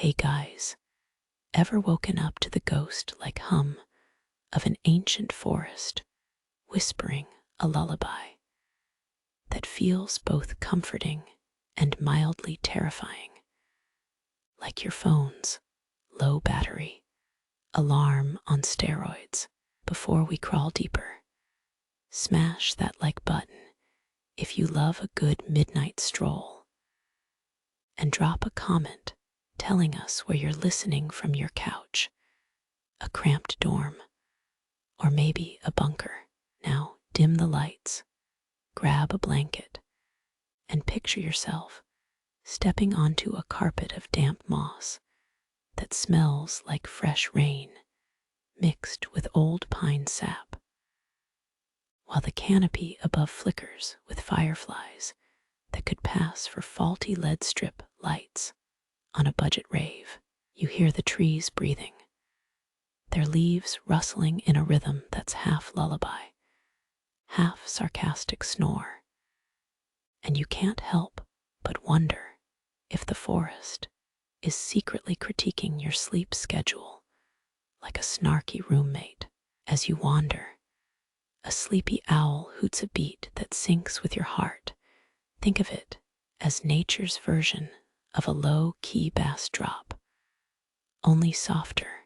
Hey guys, ever woken up to the ghost like hum of an ancient forest whispering a lullaby that feels both comforting and mildly terrifying, like your phone's low battery alarm on steroids? Before we crawl deeper, smash that like button if you love a good midnight stroll, and drop a comment telling us where you're listening from, your couch, a cramped dorm, or maybe a bunker. Now dim the lights, grab a blanket, and picture yourself stepping onto a carpet of damp moss that smells like fresh rain mixed with old pine sap, while the canopy above flickers with fireflies that could pass for faulty lead strip lights on a budget rave. You hear the trees breathing, their leaves rustling in a rhythm that's half lullaby, half sarcastic snore, and you can't help but wonder if the forest is secretly critiquing your sleep schedule like a snarky roommate. As you wander, a sleepy owl hoots a beat that syncs with your heart. Think of it as nature's version of a low-key bass drop, only softer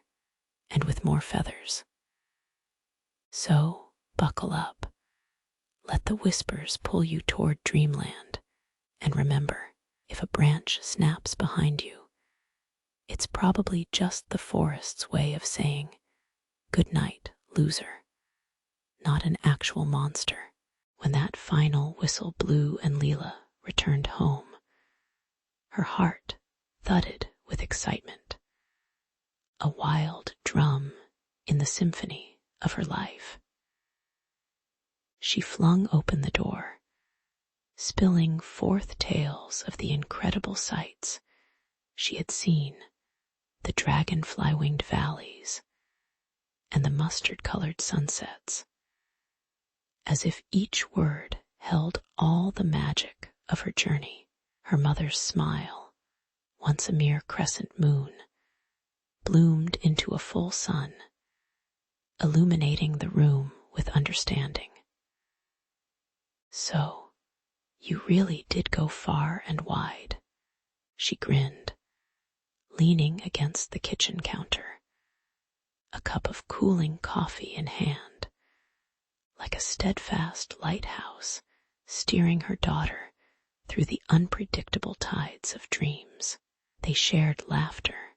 and with more feathers. So, buckle up, let the whispers pull you toward dreamland, and remember, if a branch snaps behind you, it's probably just the forest's way of saying, "Good night, loser," not an actual monster. When that final whistle blew and Leela returned home, her heart thudded with excitement, a wild drum in the symphony of her life. She flung open the door, spilling forth tales of the incredible sights she had seen, the dragonfly-winged valleys and the mustard-colored sunsets, as if each word held all the magic of her journey. Her mother's smile, once a mere crescent moon, bloomed into a full sun, illuminating the room with understanding. "So, you really did go far and wide," she grinned, leaning against the kitchen counter, a cup of cooling coffee in hand, like a steadfast lighthouse steering her daughter through the unpredictable tides of dreams. They shared laughter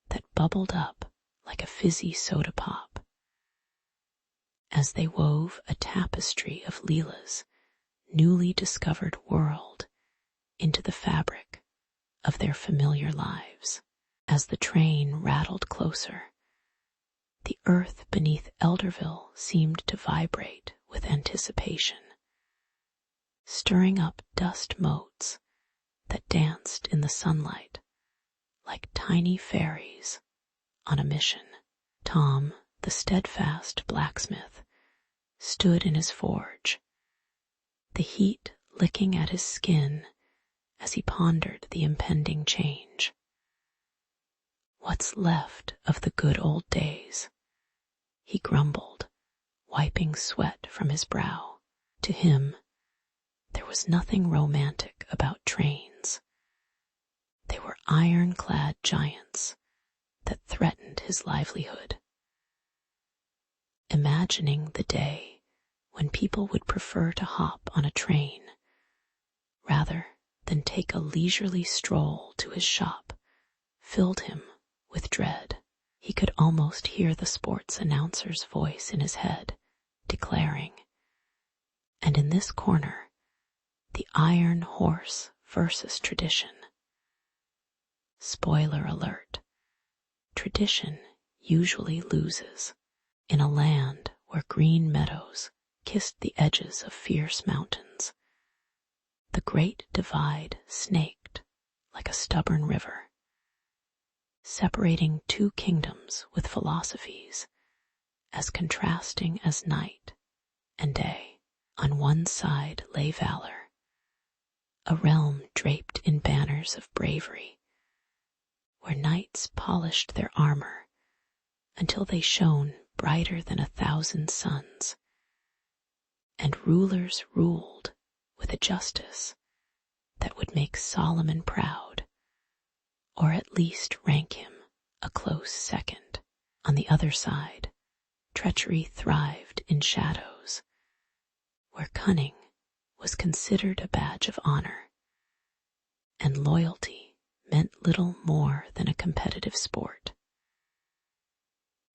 that bubbled up like a fizzy soda pop as they wove a tapestry of Leela's newly discovered world into the fabric of their familiar lives. As the train rattled closer, the earth beneath Elderville seemed to vibrate with anticipation, stirring up dust motes that danced in the sunlight like tiny fairies on a mission. Tom, the steadfast blacksmith, stood in his forge, the heat licking at his skin as he pondered the impending change. "What's left of the good old days?" he grumbled, wiping sweat from his brow. To him, there was nothing romantic about trains. They were ironclad giants that threatened his livelihood. Imagining the day when people would prefer to hop on a train rather than take a leisurely stroll to his shop filled him with dread. He could almost hear the sports announcer's voice in his head, declaring, "And in this corner, the iron horse versus tradition." Spoiler alert, tradition usually loses. In a land where green meadows kissed the edges of fierce mountains, the Great Divide snaked like a stubborn river, separating two kingdoms with philosophies as contrasting as night and day. On one side lay valor, a realm draped in banners of bravery, where knights polished their armor until they shone brighter than 1,000 suns, and rulers ruled with a justice that would make Solomon proud, or at least rank him a close second. On the other side, treachery thrived in shadows, where cunning was considered a badge of honor, and loyalty meant little more than a competitive sport.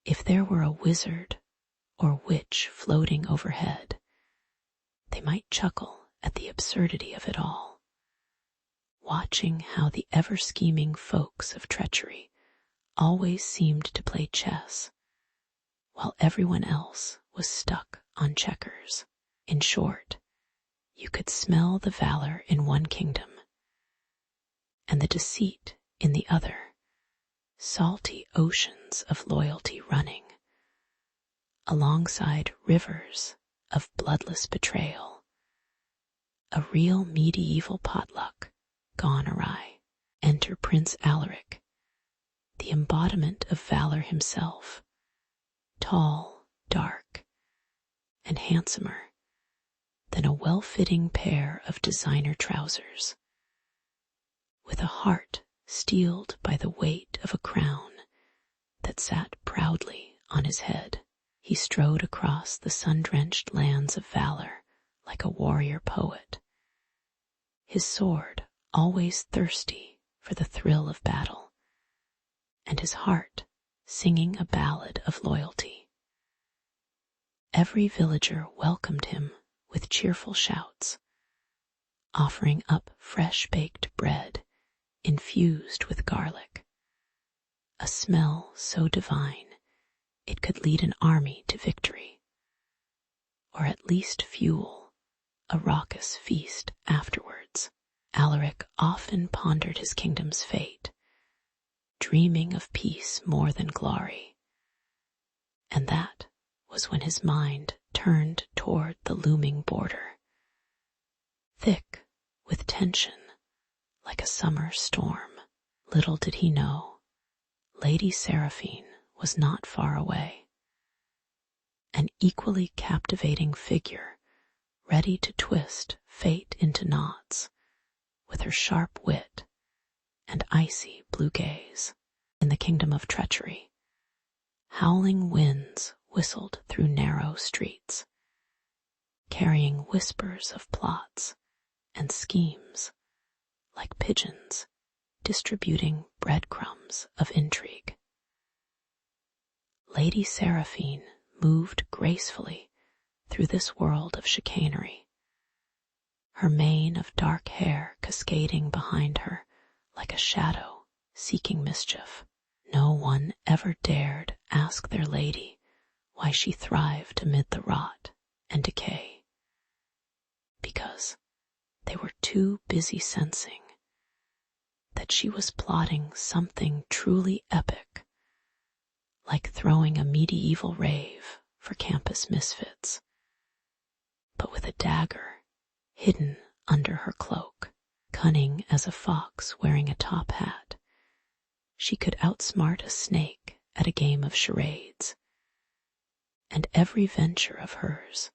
If there were a wizard or witch floating overhead, they might chuckle at the absurdity of it all, watching how the ever-scheming folks of treachery always seemed to play chess, while everyone else was stuck on checkers. In short, you could smell the valor in one kingdom and the deceit in the other, salty oceans of loyalty running alongside rivers of bloodless betrayal. A real medieval potluck gone awry. Enter Prince Alaric, the embodiment of valor himself, tall, dark, and handsomer than a well-fitting pair of designer trousers. With a heart steeled by the weight of a crown that sat proudly on his head, he strode across the sun-drenched lands of valor like a warrior poet, his sword always thirsty for the thrill of battle, and his heart singing a ballad of loyalty. Every villager welcomed him with cheerful shouts, offering up fresh-baked bread infused with garlic, a smell so divine it could lead an army to victory, or at least fuel a raucous feast afterwards. Alaric often pondered his kingdom's fate, dreaming of peace more than glory, and that was when his mind turned toward the looming border, thick with tension like a summer storm. Little did he know, Lady Seraphine was not far away, an equally captivating figure ready to twist fate into knots with her sharp wit and icy blue gaze. In the kingdom of treachery, howling winds whistled through narrow streets, carrying whispers of plots and schemes like pigeons distributing breadcrumbs of intrigue. Lady Seraphine moved gracefully through this world of chicanery, her mane of dark hair cascading behind her like a shadow seeking mischief. No one ever dared ask their lady why she thrived amid the rot and decay, because they were too busy sensing that she was plotting something truly epic, like throwing a medieval rave for campus misfits, but with a dagger hidden under her cloak. Cunning as a fox wearing a top hat, she could outsmart a snake at a game of charades, and every venture of hers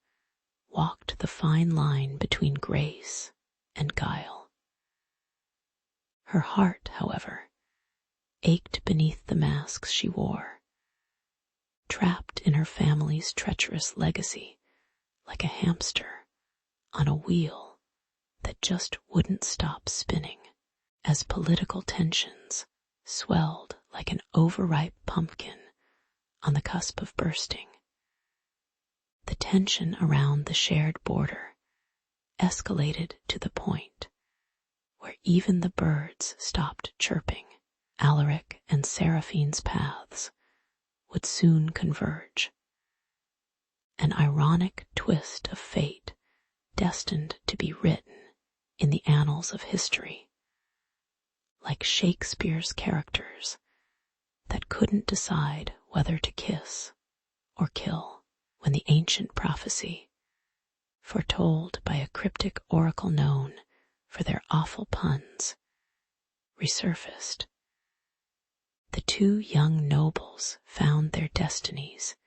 walked the fine line between grace and guile. Her heart, however, ached beneath the masks she wore, trapped in her family's treacherous legacy like a hamster on a wheel that just wouldn't stop spinning. As political tensions swelled like an overripe pumpkin on the cusp of bursting, the tension around the shared border escalated to the point where even the birds stopped chirping. Alaric and Seraphine's paths would soon converge, an ironic twist of fate destined to be written in the annals of history, like Shakespeare's characters that couldn't decide whether to kiss or kill. When the ancient prophecy, foretold by a cryptic oracle known for their awful puns, resurfaced, two young nobles found their destinies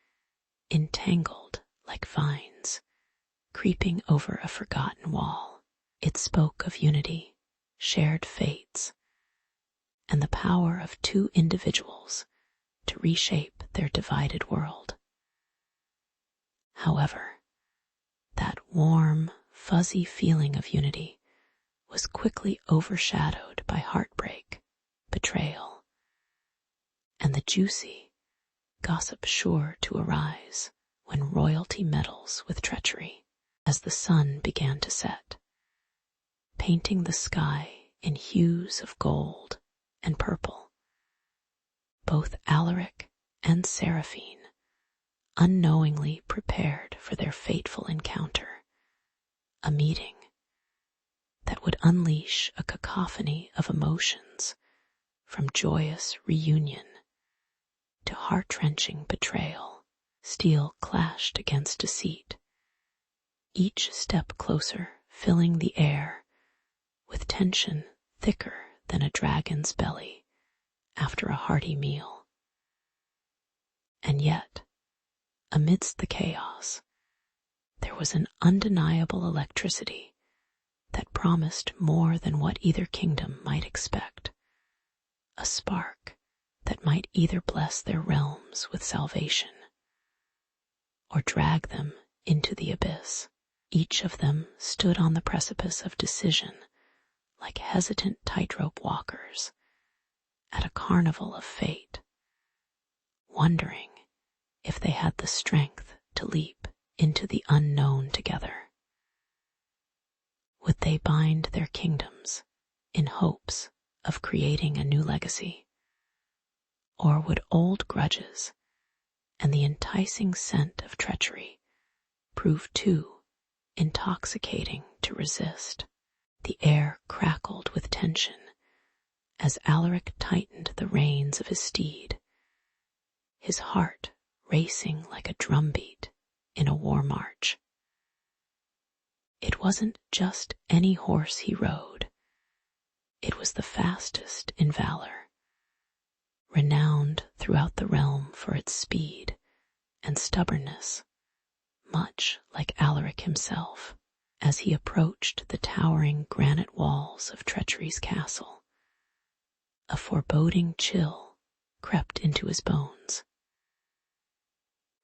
entangled like vines, creeping over a forgotten wall. It spoke of unity, shared fates, and the power of two individuals to reshape their divided world. However, that warm, fuzzy feeling of unity was quickly overshadowed by heartbreak, betrayal, and the juicy gossip sure to arise when royalty meddles with treachery. As the sun began to set, painting the sky in hues of gold and purple, both Alaric and Seraphine unknowingly prepared for their fateful encounter, a meeting that would unleash a cacophony of emotions from joyous reunion to heart-wrenching betrayal. Steel clashed against deceit, each step closer filling the air with tension thicker than a dragon's belly after a hearty meal. And yet, amidst the chaos, there was an undeniable electricity that promised more than what either kingdom might expect, a spark that might either bless their realms with salvation or drag them into the abyss. Each of them stood on the precipice of decision like hesitant tightrope walkers at a carnival of fate, wondering if they had the strength to leap into the unknown together. Would they bind their kingdoms in hopes of creating a new legacy? Or would old grudges and the enticing scent of treachery prove too intoxicating to resist? The air crackled with tension as Alaric tightened the reins of his steed, his heart racing like a drumbeat in a war march. It wasn't just any horse he rode. It was the fastest in valor, renowned throughout the realm for its speed and stubbornness, much like Alaric himself. As he approached the towering granite walls of Treachery's castle, a foreboding chill crept into his bones.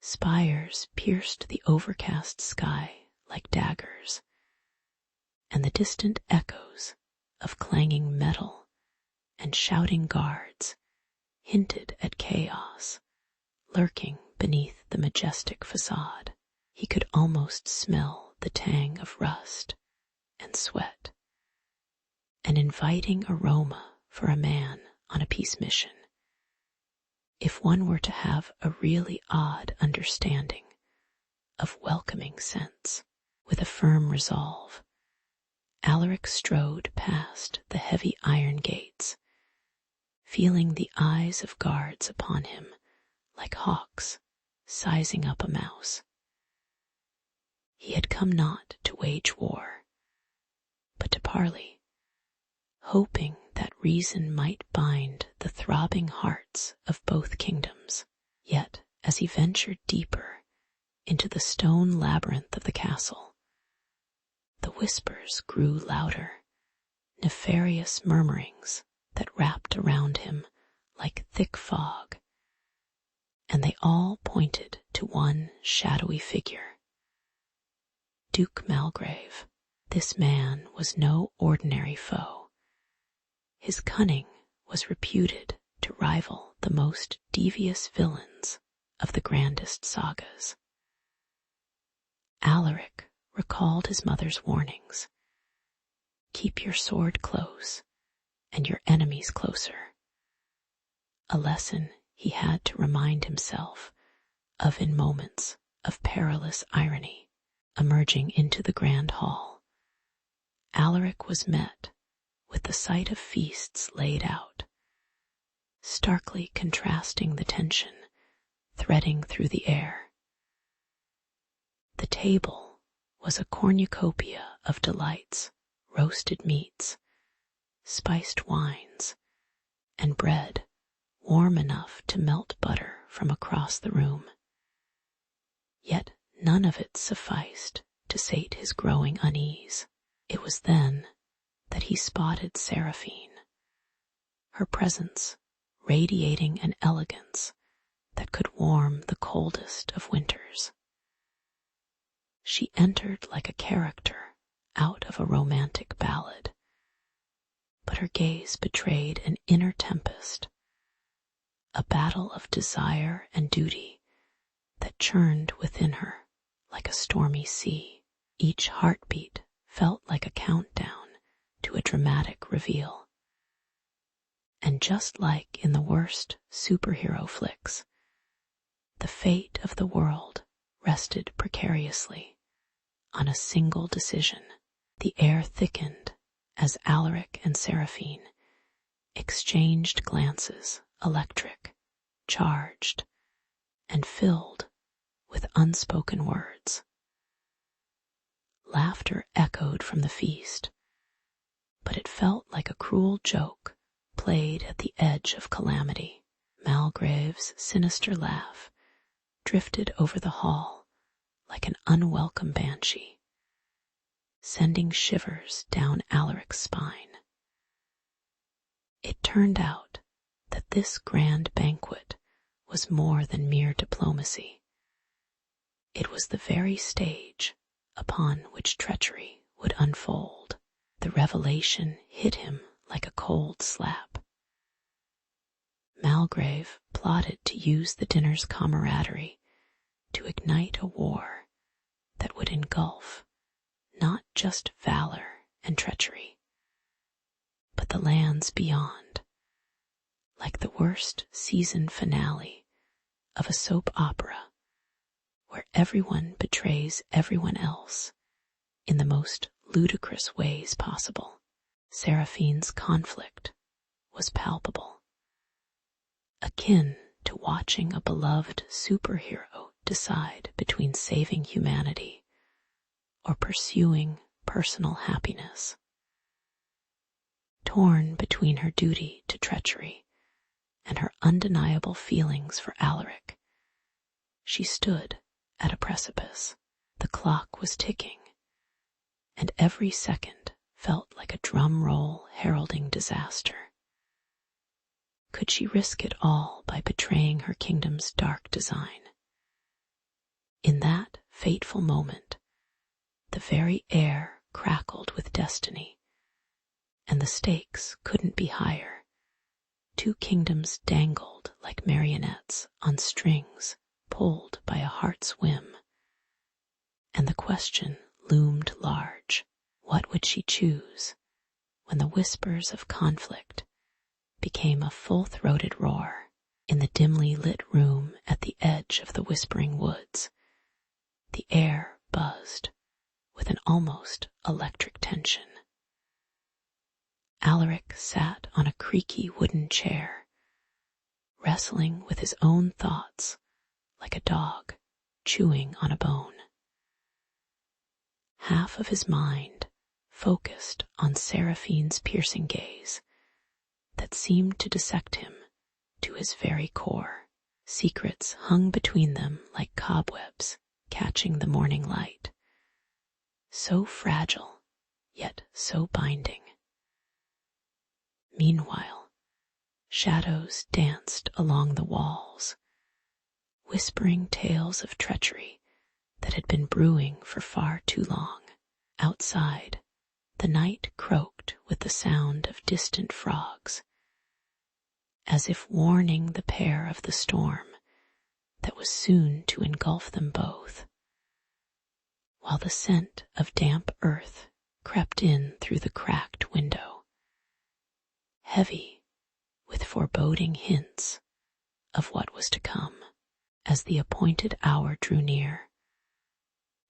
Spires pierced the overcast sky like daggers, and the distant echoes of clanging metal and shouting guards hinted at chaos lurking beneath the majestic facade. He could almost smell the tang of rust and sweat, an inviting aroma for a man on a peace mission. If one were to have a really odd understanding of welcoming scents, with a firm resolve, Alaric strode past the heavy iron gates, feeling the eyes of guards upon him like hawks sizing up a mouse. He had come not to wage war, but to parley, hoping that reason might bind the throbbing hearts of both kingdoms. Yet, as he ventured deeper into the stone labyrinth of the castle, the whispers grew louder, nefarious murmurings that wrapped around him like thick fog, and they all pointed to one shadowy figure. Duke Malgrave. This man was no ordinary foe. His cunning was reputed to rival the most devious villains of the grandest sagas. Alaric recalled his mother's warnings. Keep your sword close and your enemies closer. A lesson he had to remind himself of in moments of perilous irony. Emerging into the grand hall, Alaric was met with the sight of feasts laid out, starkly contrasting the tension threading through the air. The table was a cornucopia of delights, roasted meats, spiced wines, and bread warm enough to melt butter from across the room. Yet none of it sufficed to sate his growing unease. It was then that he spotted Seraphine, her presence radiating an elegance that could warm the coldest of winters. She entered like a character out of a romantic ballad, but her gaze betrayed an inner tempest, a battle of desire and duty that churned within her like a stormy sea. Each heartbeat felt like a countdown to a dramatic reveal. And just like in the worst superhero flicks, the fate of the world rested precariously on a single decision. The air thickened as Alaric and Seraphine exchanged glances, electric, charged, and filled with unspoken words. Laughter echoed from the feast, but it felt like a cruel joke played at the edge of calamity. Malgrave's sinister laugh drifted over the hall like an unwelcome banshee, sending shivers down Alaric's spine. It turned out that this grand banquet was more than mere diplomacy. It was the very stage upon which treachery would unfold. The revelation hit him like a cold slap. Malgrave plotted to use the dinner's camaraderie to ignite a war that would engulf not just valor and treachery, but the lands beyond, like the worst season finale of a soap opera where everyone betrays everyone else in the most ludicrous ways possible. Seraphine's conflict was palpable, akin to watching a beloved superhero decide between saving humanity or pursuing personal happiness. Torn between her duty to treachery and her undeniable feelings for Alaric, she stood at a precipice. The clock was ticking, and every second felt like a drum roll heralding disaster. Could she risk it all by betraying her kingdom's dark design? In that fateful moment, the very air crackled with destiny, and the stakes couldn't be higher. Two kingdoms dangled like marionettes on strings pulled by a heart's whim, and the question loomed large. What would she choose when the whispers of conflict became a full-throated roar? In the dimly lit room at the edge of the Whispering Woods, the air buzzed with an almost electric tension. Alaric sat on a creaky wooden chair, wrestling with his own thoughts like a dog chewing on a bone. Half of his mind focused on Seraphine's piercing gaze that seemed to dissect him to his very core. Secrets hung between them like cobwebs catching the morning light, so fragile yet so binding. Meanwhile, shadows danced along the walls, whispering tales of treachery that had been brewing for far too long. Outside, the night croaked with the sound of distant frogs, as if warning the pair of the storm that was soon to engulf them both, while the scent of damp earth crept in through the cracked window, heavy with foreboding hints of what was to come. As the appointed hour drew near,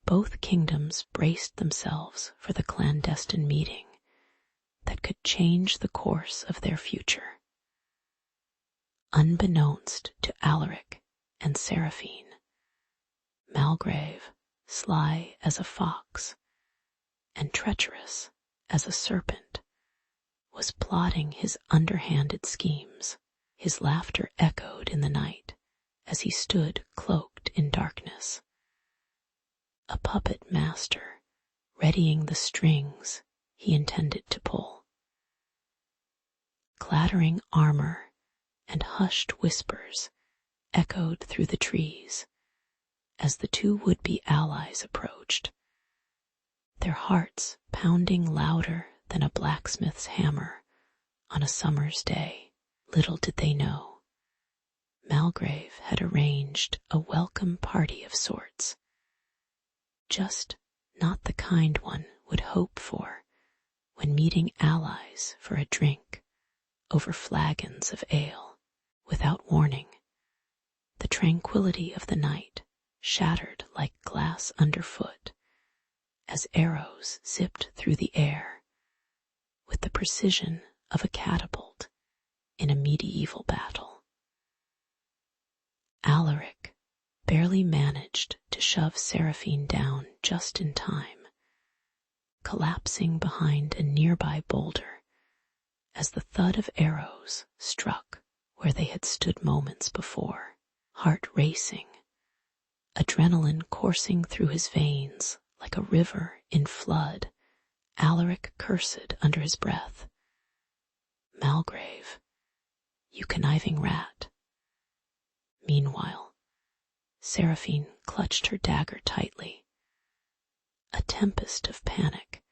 both kingdoms braced themselves for the clandestine meeting that could change the course of their future. Unbeknownst to Alaric and Seraphine, Malgrave, sly as a fox and treacherous as a serpent, was plotting his underhanded schemes. His laughter echoed in the night as he stood cloaked in darkness. A puppet master readying the strings he intended to pull. Clattering armor and hushed whispers echoed through the trees as the two would-be allies approached, their hearts pounding louder than a blacksmith's hammer on a summer's day. Little did they know, Malgrave had arranged a welcome party of sorts, just not the kind one would hope for when meeting allies for a drink over flagons of ale. Without warning, the tranquility of the night shattered like glass underfoot as arrows zipped through the air with the precision of a catapult in a medieval battle. Alaric barely managed to shove Seraphine down just in time, collapsing behind a nearby boulder as the thud of arrows struck where they had stood moments before. Heart racing, adrenaline coursing through his veins like a river in flood, Alaric cursed under his breath. Malgrave, you conniving rat. Meanwhile, Seraphine clutched her dagger tightly, a tempest of panic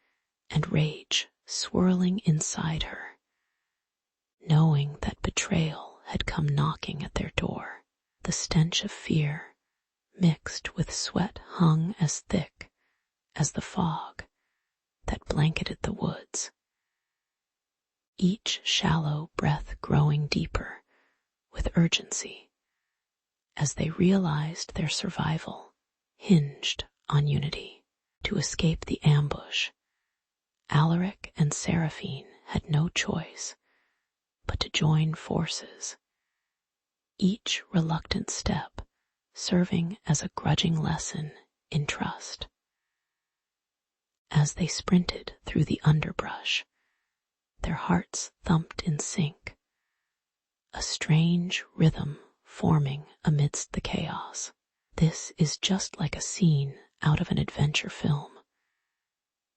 and rage swirling inside her, knowing that betrayal had come knocking at their door. The stench of fear, mixed with sweat, hung as thick as the fog that blanketed the woods. Each shallow breath growing deeper with urgency as they realized their survival hinged on unity. To escape the ambush, Alaric and Seraphine had no choice but to join forces, each reluctant step serving as a grudging lesson in trust. As they sprinted through the underbrush, their hearts thumped in sync, a strange rhythm forming amidst the chaos. This is just like a scene out of an adventure film,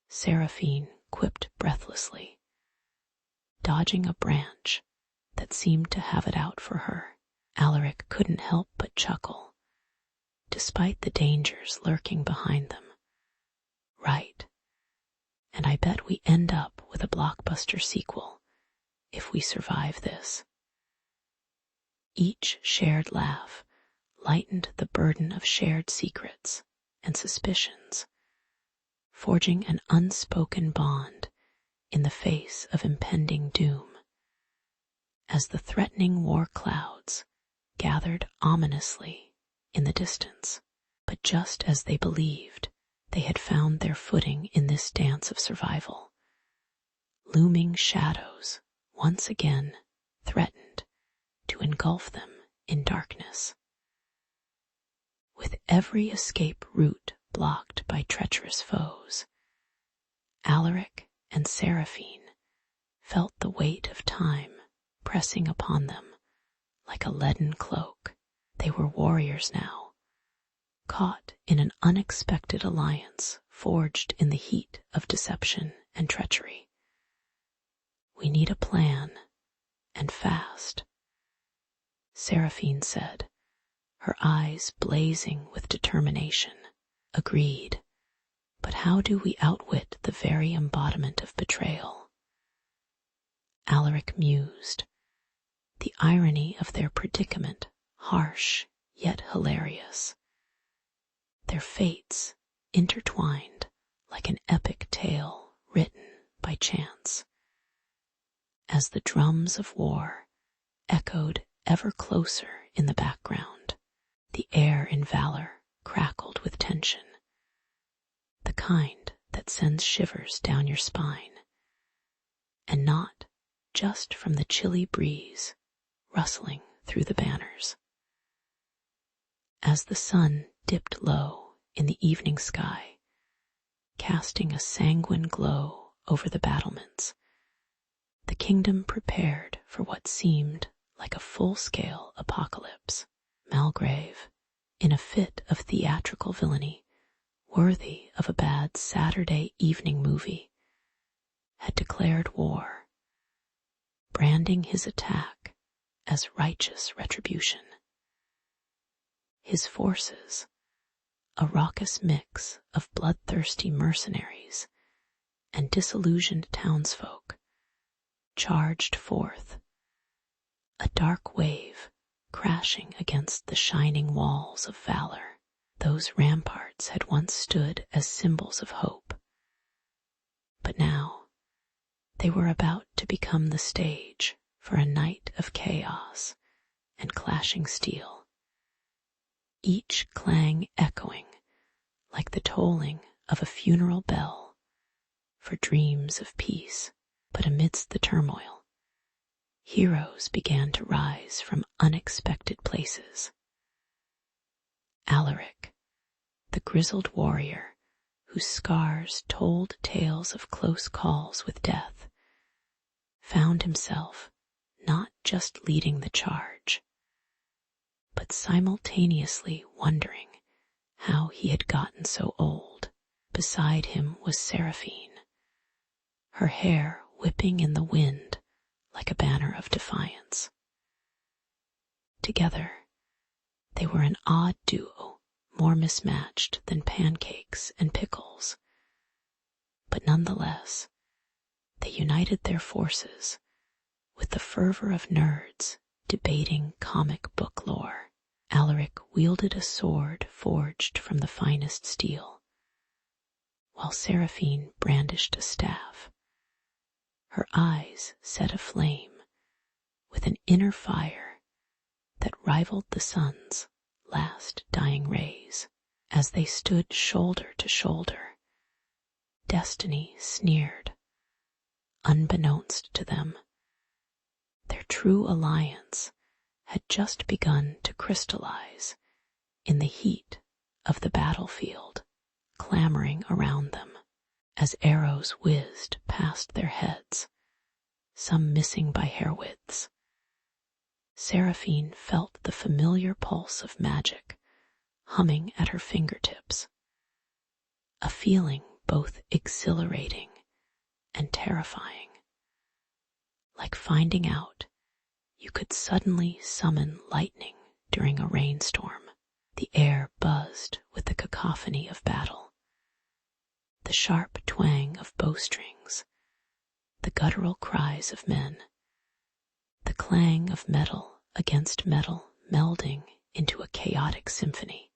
Seraphine quipped breathlessly, dodging a branch that seemed to have it out for her. Alaric couldn't help but chuckle, despite the dangers lurking behind them. Right, and I bet we end up with a blockbuster sequel if we survive this. Each shared laugh lightened the burden of shared secrets and suspicions, forging an unspoken bond in the face of impending doom. As the threatening war clouds gathered ominously in the distance, but just as they believed they had found their footing in this dance of survival, looming shadows once again threatened to engulf them in darkness. With every escape route blocked by treacherous foes, Alaric and Seraphine felt the weight of time pressing upon them like a leaden cloak. They were warriors now, caught in an unexpected alliance forged in the heat of deception and treachery. We need a plan, and fast, Seraphine said, her eyes blazing with determination. Agreed, but how do we outwit the very embodiment of betrayal? Alaric mused, the irony of their predicament harsh yet hilarious, their fates intertwined like an epic tale written by chance. As the drums of war echoed ever closer in the background, the air in Valor crackled with tension, the kind that sends shivers down your spine, and not just from the chilly breeze rustling through the banners. As the sun dipped low in the evening sky, casting a sanguine glow over the battlements, the kingdom prepared for what seemed like a full-scale apocalypse. Malgrave, in a fit of theatrical villainy worthy of a bad Saturday evening movie, had declared war, branding his attack as righteous retribution. His forces, a raucous mix of bloodthirsty mercenaries and disillusioned townsfolk, charged forth, a dark wave crashing against the shining walls of valor. Those ramparts had once stood as symbols of hope, but now they were about to become the stage for a night of chaos and clashing steel, each clang echoing like the tolling of a funeral bell for dreams of peace. But amidst the turmoil, heroes began to rise from unexpected places. Alaric, the grizzled warrior whose scars told tales of close calls with death, found himself not just leading the charge, but simultaneously wondering how he had gotten so old. Beside him was Seraphine, her hair whipping in the wind like a banner of defiance. Together, they were an odd duo, more mismatched than pancakes and pickles. But nonetheless, they united their forces with the fervor of nerds debating comic book lore. Alaric wielded a sword forged from the finest steel, while Seraphine brandished a staff, her eyes set aflame with an inner fire that rivaled the sun's last dying rays. As they stood shoulder to shoulder, destiny sneered. Unbeknownst to them, their true alliance had just begun to crystallize in the heat of the battlefield clamoring around them. As arrows whizzed past their heads, some missing by hair widths, Seraphine felt the familiar pulse of magic humming at her fingertips, a feeling both exhilarating and terrifying, like finding out you could suddenly summon lightning during a rainstorm. The air buzzed with the cacophony of battle, the sharp twang of bowstrings, the guttural cries of men, the clang of metal against metal melding into a chaotic symphony.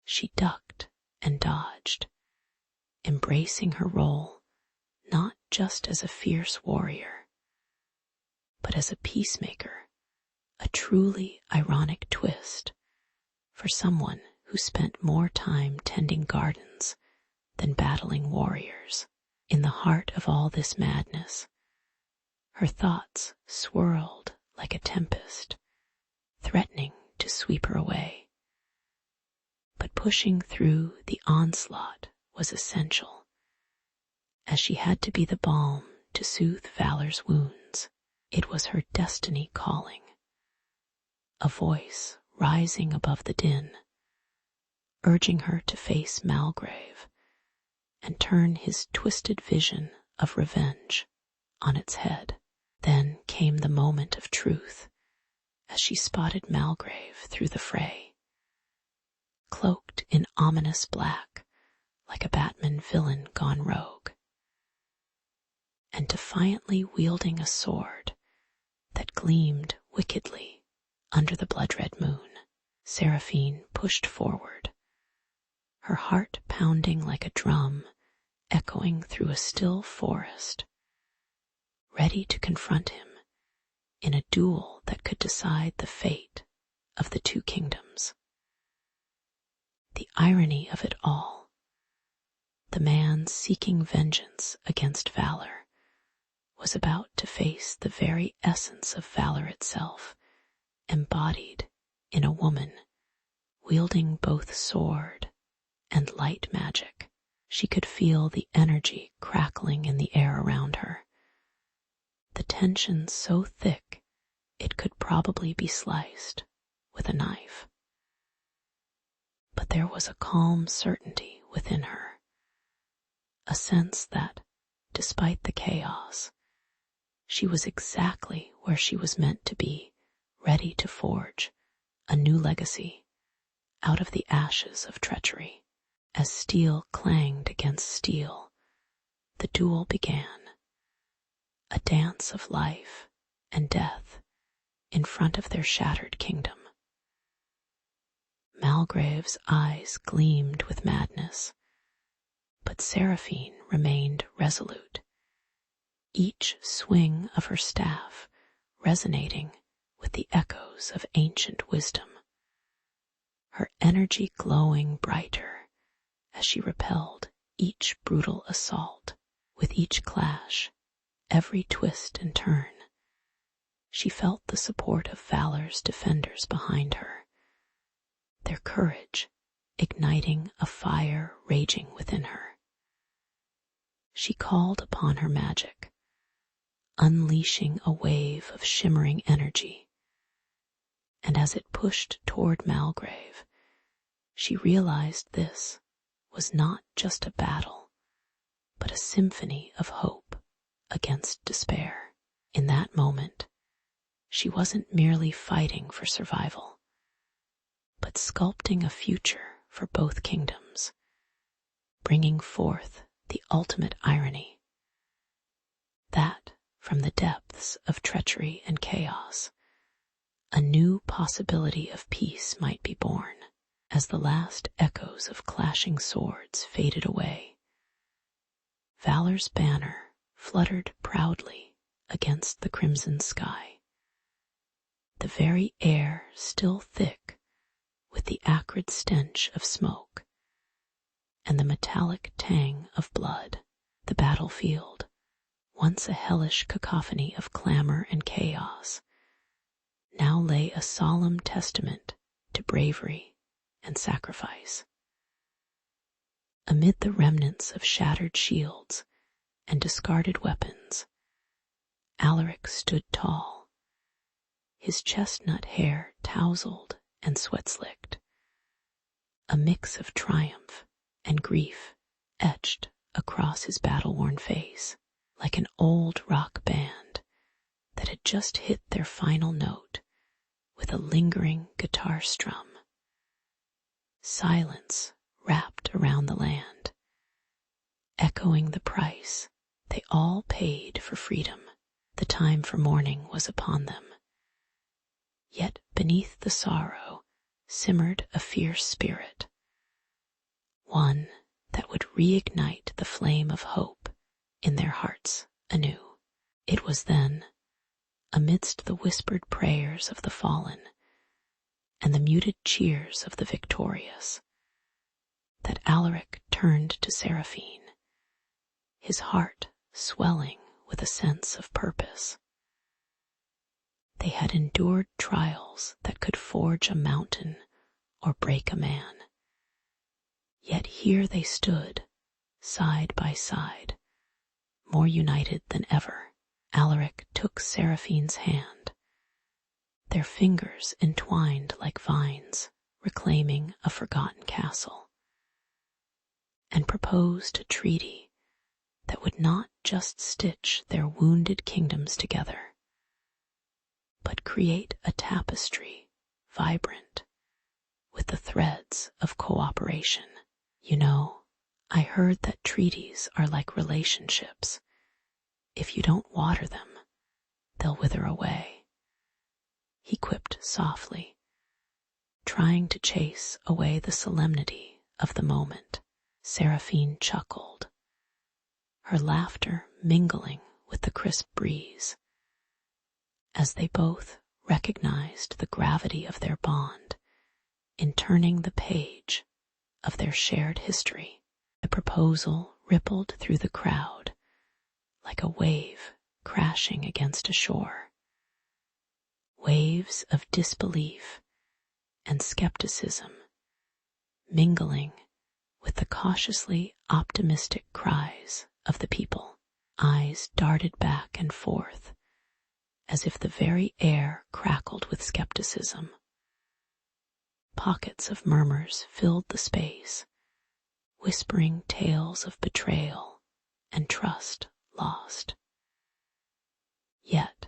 She ducked and dodged, embracing her role not just as a fierce warrior, but as a peacemaker, a truly ironic twist for someone who spent more time tending gardens than battling warriors. In the heart of all this madness, her thoughts swirled like a tempest, threatening to sweep her away. But pushing through the onslaught was essential, as she had to be the balm to soothe Valor's wounds. It was her destiny calling, a voice rising above the din, urging her to face Malgrave and turn his twisted vision of revenge on its head. Then came the moment of truth as she spotted Malgrave through the fray, cloaked in ominous black like a Batman villain gone rogue, and defiantly wielding a sword that gleamed wickedly under the blood-red moon. Seraphine pushed forward, her heart pounding like a drum echoing through a still forest, ready to confront him in a duel that could decide the fate of the two kingdoms. The irony of it all, the man seeking vengeance against Valor was about to face the very essence of Valor itself, embodied in a woman wielding both sword and light magic. She could feel the energy crackling in the air around her, the tension so thick it could probably be sliced with a knife. But there was a calm certainty within her, a sense that, despite the chaos, she was exactly where she was meant to be, ready to forge a new legacy out of the ashes of treachery. As steel clanged against steel, the duel began, a dance of life and death in front of their shattered kingdom. Malgrave's eyes gleamed with madness, but Seraphine remained resolute, each swing of her staff resonating with the echoes of ancient wisdom, her energy glowing brighter as she repelled each brutal assault. With each clash, every twist and turn, she felt the support of valor's defenders behind her, their courage igniting a fire raging within her. She called upon her magic, unleashing a wave of shimmering energy, and as it pushed toward Malgrave, she realized this was not just a battle, but a symphony of hope against despair. In that moment, she wasn't merely fighting for survival, but sculpting a future for both kingdoms, bringing forth the ultimate irony, that from the depths of treachery and chaos, a new possibility of peace might be born. As the last echoes of clashing swords faded away, valor's banner fluttered proudly against the crimson sky, the very air still thick with the acrid stench of smoke and the metallic tang of blood. The battlefield, once a hellish cacophony of clamor and chaos, now lay a solemn testament to bravery and sacrifice. Amid the remnants of shattered shields and discarded weapons, Alaric stood tall, his chestnut hair tousled and sweat-slicked, a mix of triumph and grief etched across his battle-worn face, like an old rock band that had just hit their final note with a lingering guitar strum. Silence wrapped around the land, echoing the price they all paid for freedom. The time for mourning was upon them. Yet beneath the sorrow simmered a fierce spirit, one that would reignite the flame of hope in their hearts anew. It was then, amidst the whispered prayers of the fallen and the muted cheers of the victorious, that Alaric turned to Seraphine, his heart swelling with a sense of purpose. They had endured trials that could forge a mountain or break a man. Yet here they stood, side by side, more united than ever. Alaric took Seraphine's hand, their fingers entwined like vines, reclaiming a forgotten castle, and proposed a treaty that would not just stitch their wounded kingdoms together, but create a tapestry vibrant with the threads of cooperation. You know, I heard that treaties are like relationships. If you don't water them, they'll wither away, he quipped softly, trying to chase away the solemnity of the moment. Seraphine chuckled, her laughter mingling with the crisp breeze, as they both recognized the gravity of their bond in turning the page of their shared history. The proposal rippled through the crowd like a wave crashing against a shore. Waves of disbelief and skepticism mingling with the cautiously optimistic cries of the people. Eyes darted back and forth as if the very air crackled with skepticism. Pockets of murmurs filled the space, whispering tales of betrayal and trust lost. Yet,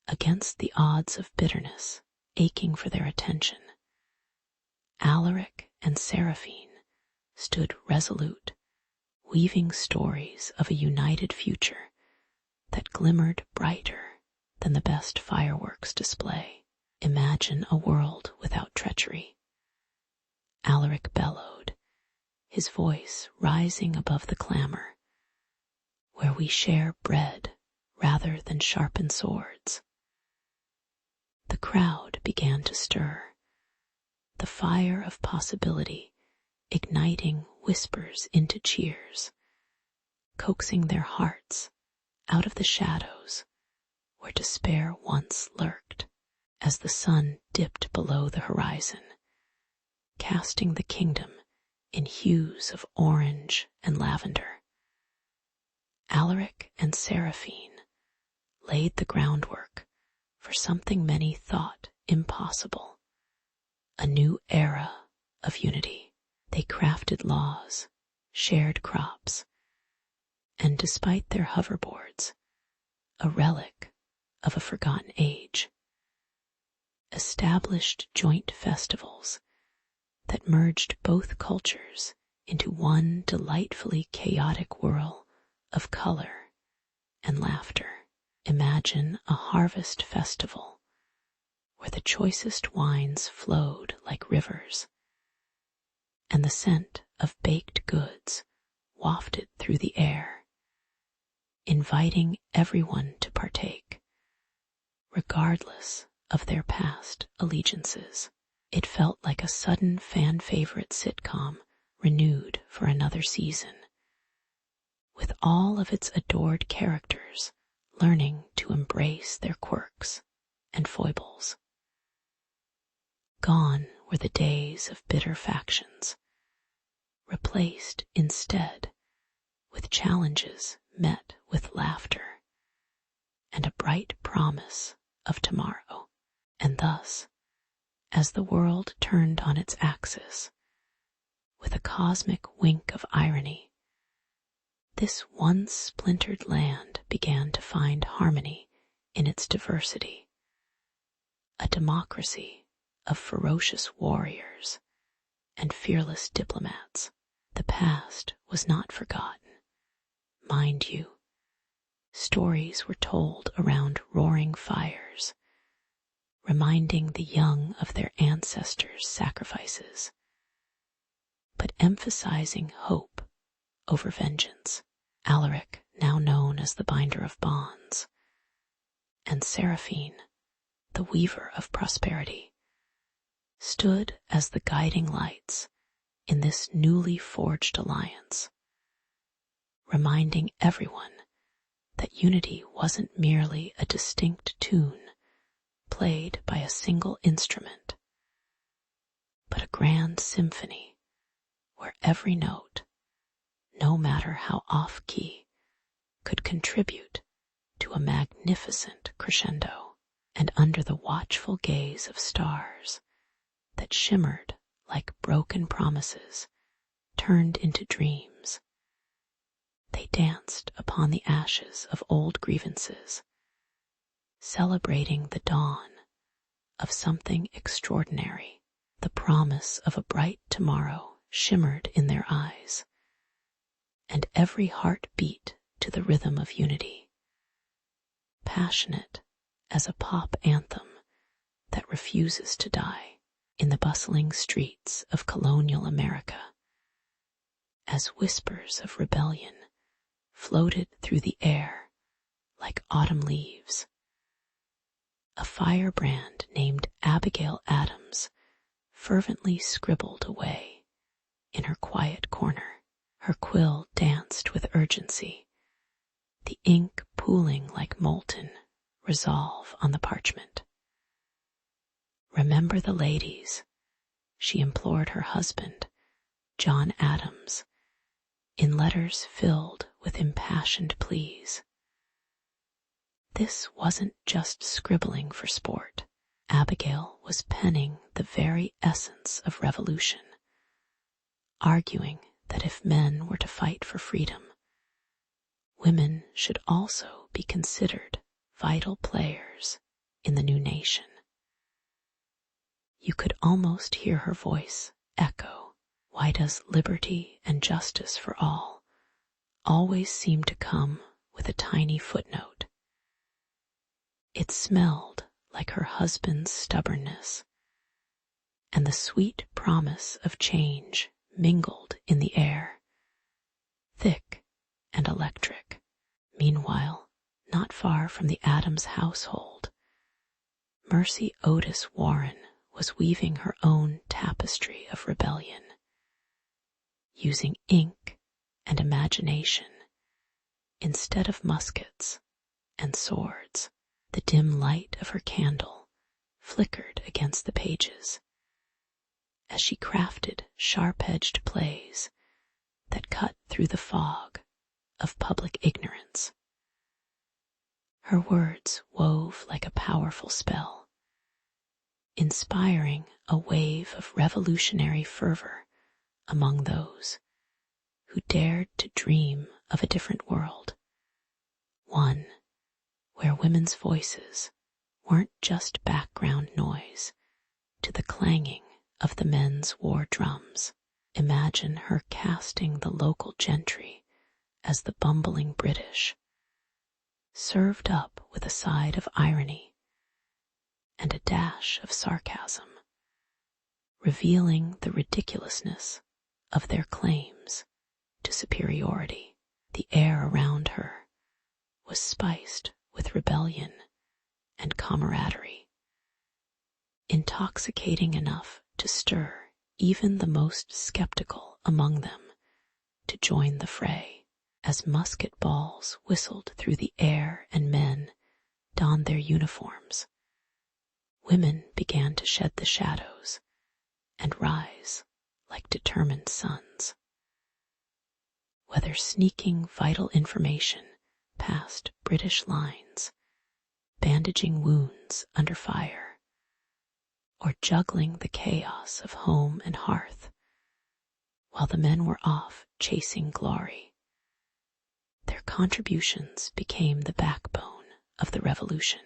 against the odds of bitterness aching for their attention, Alaric and Seraphine stood resolute, weaving stories of a united future that glimmered brighter than the best fireworks display. Imagine a world without treachery. Alaric bellowed, his voice rising above the clamor, where we share bread rather than sharpen swords. The crowd began to stir, the fire of possibility igniting whispers into cheers, coaxing their hearts out of the shadows where despair once lurked. As the sun dipped below the horizon, casting the kingdom in hues of orange and lavender, Alaric and Seraphine laid the groundwork for something many thought impossible, a new era of unity. They crafted laws, shared crops, and despite their hoverboards, a relic of a forgotten age, established joint festivals that merged both cultures into one delightfully chaotic whirl of color and laughter. Imagine a harvest festival where the choicest wines flowed like rivers, and the scent of baked goods wafted through the air, inviting everyone to partake, regardless of their past allegiances. It felt like a sudden fan-favorite sitcom renewed for another season, with all of its adored characters learning to embrace their quirks and foibles. Gone were the days of bitter factions, replaced instead with challenges met with laughter and a bright promise of tomorrow. And thus, as the world turned on its axis, with a cosmic wink of irony, this once splintered land began to find harmony in its diversity, a democracy of ferocious warriors and fearless diplomats. The past was not forgotten. Mind you, stories were told around roaring fires, reminding the young of their ancestors' sacrifices, but emphasizing hope over vengeance. Alaric, now known as the binder of bonds, and Seraphine, the weaver of prosperity, stood as the guiding lights in this newly forged alliance, reminding everyone that unity wasn't merely a distinct tune played by a single instrument, but a grand symphony where every note, no matter how off-key, could contribute to a magnificent crescendo. And under the watchful gaze of stars that shimmered like broken promises turned into dreams, they danced upon the ashes of old grievances, celebrating the dawn of something extraordinary. The promise of a bright tomorrow shimmered in their eyes, and every heart beat to the rhythm of unity, passionate as a pop anthem that refuses to die. In the bustling streets of colonial America, as whispers of rebellion floated through the air like autumn leaves, a firebrand named Abigail Adams fervently scribbled away in her quiet corner. Her quill danced with urgency, the ink pooling like molten resolve on the parchment. "Remember the ladies," she implored her husband, John Adams, in letters filled with impassioned pleas. This wasn't just scribbling for sport. Abigail was penning the very essence of revolution, arguing that if men were to fight for freedom, women should also be considered vital players in the new nation. You could almost hear her voice echo, "Why does liberty and justice for all always seem to come with a tiny footnote?" It smelled like her husband's stubbornness, and the sweet promise of change mingled in the air, thick and electric. Meanwhile, not far from the Adams household, Mercy Otis Warren was weaving her own tapestry of rebellion, using ink and imagination instead of muskets and swords. The dim light of her candle flickered against the pages as she crafted sharp-edged plays that cut through the fog of public ignorance. Her words wove like a powerful spell, inspiring a wave of revolutionary fervor among those who dared to dream of a different world, one where women's voices weren't just background noise to the clanging of the men's war drums. Imagine her casting the local gentry as the bumbling British, served up with a side of irony and a dash of sarcasm, revealing the ridiculousness of their claims to superiority. The air around her was spiced with rebellion and camaraderie, intoxicating enough to stir even the most skeptical among them to join the fray. As musket balls whistled through the air and men donned their uniforms, women began to shed the shadows and rise like determined suns. Whether sneaking vital information past British lines, bandaging wounds under fire, or juggling the chaos of home and hearth, while the men were off chasing glory, their contributions became the backbone of the revolution.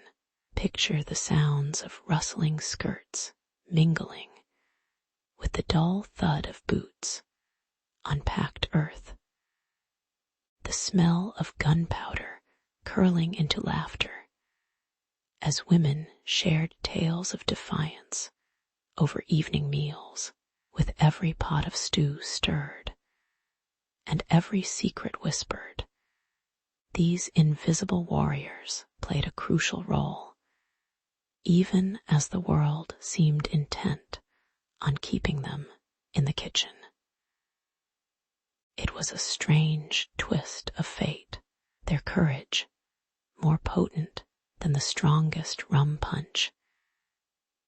Picture the sounds of rustling skirts mingling with the dull thud of boots on packed earth, the smell of gunpowder curling into laughter as women shared tales of defiance over evening meals, with every pot of stew stirred and every secret whispered. These invisible warriors played a crucial role, even as the world seemed intent on keeping them in the kitchen. It was a strange twist of fate, their courage, more potent than the strongest rum punch,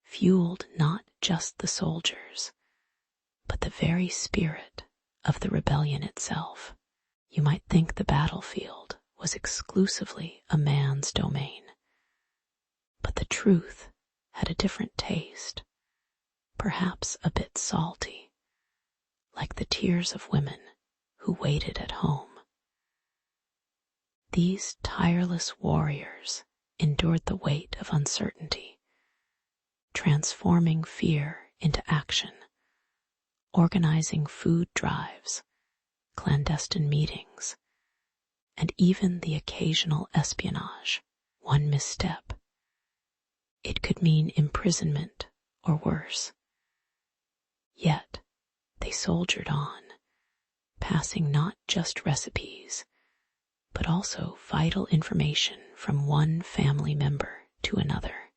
fueled not just the soldiers, but the very spirit of the rebellion itself. You might think the battlefield was exclusively a man's domain, but the truth had a different taste, perhaps a bit salty, like the tears of women who waited at home. These tireless warriors endured the weight of uncertainty, transforming fear into action, organizing food drives, clandestine meetings, and even the occasional espionage. One misstep, it could mean imprisonment or worse. Yet they soldiered on, passing not just recipes, but also vital information from one family member to another.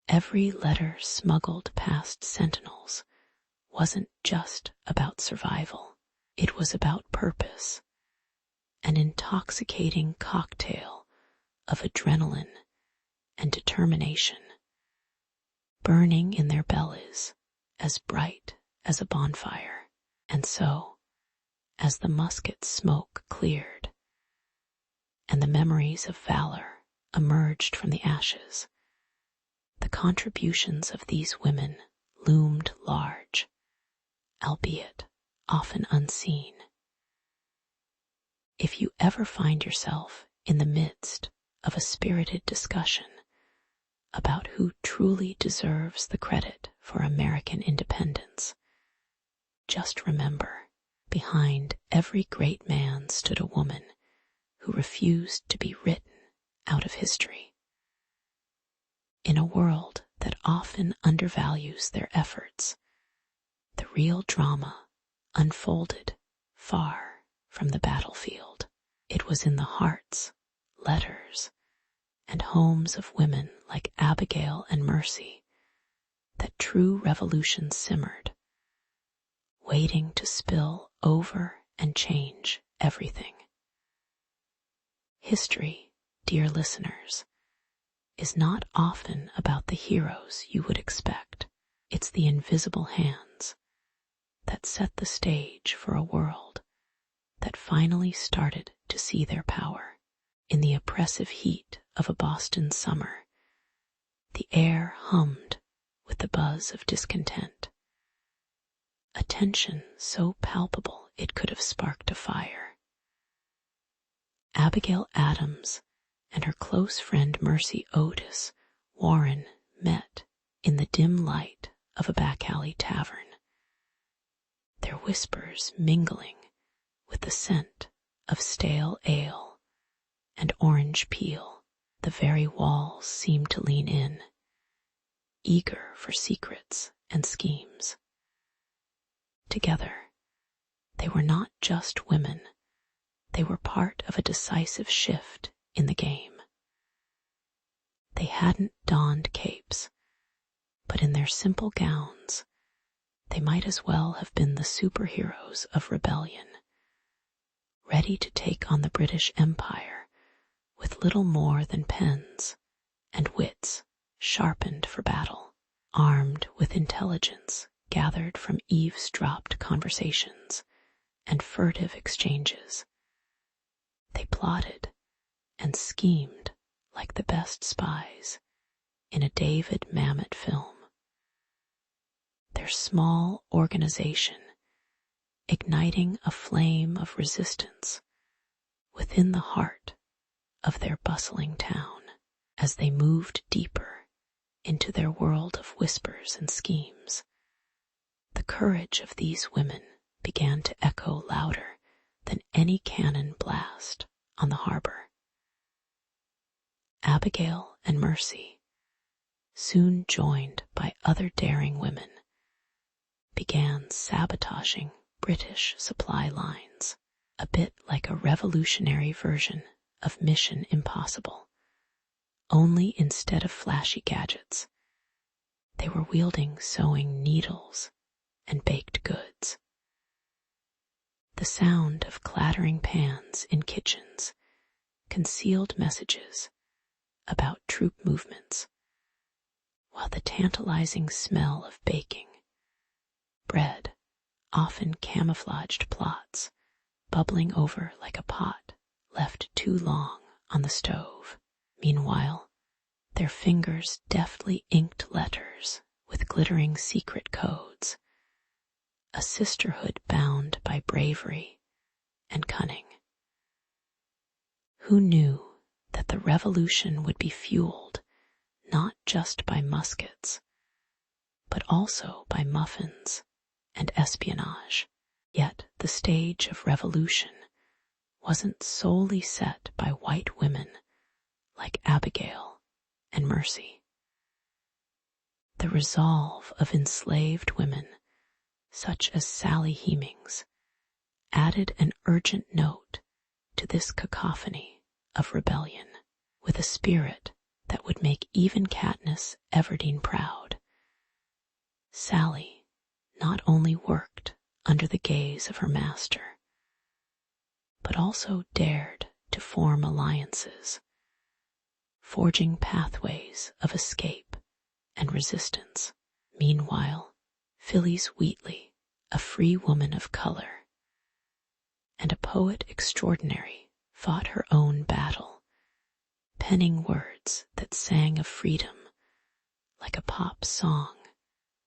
Every letter smuggled past sentinels wasn't just about survival. It was about purpose, an intoxicating cocktail of adrenaline and determination, burning in their bellies as bright as a bonfire. And so, as the musket smoke cleared, and the memories of valor emerged from the ashes. The contributions of these women loomed large, albeit often unseen. If you ever find yourself in the midst of a spirited discussion about who truly deserves the credit for American independence, just remember, behind every great man stood a woman who refused to be written out of history. In a world that often undervalues their efforts, the real drama unfolded far from the battlefield. It was in the hearts, letters, and homes of women like Abigail and Mercy that true revolution simmered, waiting to spill over and change everything. History, dear listeners, is not often about the heroes you would expect. It's the invisible hands that set the stage for a world that finally started to see their power. In the oppressive heat of a Boston summer, the air hummed with the buzz of discontent, a tension so palpable it could have sparked a fire. Abigail Adams and her close friend Mercy Otis Warren met in the dim light of a back alley tavern, their whispers mingling with the scent of stale ale and orange peel. The very walls seemed to lean in, eager for secrets and schemes. Together, they were not just women, they were part of a decisive shift in the game. They hadn't donned capes, but in their simple gowns, they might as well have been the superheroes of rebellion, ready to take on the British Empire with little more than pens and wits sharpened for battle, armed with intelligence gathered from eavesdropped conversations and furtive exchanges. They plotted and schemed like the best spies in a David Mamet film. Their small organization igniting a flame of resistance within the heart of their bustling town. As they moved deeper into their world of whispers and schemes, the courage of these women began to echo louder than any cannon blast on the harbor. Abigail and Mercy, soon joined by other daring women, began sabotaging British supply lines, a bit like a revolutionary version of Mission Impossible. Only instead of flashy gadgets, they were wielding sewing needles and baked goods. The sound of clattering pans in kitchens concealed messages about troop movements, while the tantalizing smell of baking, bread, often camouflaged plots, bubbling over like a pot left too long on the stove. Meanwhile, their fingers deftly inked letters with glittering secret codes, a sisterhood bound by bravery and cunning. Who knew that the revolution would be fueled not just by muskets, but also by muffins and espionage? Yet the stage of revolution wasn't solely set by white women like Abigail and Mercy. The resolve of enslaved women, such as Sally Hemings, added an urgent note to this cacophony of rebellion, with a spirit that would make even Katniss Everdeen proud. Sally not only worked under the gaze of her master, but also dared to form alliances, forging pathways of escape and resistance. Meanwhile, Phyllis Wheatley, a free woman of color and a poet extraordinary, fought her own battle, penning words that sang of freedom like a pop song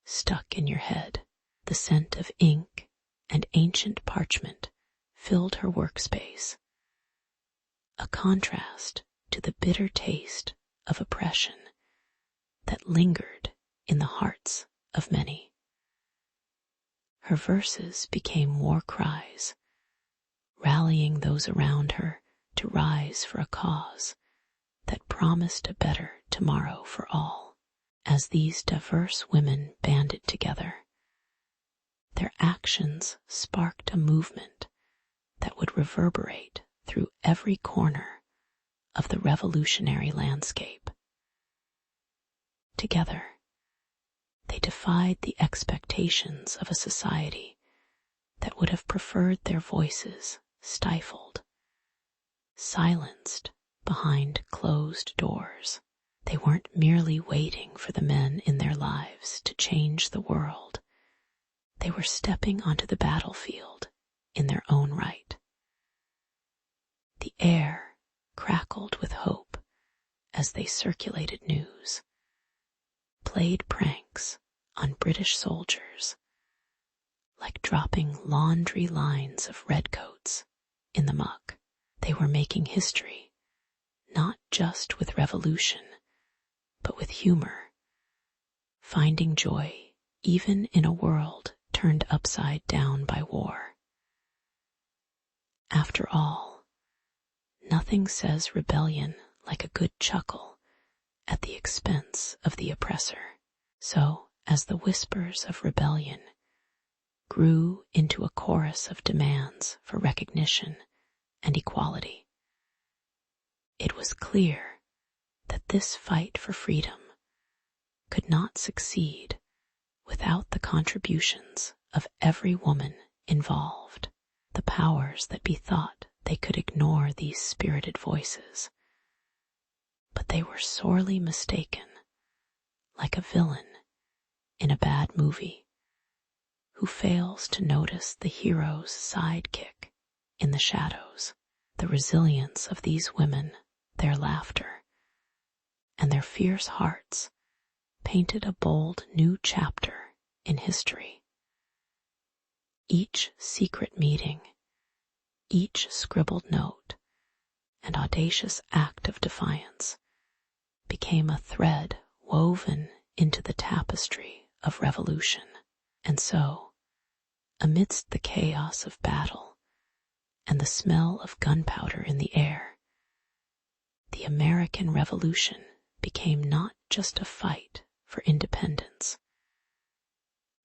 stuck in your head. The scent of ink and ancient parchment filled her workspace, a contrast to the bitter taste of oppression that lingered in the hearts of many. Her verses became war cries, rallying those around her to rise for a cause that promised a better tomorrow for all. As these diverse women banded together, their actions sparked a movement that would reverberate through every corner of the revolutionary landscape. Together, they defied the expectations of a society that would have preferred their voices stifled, silenced behind closed doors. They weren't merely waiting for the men in their lives to change the world. They were stepping onto the battlefield in their own right. The air crackled with hope as they circulated news, played pranks on British soldiers, like dropping laundry lines of redcoats in the muck. They were making history, not just with revolution, but with humor, finding joy even in a world turned upside down by war. After all, nothing says rebellion like a good chuckle at the expense of the oppressor. So, as the whispers of rebellion grew into a chorus of demands for recognition and equality, it was clear that this fight for freedom could not succeed without the contributions of every woman involved. The powers that be thought they could ignore these spirited voices, but they were sorely mistaken, like a villain in a bad movie who fails to notice the hero's sidekick in the shadows. The resilience of these women, their laughter, and their fierce hearts painted a bold new chapter in history. Each secret meeting, each scribbled note, and audacious act of defiance became a thread woven into the tapestry of revolution. And so, amidst the chaos of battle and the smell of gunpowder in the air, the American Revolution became not just a fight for independence,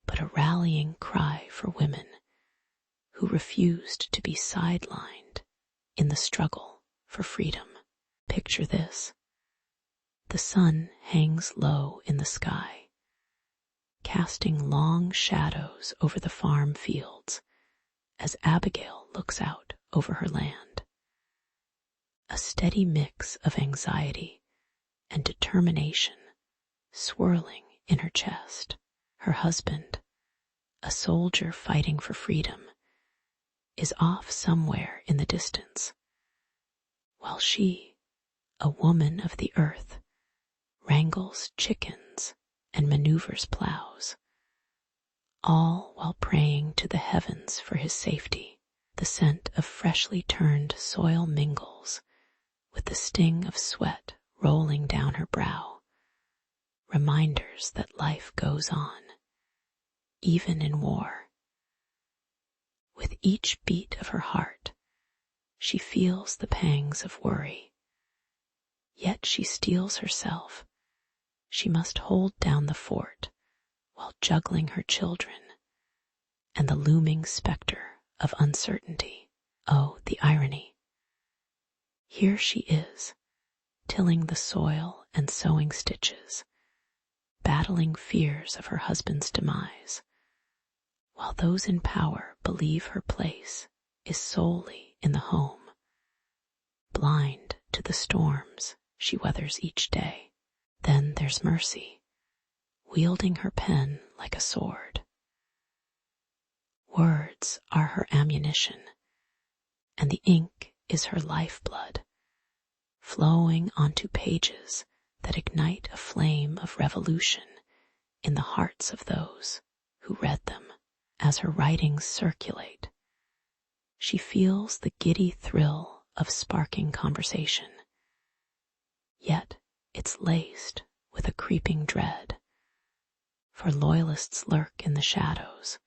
but a rallying cry for women who refused to be sidelined in the struggle for freedom. Picture this. The sun hangs low in the sky, casting long shadows over the farm fields as Abigail looks out over her land. A steady mix of anxiety and determination swirling in her chest. Her husband, a soldier fighting for freedom, is off somewhere in the distance, while she, a woman of the earth, wrangles chickens and maneuvers plows, all while praying to the heavens for his safety. The scent of freshly turned soil mingles with the sting of sweat rolling down her brow, reminders that life goes on, even in war. With each beat of her heart, she feels the pangs of worry. Yet she steels herself. She must hold down the fort while juggling her children and the looming specter of uncertainty. Oh, the irony. Here she is, tilling the soil and sewing stitches, battling fears of her husband's demise, while those in power believe her place is solely in the home, blind to the storms she weathers each day. Then there's Mercy, wielding her pen like a sword. Words are her ammunition, and the ink is her lifeblood, flowing onto pages that ignite a flame of revolution in the hearts of those who read them. As her writings circulate, she feels the giddy thrill of sparking conversation. Yet it's laced with a creeping dread, for loyalists lurk in the shadows,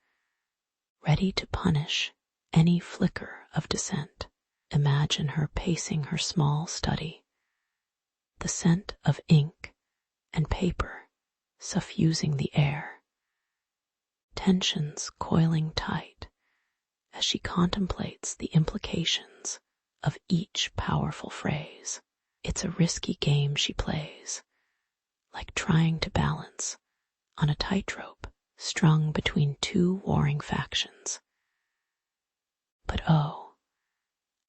ready to punish any flicker of dissent. Imagine her pacing her small study, the scent of ink and paper suffusing the air, tensions coiling tight as she contemplates the implications of each powerful phrase. It's a risky game she plays, like trying to balance on a tightrope strung between two warring factions. But oh,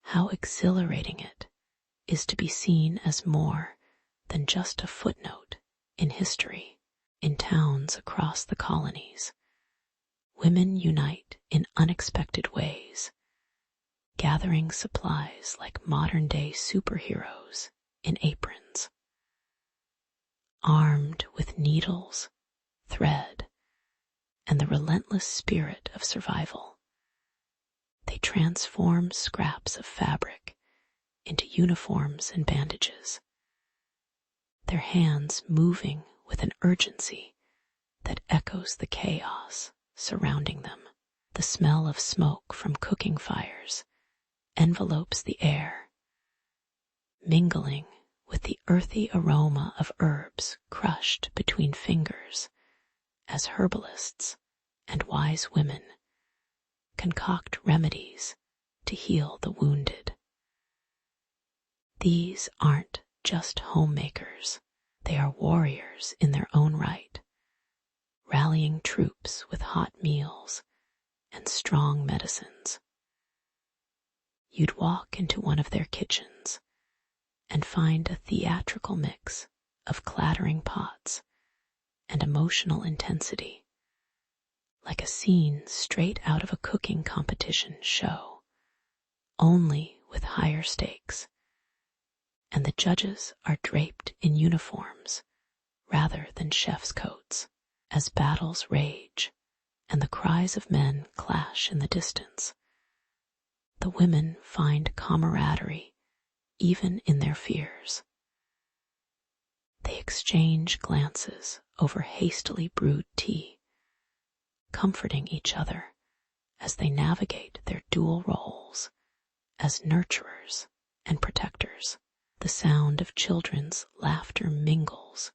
how exhilarating it is to be seen as more than just a footnote in history. In towns across the colonies, women unite in unexpected ways, gathering supplies like modern-day superheroes in aprons. Armed with needles, thread, and the relentless spirit of survival, they transform scraps of fabric into uniforms and bandages, their hands moving with an urgency that echoes the chaos surrounding them. The smell of smoke from cooking fires envelopes the air, mingling with the earthy aroma of herbs crushed between fingers as herbalists and wise women concoct remedies to heal the wounded. These aren't just homemakers. They are warriors in their own right, rallying troops with hot meals and strong medicines. You'd walk into one of their kitchens and find a theatrical mix of clattering pots and emotional intensity, like a scene straight out of a cooking competition show, only with higher stakes. And the judges are draped in uniforms rather than chef's coats. As battles rage and the cries of men clash in the distance, the women find camaraderie even in their fears. They exchange glances over hastily brewed tea, comforting each other as they navigate their dual roles as nurturers and protectors. The sound of children's laughter mingles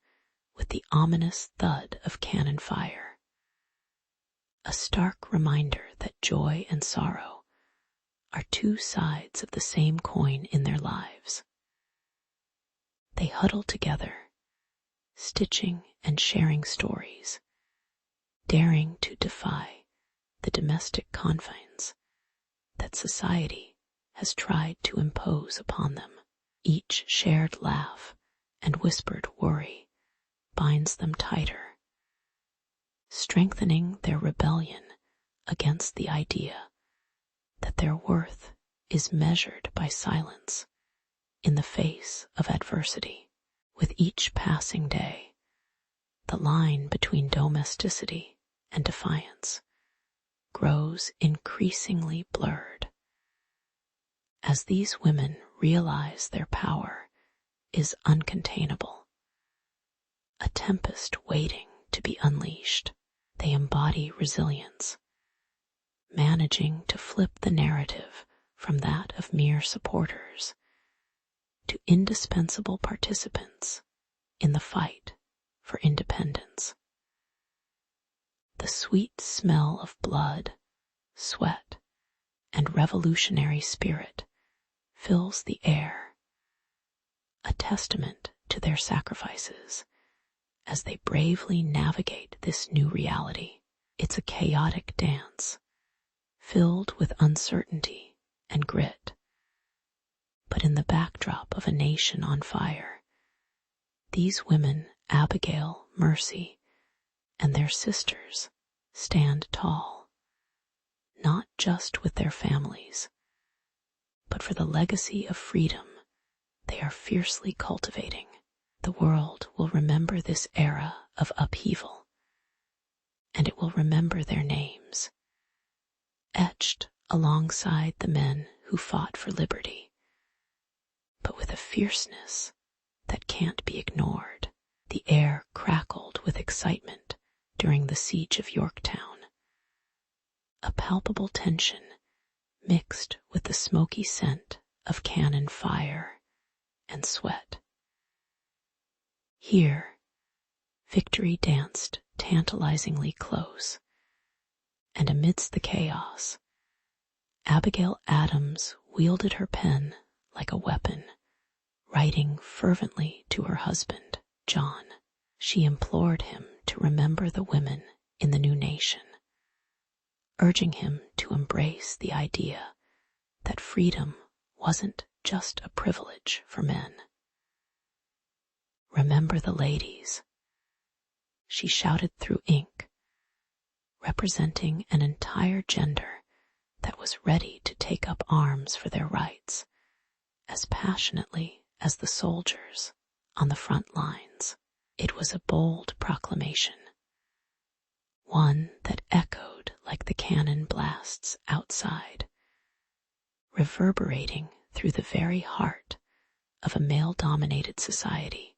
with the ominous thud of cannon fire, a stark reminder that joy and sorrow are two sides of the same coin in their lives. They huddle together, stitching and sharing stories, daring to defy the domestic confines that society has tried to impose upon them. Each shared laugh and whispered worry binds them tighter, strengthening their rebellion against the idea that their worth is measured by silence in the face of adversity. With each passing day, the line between domesticity and defiance grows increasingly blurred. As these women realize their power is uncontainable, a tempest waiting to be unleashed, they embody resilience, managing to flip the narrative from that of mere supporters to indispensable participants in the fight for independence. The sweet smell of blood, sweat, and revolutionary spirit fills the air, a testament to their sacrifices as they bravely navigate this new reality. It's a chaotic dance, filled with uncertainty and grit. But in the backdrop of a nation on fire, these women, Abigail, Mercy, and their sisters, stand tall, not just with their families, but for the legacy of freedom they are fiercely cultivating. The world will remember this era of upheaval, and it will remember their names, etched alongside the men who fought for liberty, but with a fierceness that can't be ignored. The air crackled with excitement during the siege of Yorktown, a palpable tension mixed with the smoky scent of cannon fire and sweat. Here, victory danced tantalizingly close, and amidst the chaos, Abigail Adams wielded her pen like a weapon, writing fervently to her husband, John. She implored him to remember the women in the new nation, urging him to embrace the idea that freedom wasn't just a privilege for men. Remember the ladies, she shouted through ink, representing an entire gender that was ready to take up arms for their rights as passionately as the soldiers on the front lines. It was a bold proclamation, one that echoed like the cannon blasts outside, reverberating through the very heart of a male-dominated society,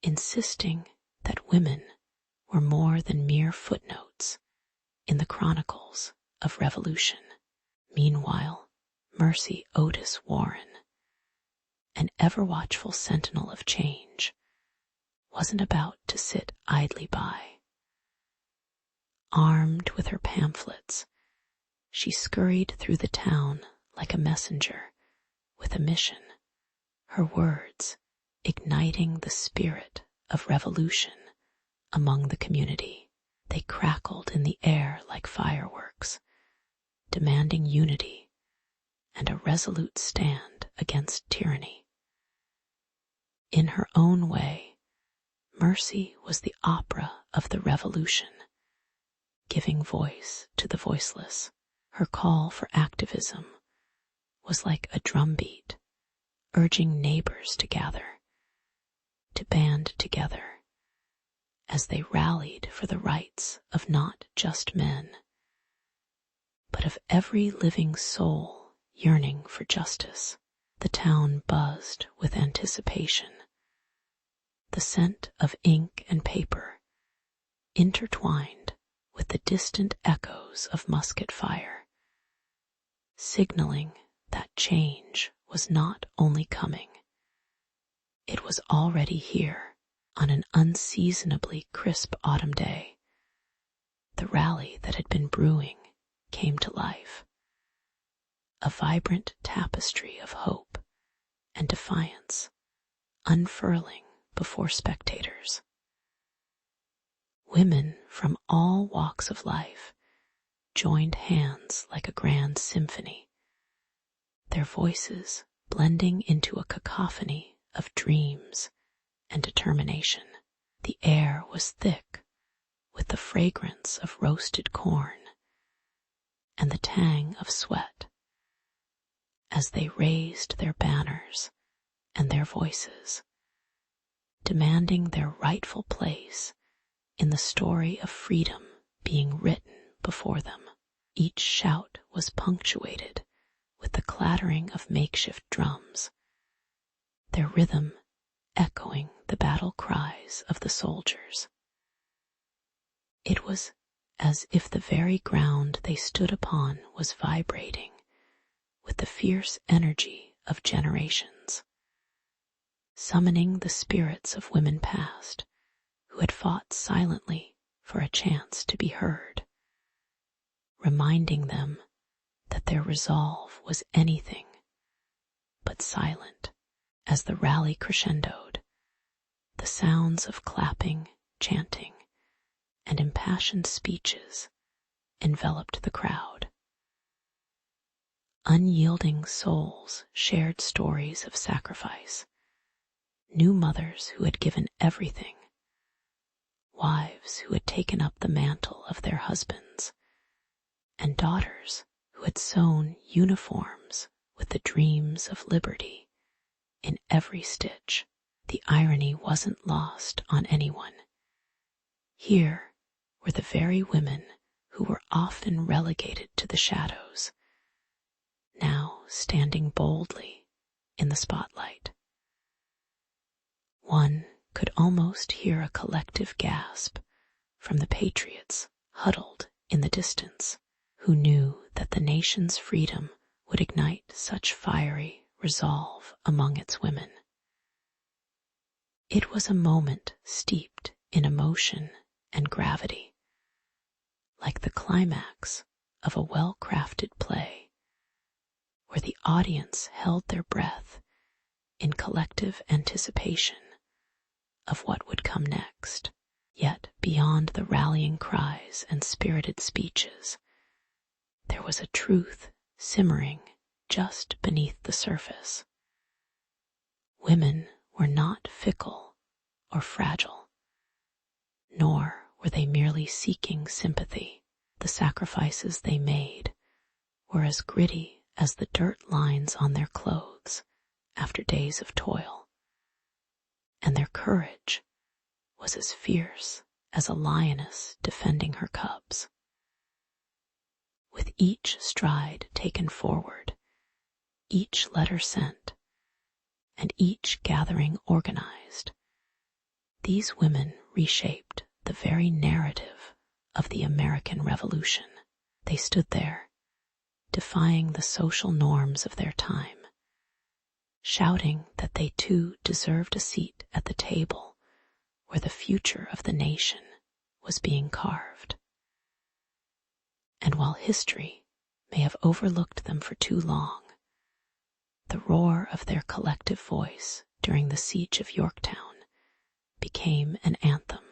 insisting that women were more than mere footnotes in the chronicles of revolution. Meanwhile, Mercy Otis Warren, an ever-watchful sentinel of change, wasn't about to sit idly by. Armed with her pamphlets, she scurried through the town like a messenger with a mission, her words igniting the spirit of revolution among the community. They crackled in the air like fireworks, demanding unity and a resolute stand against tyranny. In her own way, Mercy was the opera of the revolution, giving voice to the voiceless. Her call for activism was like a drumbeat, urging neighbors to gather, to band together, as they rallied for the rights of not just men, but of every living soul yearning for justice. The town buzzed with anticipation, the scent of ink and paper intertwined with the distant echoes of musket fire, signaling that change was not only coming, it was already here. On an unseasonably crisp autumn day, the rally that had been brewing came to life, a vibrant tapestry of hope and defiance unfurling before spectators. Women from all walks of life joined hands like a grand symphony, their voices blending into a cacophony of dreams and determination. The air was thick with the fragrance of roasted corn and the tang of sweat as they raised their banners and their voices, demanding their rightful place in the story of freedom being written before them. Each shout was punctuated with the clattering of makeshift drums, their rhythm echoing the battle cries of the soldiers. It was as if the very ground they stood upon was vibrating with the fierce energy of generations, summoning the spirits of women past who had fought silently for a chance to be heard, reminding them that their resolve was anything but silent. As the rally crescendoed, the sounds of clapping, chanting, and impassioned speeches enveloped the crowd. Unyielding souls shared stories of sacrifice, new mothers who had given everything, wives who had taken up the mantle of their husbands, and daughters who had sewn uniforms with the dreams of liberty in every stitch. The irony wasn't lost on anyone. Here were the very women who were often relegated to the shadows, now standing boldly in the spotlight. One could almost hear a collective gasp from the patriots huddled in the distance, who knew that the nation's freedom would ignite such fiery resolve among its women. It was a moment steeped in emotion and gravity, like the climax of a well-crafted play, where the audience held their breath in collective anticipation of what would come next. Yet beyond the rallying cries and spirited speeches, there was a truth simmering just beneath the surface. Women were not fickle or fragile, nor were they merely seeking sympathy. The sacrifices they made were as gritty as the dirt lines on their clothes after days of toil, and their courage was as fierce as a lioness defending her cubs. With each stride taken forward, each letter sent, and each gathering organized, these women reshaped the very narrative of the American Revolution. They stood there, defying the social norms of their time, shouting that they too deserved a seat at the table where the future of the nation was being carved. And while history may have overlooked them for too long, the roar of their collective voice during the siege of Yorktown became an anthem,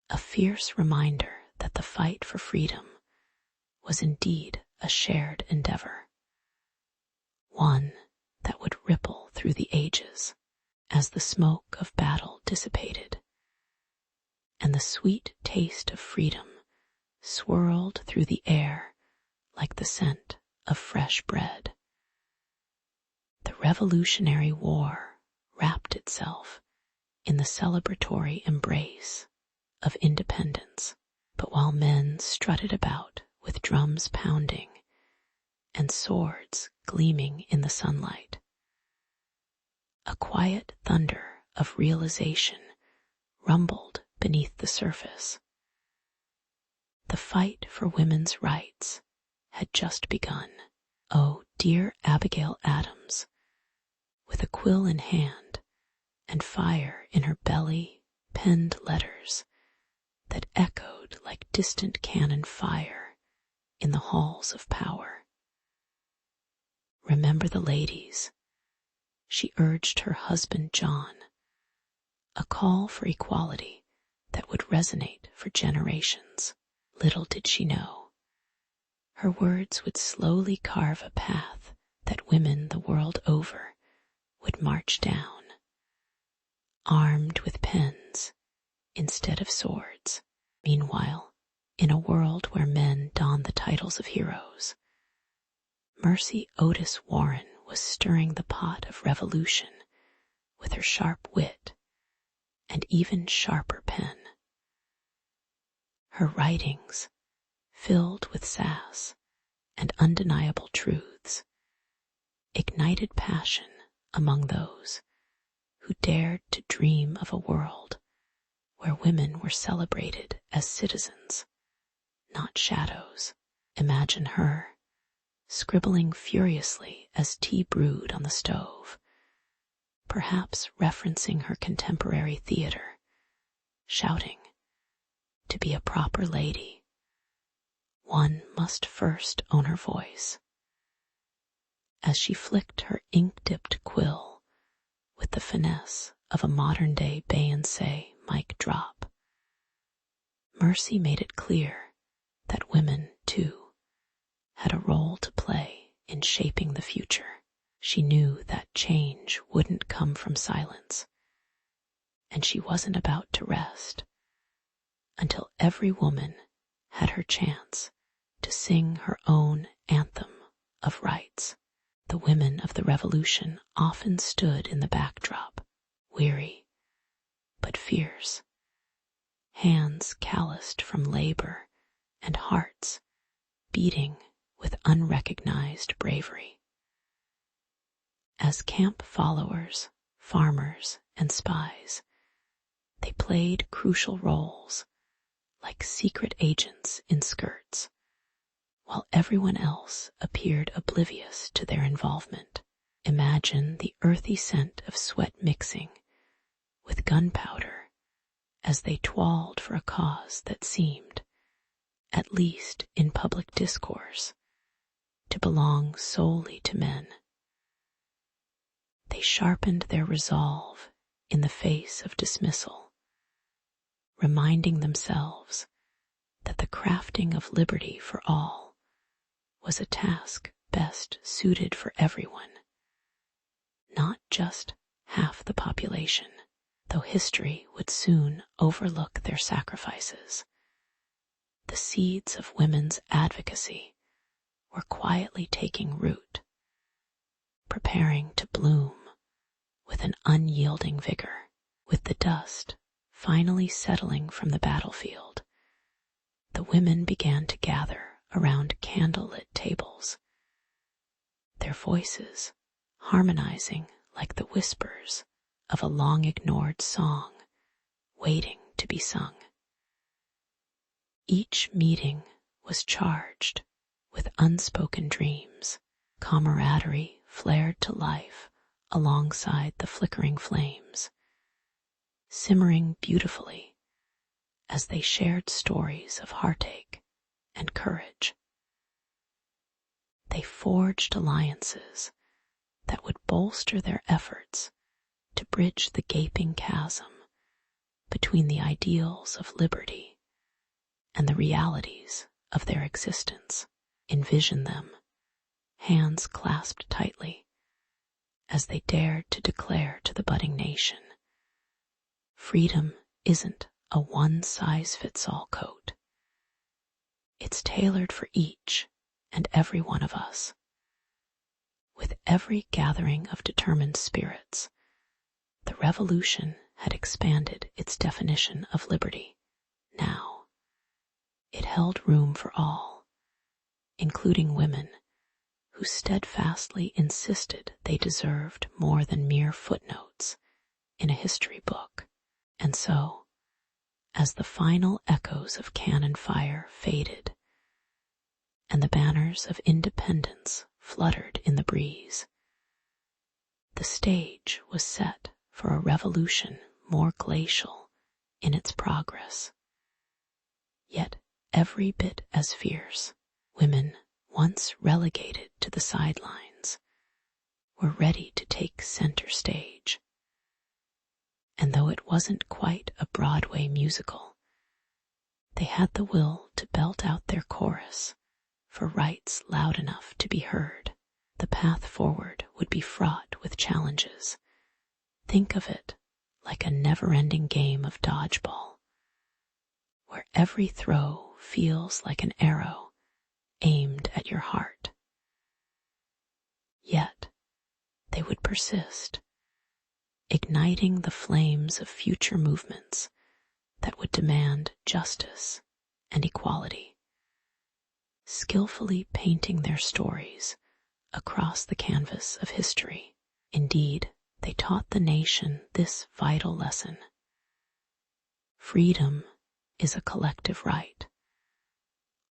a fierce reminder that the fight for freedom was indeed a shared endeavor, one that would ripple through the ages as the smoke of battle dissipated, and the sweet taste of freedom swirled through the air like the scent of fresh bread. The Revolutionary War wrapped itself in the celebratory embrace of independence, but while men strutted about with drums pounding and swords gleaming in the sunlight, a quiet thunder of realization rumbled beneath the surface. The fight for women's rights had just begun. Oh, dear Abigail Adams, with a quill in hand and fire in her belly, penned letters that echoed like distant cannon fire in the halls of power. Remember the ladies, she urged her husband John, a call for equality that would resonate for generations. Little did she know, her words would slowly carve a path that women the world over would march down, armed with pens instead of swords. Meanwhile, in a world where men don the titles of heroes, Mercy Otis Warren was stirring the pot of revolution with her sharp wit and even sharper pen. Her writings, filled with sass and undeniable truths, ignited passion among those who dared to dream of a world where women were celebrated as citizens, not shadows. Imagine her, scribbling furiously as tea brewed on the stove, perhaps referencing her contemporary theater, shouting, "To be a proper lady, one must first own her voice." As she flicked her ink-dipped quill with the finesse of a modern-day Beyoncé mic drop, Mercy made it clear that women, too, had a role to play in shaping the future. She knew that change wouldn't come from silence, and she wasn't about to rest until every woman had her chance to sing her own anthem of rights. The women of the revolution often stood in the backdrop, weary but fierce, hands calloused from labor and hearts beating with unrecognized bravery. As camp followers, farmers, and spies, they played crucial roles like secret agents in skirts, while everyone else appeared oblivious to their involvement. Imagine the earthy scent of sweat mixing with gunpowder as they toiled for a cause that seemed, at least in public discourse, to belong solely to men. They sharpened their resolve in the face of dismissal, reminding themselves that the crafting of liberty for all was a task best suited for everyone, not just half the population, though history would soon overlook their sacrifices. The seeds of women's advocacy were quietly taking root, preparing to bloom with an unyielding vigor. With the dust finally settling from the battlefield, the women began to gather around candlelit tables, their voices harmonizing like the whispers of a long-ignored song waiting to be sung. Each meeting was charged with unspoken dreams. Camaraderie flared to life alongside the flickering flames, simmering beautifully as they shared stories of heartache and courage. They forged alliances that would bolster their efforts to bridge the gaping chasm between the ideals of liberty and the realities of their existence. Envision them, hands clasped tightly, as they dared to declare to the budding nation, freedom isn't a one-size-fits-all coat. It's tailored for each and every one of us. With every gathering of determined spirits, the revolution had expanded its definition of liberty. Now, it held room for all, including women who steadfastly insisted they deserved more than mere footnotes in a history book. And so, as the final echoes of cannon fire faded and the banners of independence fluttered in the breeze, the stage was set for a revolution more glacial in its progress, yet every bit as fierce. Women, once relegated to the sidelines, were ready to take center stage. And though it wasn't quite a Broadway musical, they had the will to belt out their chorus for rights loud enough to be heard. The path forward would be fraught with challenges. Think of it like a never-ending game of dodgeball, where every throw feels like an arrow aimed at your heart. Yet, they would persist, igniting the flames of future movements that would demand justice and equality, skillfully painting their stories across the canvas of history. Indeed, they taught the nation this vital lesson. Freedom is a collective right,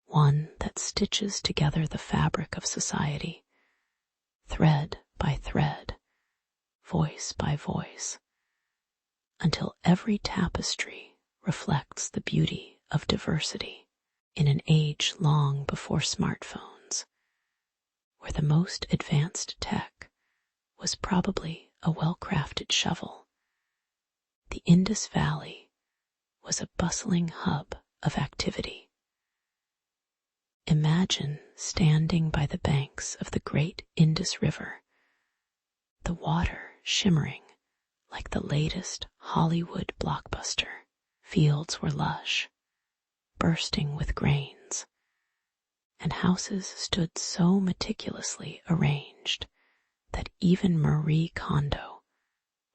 one that stitches together the fabric of society, thread by thread, voice by voice, until every tapestry reflects the beauty of diversity. In an age long before smartphones, where the most advanced tech was probably a well-crafted shovel, the Indus Valley was a bustling hub of activity. Imagine standing by the banks of the great Indus River, the water shimmering like the latest Hollywood blockbuster. Fields were lush, bursting with grains, and houses stood so meticulously arranged that even Marie Kondo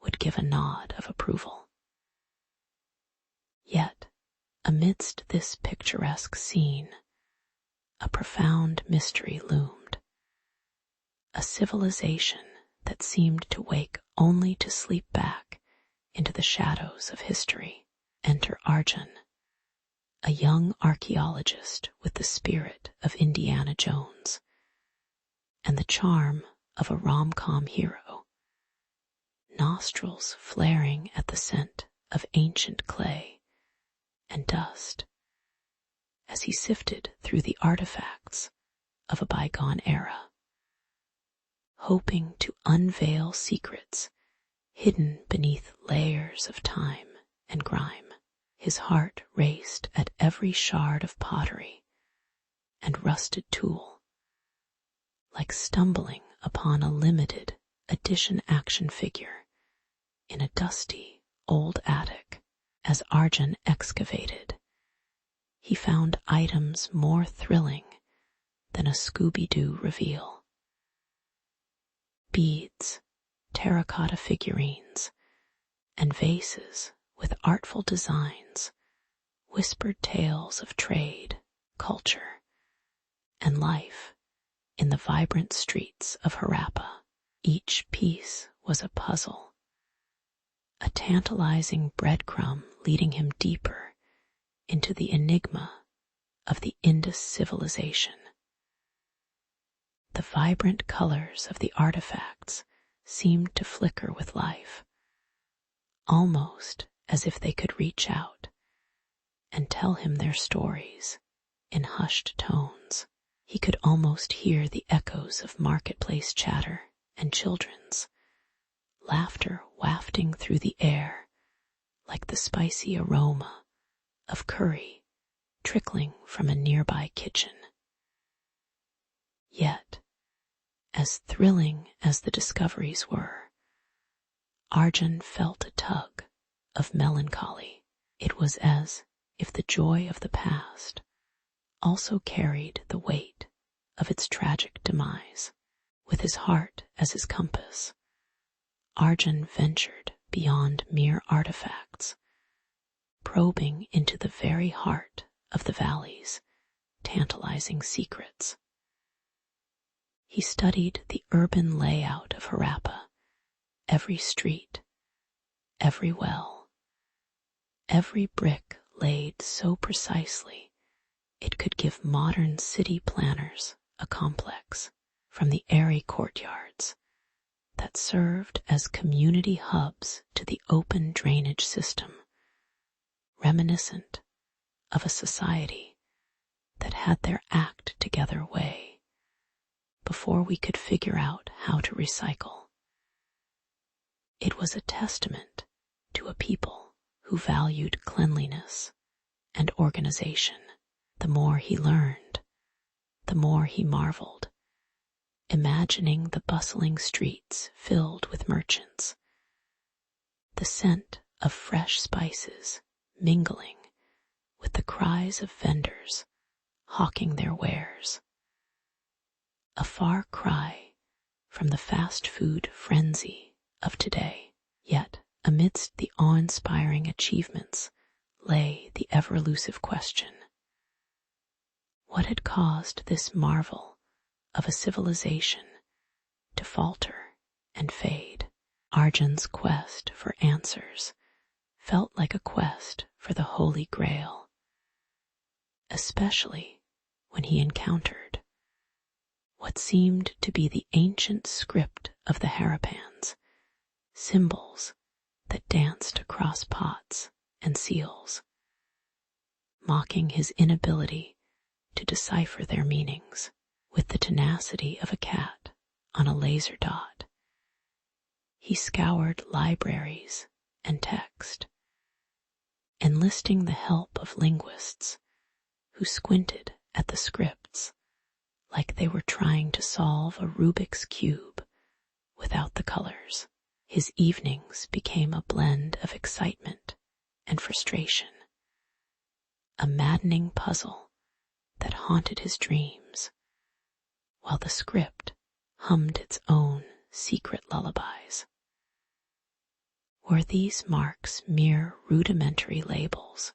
would give a nod of approval. Yet, amidst this picturesque scene, a profound mystery loomed. A civilization that seemed to wake only to sleep back into the shadows of history. Enter Arjun, a young archaeologist with the spirit of Indiana Jones and the charm of a rom-com hero, nostrils flaring at the scent of ancient clay and dust as he sifted through the artifacts of a bygone era, hoping to unveil secrets hidden beneath layers of time and grime. His heart raced at every shard of pottery and rusted tool, like stumbling upon a limited edition action figure in a dusty old attic. As Arjun excavated, he found items more thrilling than a Scooby-Doo reveal. Beads, terracotta figurines, and vases with artful designs whispered tales of trade, culture, and life in the vibrant streets of Harappa. Each piece was a puzzle, a tantalizing breadcrumb leading him deeper into the enigma of the Indus civilization. The vibrant colors of the artifacts seemed to flicker with life, almost as if they could reach out and tell him their stories in hushed tones. He could almost hear the echoes of marketplace chatter and children's laughter wafting through the air like the spicy aroma of curry trickling from a nearby kitchen. Yet, as thrilling as the discoveries were, Arjun felt a tug of melancholy. It was as if the joy of the past also carried the weight of its tragic demise. With his heart as his compass, Arjun ventured beyond mere artifacts, probing into the very heart of the valley's tantalizing secrets. He studied the urban layout of Harappa, every street, every well, every brick laid so precisely it could give modern city planners a complex. From the airy courtyards that served as community hubs to the open drainage system, reminiscent of a society that had their act together way before we could figure out how to recycle. It was a testament to a people who valued cleanliness and organization. The more he learned, the more he marveled, imagining the bustling streets filled with merchants, the scent of fresh spices mingling with the cries of vendors hawking their wares. A far cry from the fast food frenzy of today, yet amidst the awe-inspiring achievements lay the ever-elusive question: what had caused this marvel of a civilization to falter and fade? Arjun's quest for answers felt like a quest for the Holy Grail, especially when he encountered what seemed to be the ancient script of the Harappans, symbols that danced across pots and seals, mocking his inability to decipher their meanings. With the tenacity of a cat on a laser dot, he scoured libraries and text, enlisting the help of linguists who squinted at the scripts like they were trying to solve a Rubik's Cube without the colors. His evenings became a blend of excitement and frustration, a maddening puzzle that haunted his dreams, while the script hummed its own secret lullabies. Were these marks mere rudimentary labels,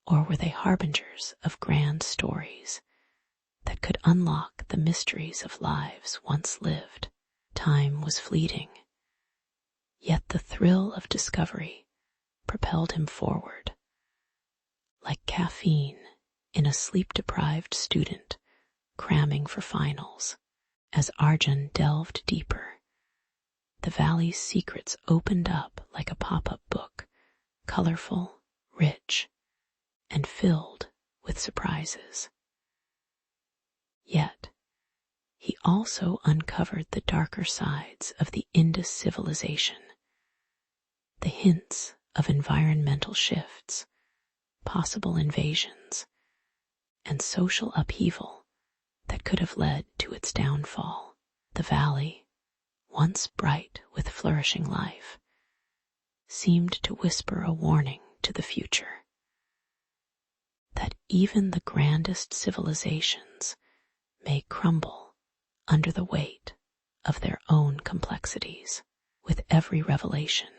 or were they harbingers of grand stories that could unlock the mysteries of lives once lived? Time was fleeting, yet the thrill of discovery propelled him forward, like caffeine in a sleep-deprived student cramming for finals. As Arjun delved deeper, the valley's secrets opened up like a pop-up book, colorful, rich, and filled with surprises. Yet, he also uncovered the darker sides of the Indus civilization, the hints of environmental shifts, possible invasions, and social upheaval that could have led to its downfall. The valley, once bright with flourishing life, seemed to whisper a warning to the future, that even the grandest civilizations may crumble under the weight of their own complexities. With every revelation,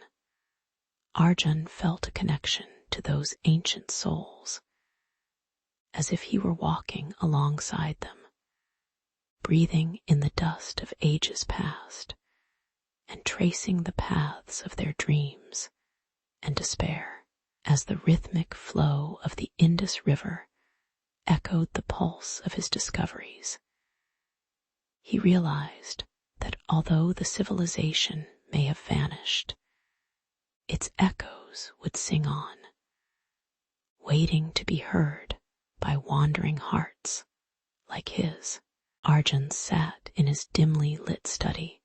Arjun felt a connection to those ancient souls, as if he were walking alongside them, breathing in the dust of ages past, and tracing the paths of their dreams and despair. As the rhythmic flow of the Indus River echoed the pulse of his discoveries, he realized that although the civilization may have vanished, its echoes would sing on, waiting to be heard by wandering hearts like his. Arjun sat in his dimly lit study,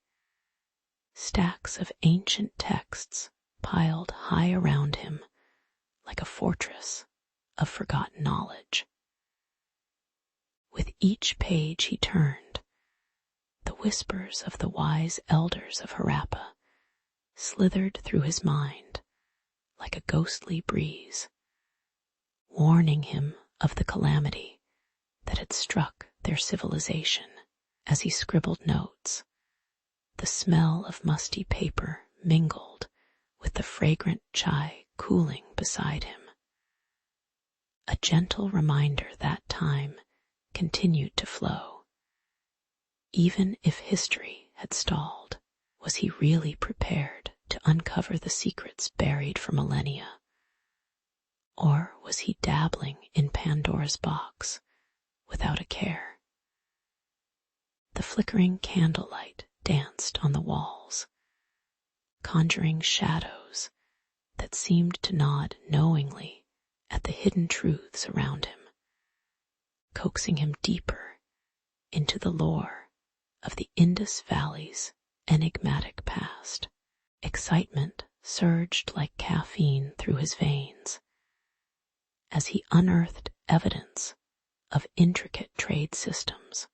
stacks of ancient texts piled high around him like a fortress of forgotten knowledge. With each page he turned, the whispers of the wise elders of Harappa slithered through his mind like a ghostly breeze, warning him of the calamity that had struck their civilization. As he scribbled notes, the smell of musty paper mingled with the fragrant chai cooling beside him, a gentle reminder that time continued to flow. Even if history had stalled, was he really prepared to uncover the secrets buried for millennia? Or was he dabbling in Pandora's box without a care? The flickering candlelight danced on the walls, conjuring shadows that seemed to nod knowingly at the hidden truths around him, coaxing him deeper into the lore of the Indus Valley's enigmatic past. Excitement surged like caffeine through his veins as he unearthed evidence of intricate trade systems,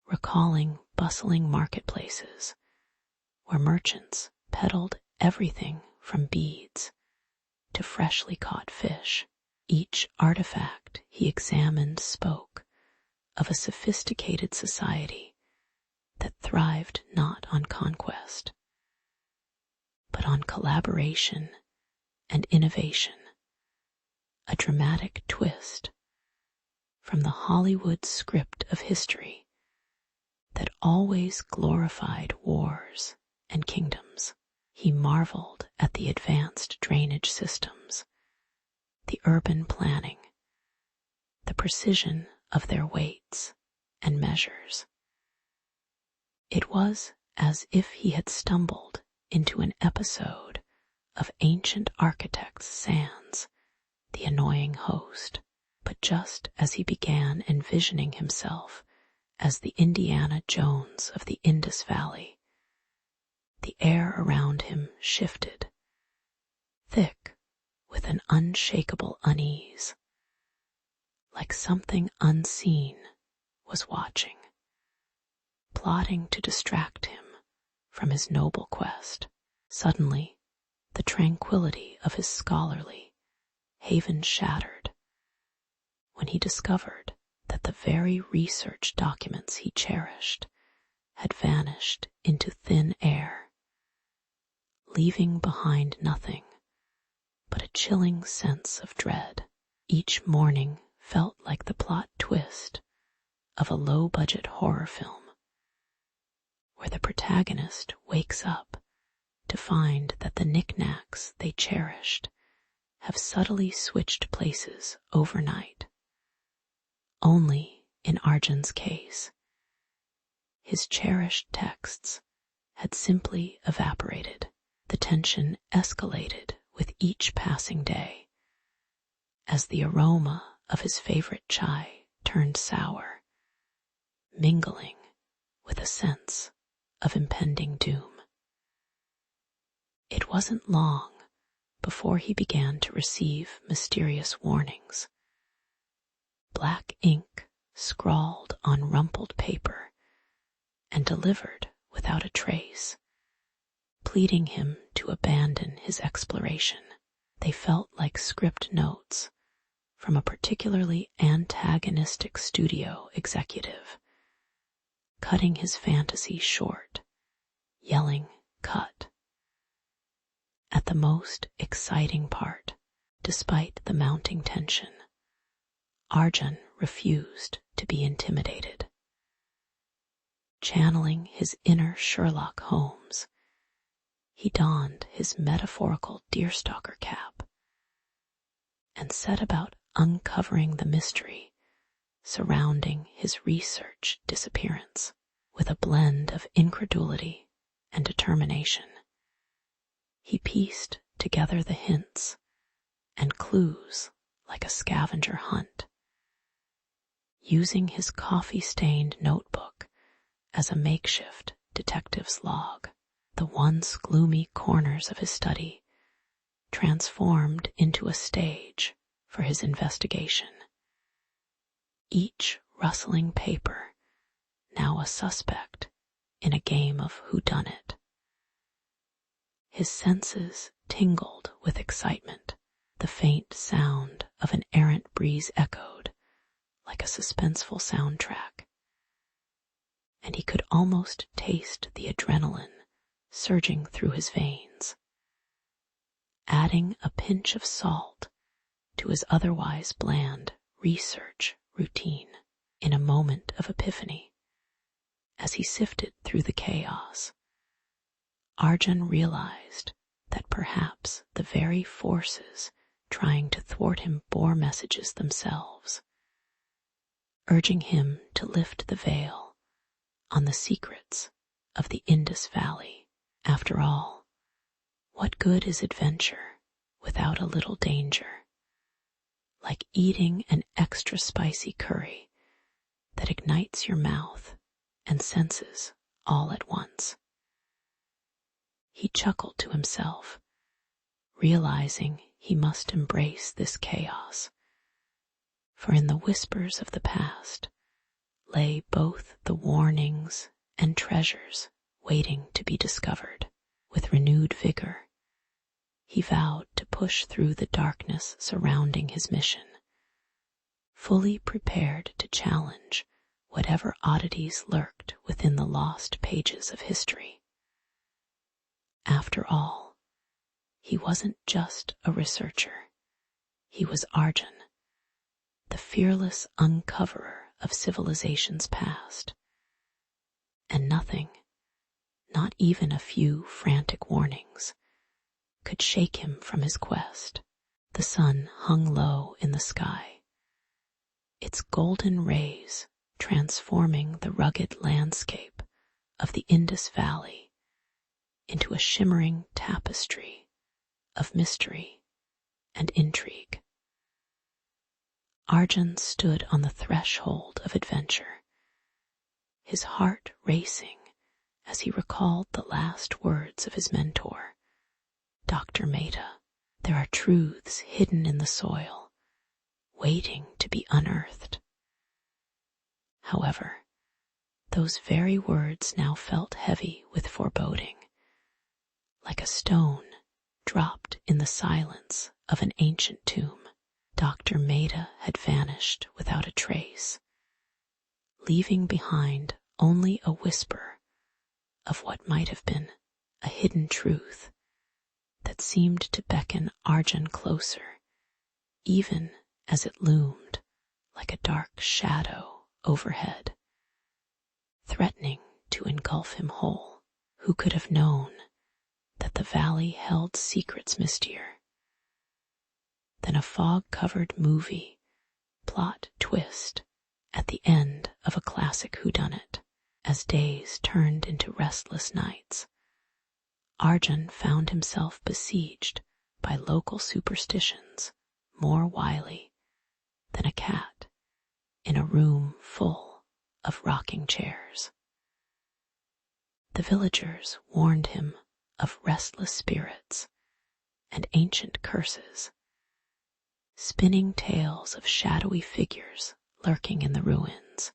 recalling bustling marketplaces where merchants peddled everything from beads to freshly caught fish. Each artifact he examined spoke of a sophisticated society that thrived not on conquest, but on collaboration and innovation, a dramatic twist from the Hollywood script of history that always glorified wars and kingdoms. He marveled at the advanced drainage systems, the urban planning, the precision of their weights and measures. It was as if he had stumbled into an episode of Ancient Architects Sans, the annoying host. But just as he began envisioning himself as the Indiana Jones of the Indus Valley, the air around him shifted, thick with an unshakable unease, like something unseen was watching, plotting to distract him from his noble quest. Suddenly, the tranquility of his scholarly haven shattered when he discovered that the very research documents he cherished had vanished into thin air, leaving behind nothing but a chilling sense of dread. Each morning felt like the plot twist of a low-budget horror film, where the protagonist wakes up to find that the knickknacks they cherished have subtly switched places overnight. Only in Arjun's case, his cherished texts had simply evaporated. The tension escalated with each passing day, as the aroma of his favorite chai turned sour, mingling with a sense of impending doom. It wasn't long before he began to receive mysterious warnings. Black ink scrawled on rumpled paper and delivered without a trace, pleading him to abandon his exploration. They felt like script notes from a particularly antagonistic studio executive, cutting his fantasy short, yelling, "Cut." At the most exciting part, despite the mounting tension, Arjun refused to be intimidated. Channeling his inner Sherlock Holmes, he donned his metaphorical deerstalker cap and set about uncovering the mystery surrounding his research disappearance. With a blend of incredulity and determination, he pieced together the hints and clues like a scavenger hunt, using his coffee-stained notebook as a makeshift detective's log. The once gloomy corners of his study transformed into a stage for his investigation. Each rustling paper now a suspect in a game of whodunit. His senses tingled with excitement. The faint sound of an errant breeze echoed like a suspenseful soundtrack, and he could almost taste the adrenaline surging through his veins. Adding a pinch of salt to his otherwise bland research routine, in a moment of epiphany, as he sifted through the chaos, Arjun realized that perhaps the very forces trying to thwart him bore messages themselves, urging him to lift the veil on the secrets of the Indus Valley. After all, what good is adventure without a little danger? Like eating an extra spicy curry that ignites your mouth and senses all at once. He chuckled to himself, realizing he must embrace this chaos, for in the whispers of the past lay both the warnings and treasures waiting to be discovered. With renewed vigor, he vowed to push through the darkness surrounding his mission, fully prepared to challenge whatever oddities lurked within the lost pages of history. After all, he wasn't just a researcher. He was Arjun, the fearless uncoverer of civilization's past. And nothing, not even a few frantic warnings, could shake him from his quest. The sun hung low in the sky, its golden rays transforming the rugged landscape of the Indus Valley into a shimmering tapestry of mystery and intrigue. Arjun stood on the threshold of adventure, his heart racing as he recalled the last words of his mentor, Dr. Mehta. There are truths hidden in the soil, waiting to be unearthed. However, those very words now felt heavy with foreboding, like a stone dropped in the silence of an ancient tomb. Dr. Mehta had vanished without a trace, leaving behind only a whisper of what might have been a hidden truth that seemed to beckon Arjun closer, even as it loomed like a dark shadow overhead, threatening to engulf him whole. Who could have known that the valley held secrets mistier than a fog-covered movie plot twist at the end of a classic whodunit? As days turned into restless nights, Arjun found himself besieged by local superstitions more wily than a cat in a room full of rocking chairs. The villagers warned him of restless spirits and ancient curses, spinning tales of shadowy figures lurking in the ruins,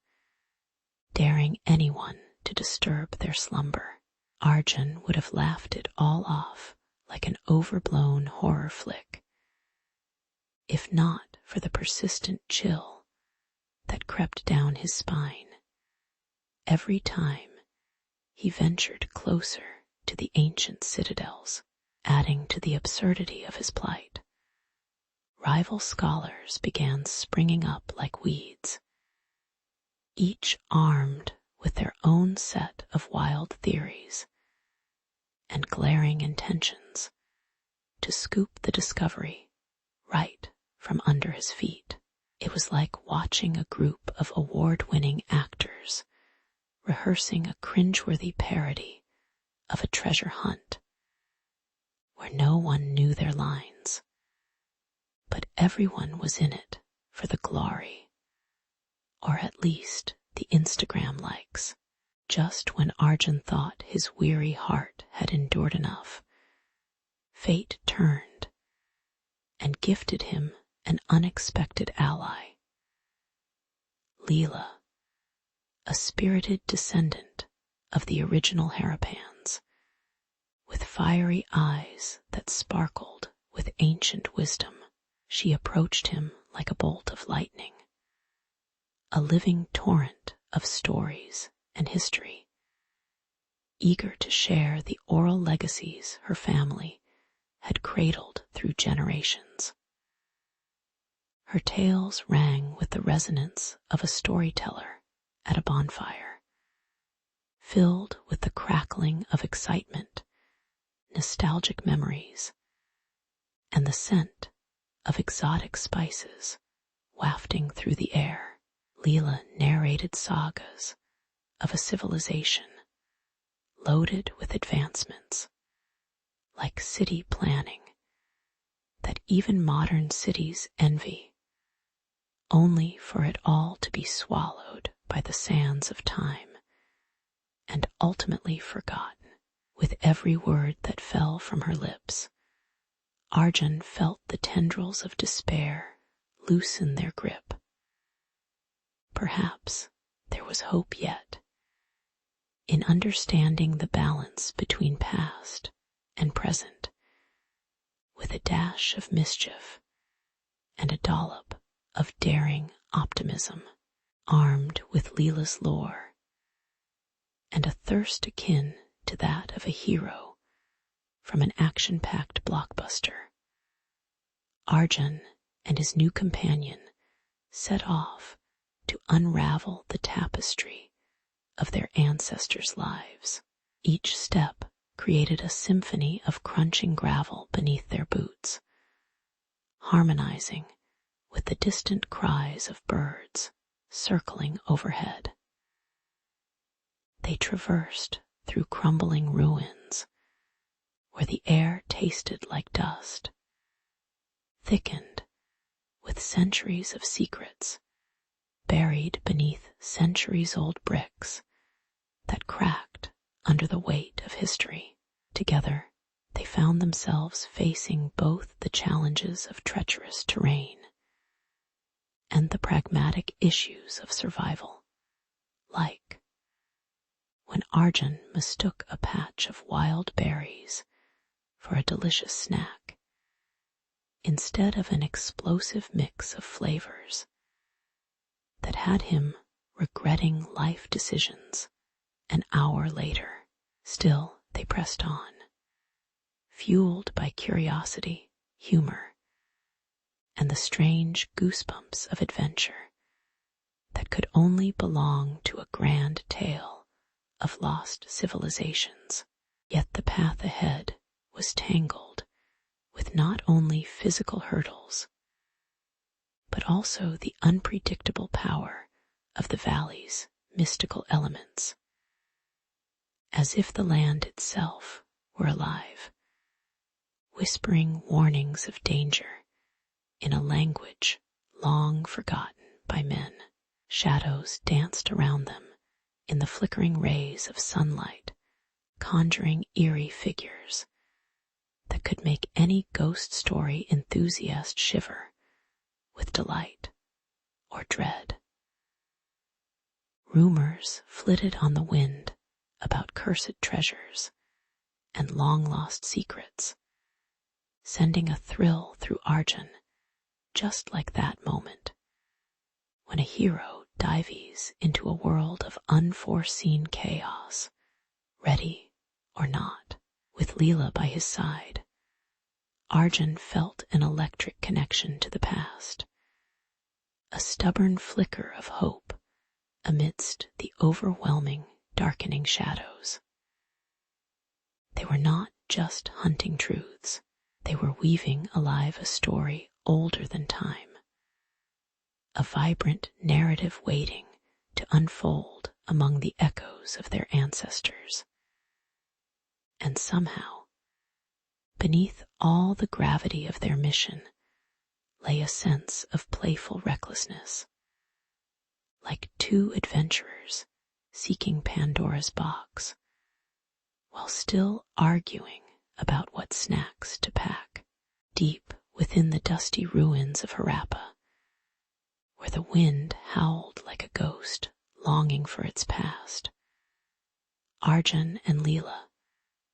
daring anyone to disturb their slumber. Arjun would have laughed it all off like an overblown horror flick, if not for the persistent chill that crept down his spine every time he ventured closer to the ancient citadels. Adding to the absurdity of his plight, rival scholars began springing up like weeds, each armed with their own set of wild theories and glaring intentions to scoop the discovery right from under his feet. It was like watching a group of award-winning actors rehearsing a cringeworthy parody of a treasure hunt where no one knew their lines, but everyone was in it for the glory, or at least the Instagram likes. Just when Arjun thought his weary heart had endured enough, fate turned and gifted him an unexpected ally. Leela, a spirited descendant of the original Harapans, with fiery eyes that sparkled with ancient wisdom, she approached him like a bolt of lightning, a living torrent of stories and history, eager to share the oral legacies her family had cradled through generations. Her tales rang with the resonance of a storyteller at a bonfire, filled with the crackling of excitement, nostalgic memories, and the scent of exotic spices wafting through the air. Leela narrated sagas of a civilization loaded with advancements, like city planning, that even modern cities envy, only for it all to be swallowed by the sands of time and ultimately forgotten. With every word that fell from her lips, Arjun felt the tendrils of despair loosen their grip. Perhaps there was hope yet, in understanding the balance between past and present, with a dash of mischief and a dollop of daring optimism. Armed with Leela's lore and a thirst akin to that of a hero from an action-packed blockbuster, Arjun and his new companion set off to unravel the tapestry of their ancestors' lives. Each step created a symphony of crunching gravel beneath their boots, harmonizing with the distant cries of birds circling overhead. They traversed through crumbling ruins where the air tasted like dust, thickened with centuries of secrets buried beneath centuries-old bricks that cracked under the weight of history. Together, they found themselves facing both the challenges of treacherous terrain and the pragmatic issues of survival, like when Arjun mistook a patch of wild berries for a delicious snack, instead of an explosive mix of flavors that had him regretting life decisions an hour later. Still, they pressed on, fueled by curiosity, humor, and the strange goosebumps of adventure that could only belong to a grand tale of lost civilizations. Yet the path ahead was tangled with not only physical hurdles, but also the unpredictable power of the valley's mystical elements, as if the land itself were alive, whispering warnings of danger in a language long forgotten by men. Shadows danced around them in the flickering rays of sunlight, conjuring eerie figures that could make any ghost story enthusiast shiver with delight or dread. Rumors flitted on the wind about cursed treasures and long-lost secrets, sending a thrill through Arjun, just like that moment when a hero dives into a world of unforeseen chaos, ready or not. With Leela by his side, Arjun felt an electric connection to the past, a stubborn flicker of hope amidst the overwhelming, darkening shadows. They were not just hunting truths, they were weaving alive a story older than time, a vibrant narrative waiting to unfold among the echoes of their ancestors. And somehow, beneath all the gravity of their mission, lay a sense of playful recklessness, like two adventurers seeking Pandora's box, while still arguing about what snacks to pack. Deep within the dusty ruins of Harappa, where the wind howled like a ghost longing for its past, Arjun and Leela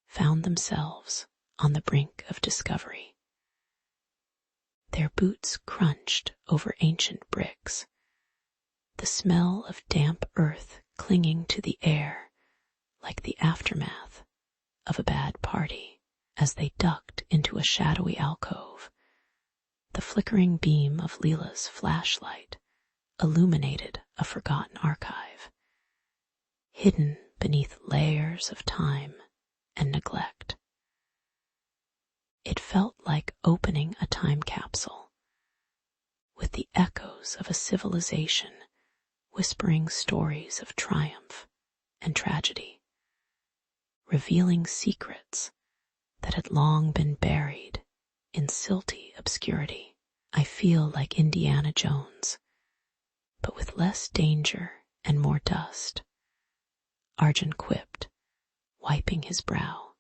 found themselves on the brink of discovery. Their boots crunched over ancient bricks, the smell of damp earth clinging to the air like the aftermath of a bad party. As they ducked into a shadowy alcove, the flickering beam of Leela's flashlight illuminated a forgotten archive, hidden beneath layers of time and neglect. It felt like opening a time capsule, with the echoes of a civilization whispering stories of triumph and tragedy, revealing secrets that had long been buried in silty obscurity. I feel like Indiana Jones, but with less danger and more dust, Arjun quipped, wiping his brow,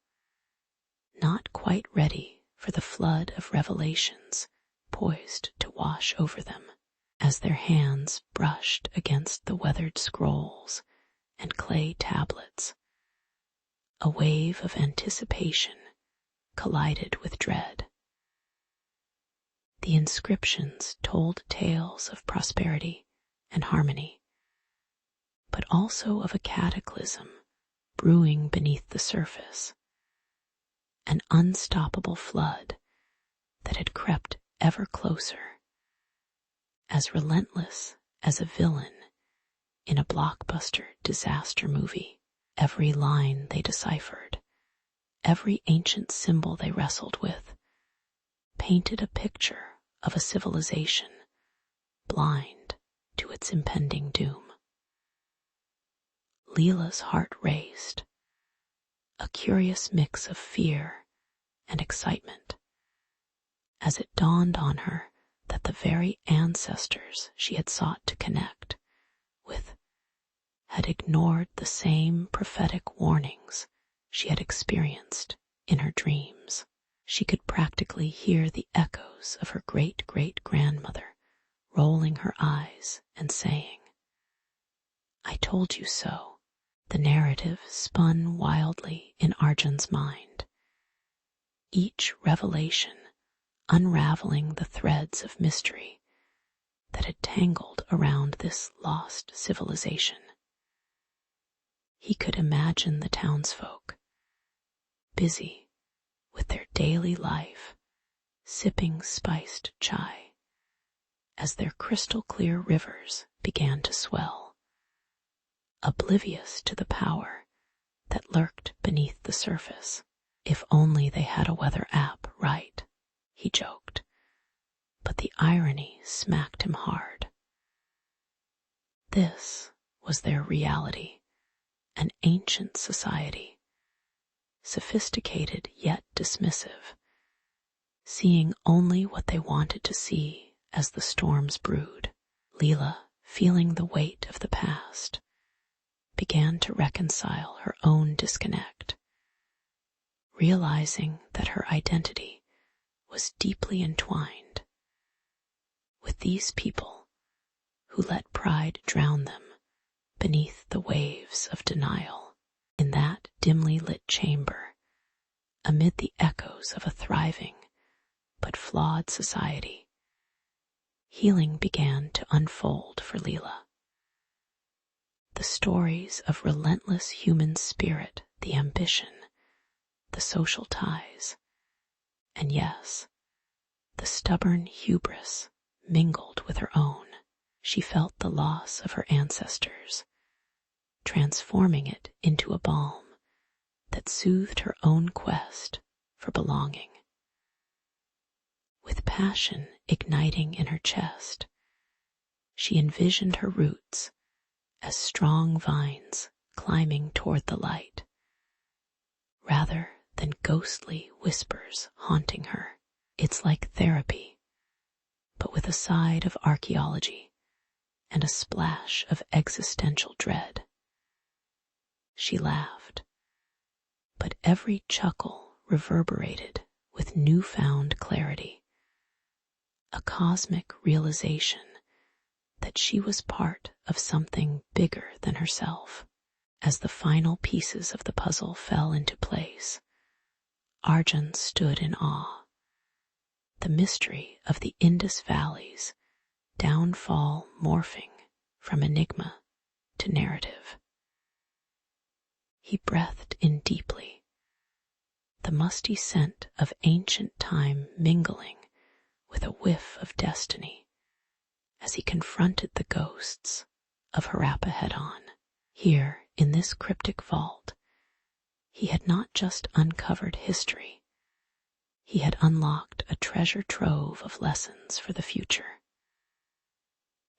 not quite ready for the flood of revelations poised to wash over them. As their hands brushed against the weathered scrolls and clay tablets, a wave of anticipation collided with dread. The inscriptions told tales of prosperity and harmony, but also of a cataclysm brewing beneath the surface, an unstoppable flood that had crept ever closer, as relentless as a villain in a blockbuster disaster movie. Every line they deciphered, every ancient symbol they wrestled with, painted a picture of a civilization blind to its impending doom. Leela's heart raced, a curious mix of fear and excitement, as it dawned on her that the very ancestors she had sought to connect with had ignored the same prophetic warnings she had experienced in her dreams. She could practically hear the echoes of her great-great-grandmother rolling her eyes and saying, "I told you so." The narrative spun wildly in Arjun's mind, each revelation unraveling the threads of mystery that had tangled around this lost civilization. He could imagine the townsfolk, busy with their daily life, sipping spiced chai, as their crystal-clear rivers began to swell, oblivious to the power that lurked beneath the surface. If only they had a weather app, right? He joked, but the irony smacked him hard. This was their reality, an ancient society, sophisticated yet dismissive, seeing only what they wanted to see as the storms brewed. Leela, feeling the weight of the past, began to reconcile her own disconnect, realizing that her identity was deeply entwined with these people who let pride drown them beneath the waves of denial. In that dimly lit chamber, amid the echoes of a thriving but flawed society, healing began to unfold for Leela. The stories of relentless human spirit, the ambition, the social ties, and yes, the stubborn hubris mingled with her own. She felt the loss of her ancestors, transforming it into a balm that soothed her own quest for belonging. With passion igniting in her chest, she envisioned her roots as strong vines climbing toward the light, rather than ghostly whispers haunting her. It's like therapy, but with a side of archaeology and a splash of existential dread. She laughed, but every chuckle reverberated with newfound clarity, a cosmic realization that she was part of something bigger than herself. As the final pieces of the puzzle fell into place, Arjun stood in awe. The mystery of the Indus Valley's downfall morphing from enigma to narrative. He breathed in deeply, the musty scent of ancient time mingling with a whiff of destiny as he confronted the ghosts of Harappa head-on. Here, in this cryptic vault, he had not just uncovered history, he had unlocked a treasure trove of lessons for the future.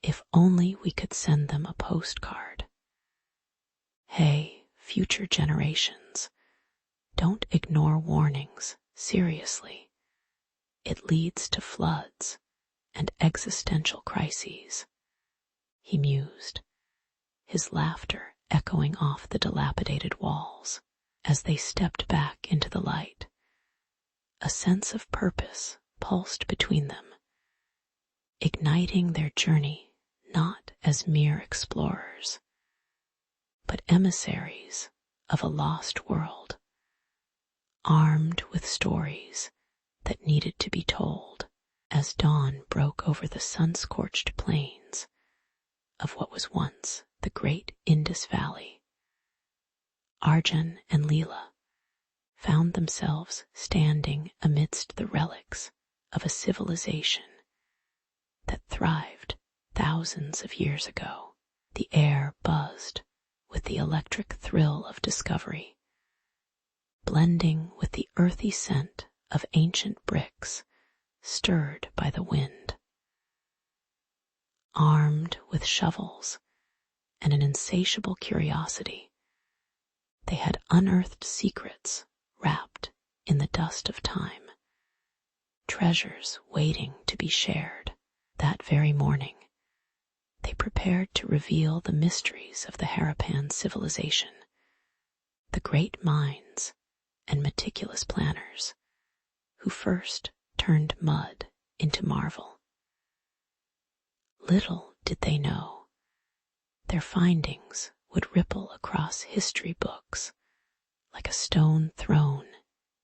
If only we could send them a postcard. Hey, future generations, don't ignore warnings seriously. It leads to floods and existential crises, he mused, his laughter echoing off the dilapidated walls. As they stepped back into the light, a sense of purpose pulsed between them, igniting their journey not as mere explorers, but emissaries of a lost world, armed with stories that needed to be told. As dawn broke over the sun-scorched plains of what was once the great Indus Valley, Arjun and Leela found themselves standing amidst the relics of a civilization that thrived thousands of years ago. The air buzzed with the electric thrill of discovery, blending with the earthy scent of ancient bricks stirred by the wind. Armed with shovels and an insatiable curiosity, they had unearthed secrets wrapped in the dust of time, treasures waiting to be shared. That very morning, they prepared to reveal the mysteries of the Harappan civilization, the great minds and meticulous planners who first turned mud into marvel. Little did they know, their findings would ripple across history books like a stone thrown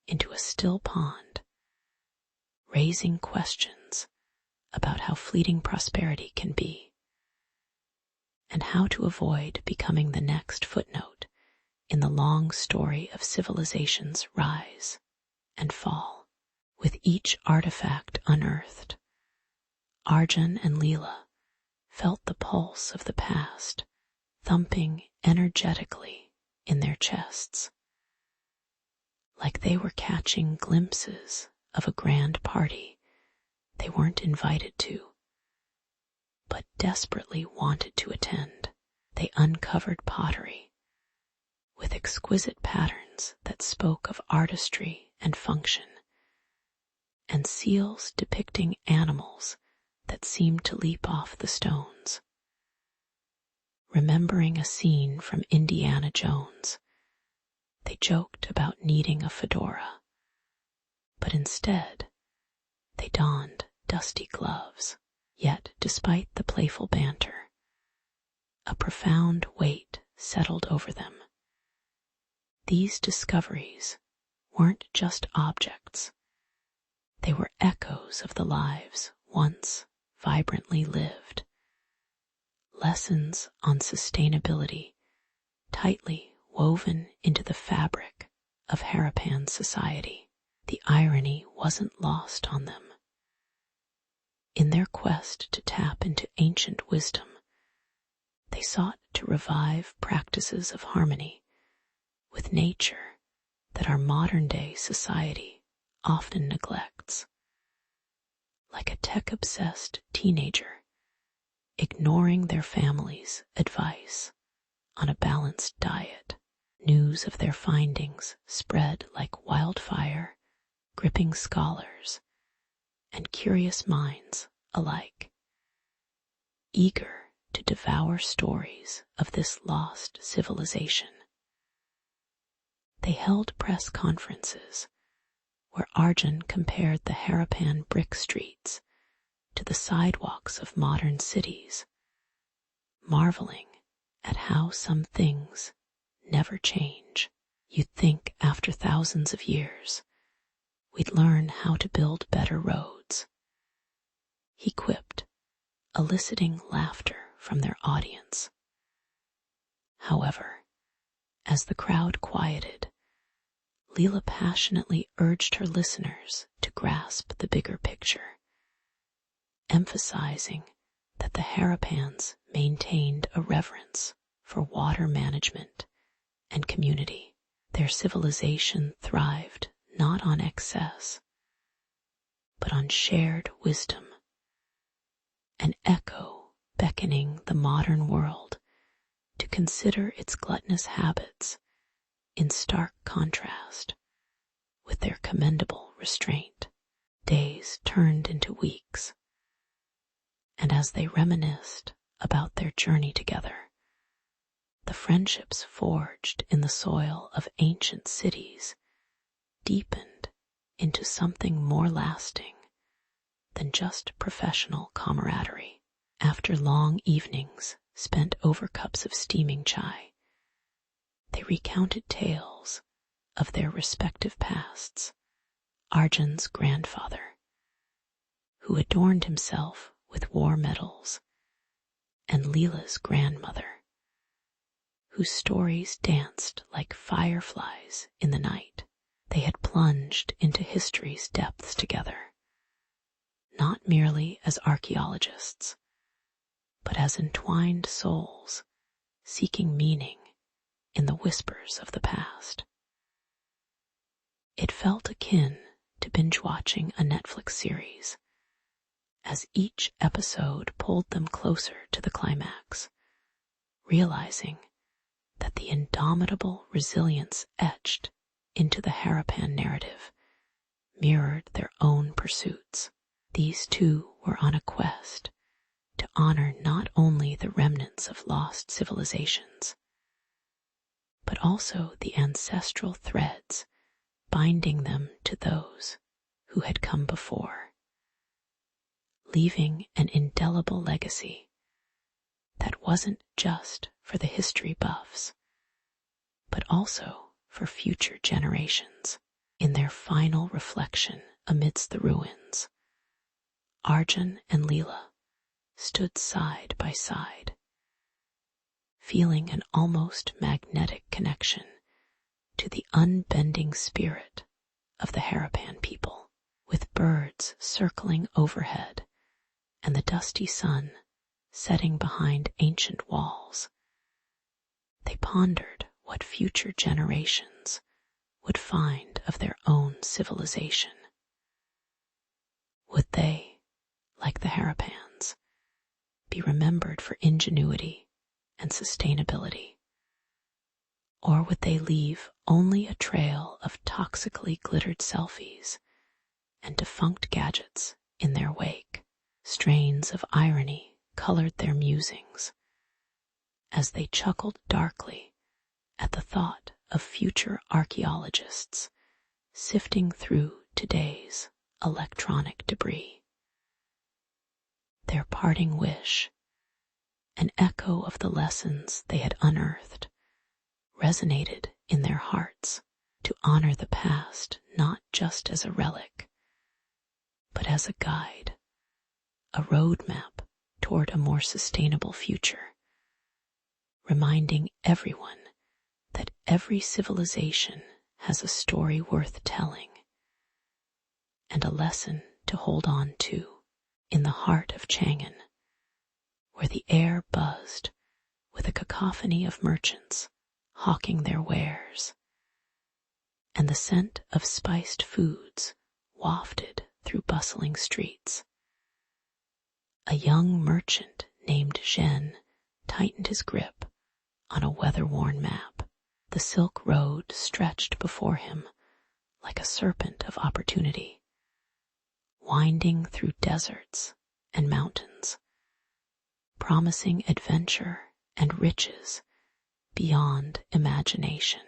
into a still pond, raising questions about how fleeting prosperity can be, and how to avoid becoming the next footnote in the long story of civilization's rise and fall. With each artifact unearthed, Arjun and Leela felt the pulse of the past thumping energetically in their chests, like they were catching glimpses of a grand party they weren't invited to, but desperately wanted to attend. They uncovered pottery with exquisite patterns that spoke of artistry and function, and seals depicting animals that seemed to leap off the stones. Remembering a scene from Indiana Jones, they joked about needing a fedora, but instead they donned dusty gloves. Yet, despite the playful banter, a profound weight settled over them. These discoveries weren't just objects. They were echoes of the lives once vibrantly lived. Lessons on sustainability tightly woven into the fabric of Harapan society. The irony wasn't lost on them. In their quest to tap into ancient wisdom, they sought to revive practices of harmony with nature that our modern-day society often neglects. Like a tech-obsessed teenager, ignoring their family's advice on a balanced diet, news of their findings spread like wildfire, gripping scholars and curious minds alike, eager to devour stories of this lost civilization. They held press conferences where Arjun compared the Harapan brick streets to the sidewalks of modern cities, marveling at how some things never change. You'd think after thousands of years, we'd learn how to build better roads, he quipped, eliciting laughter from their audience. However, as the crowd quieted, Leela passionately urged her listeners to grasp the bigger picture, emphasizing that the Harapans maintained a reverence for water management and community. Their civilization thrived not on excess, but on shared wisdom, an echo beckoning the modern world to consider its gluttonous habits in stark contrast with their commendable restraint. Days turned into weeks, and as they reminisced about their journey together, the friendships forged in the soil of ancient cities deepened into something more lasting than just professional camaraderie. After long evenings spent over cups of steaming chai, they recounted tales of their respective pasts. Arjun's grandfather, who adorned himself with war medals, and Leela's grandmother, whose stories danced like fireflies in the night. They had plunged into history's depths together, not merely as archaeologists, but as entwined souls seeking meaning in the whispers of the past. It felt akin to binge-watching a Netflix series, as each episode pulled them closer to the climax, realizing that the indomitable resilience etched into the Harapan narrative mirrored their own pursuits. These two were on a quest to honor not only the remnants of lost civilizations, but also the ancestral threads binding them to those who had come before, leaving an indelible legacy that wasn't just for the history buffs, but also for future generations. In their final reflection amidst the ruins, Arjun and Leela stood side by side, feeling an almost magnetic connection to the unbending spirit of the Harapan people, with birds circling overhead and the dusty sun setting behind ancient walls. They pondered what future generations would find of their own civilization. Would they, like the Harapans, be remembered for ingenuity and sustainability? Or would they leave only a trail of toxically glittered selfies and defunct gadgets in their wake? Strains of irony colored their musings as they chuckled darkly at the thought of future archaeologists sifting through today's electronic debris. Their parting wish, an echo of the lessons they had unearthed, resonated in their hearts to honor the past not just as a relic, but as a guide, a roadmap toward a more sustainable future, reminding everyone that every civilization has a story worth telling and a lesson to hold on to in the heart of Chang'an, where the air buzzed with a cacophony of merchants hawking their wares, and the scent of spiced foods wafted through bustling streets. A young merchant named Zhen tightened his grip on a weather-worn map. The Silk Road stretched before him like a serpent of opportunity, winding through deserts and mountains, promising adventure and riches beyond imagination.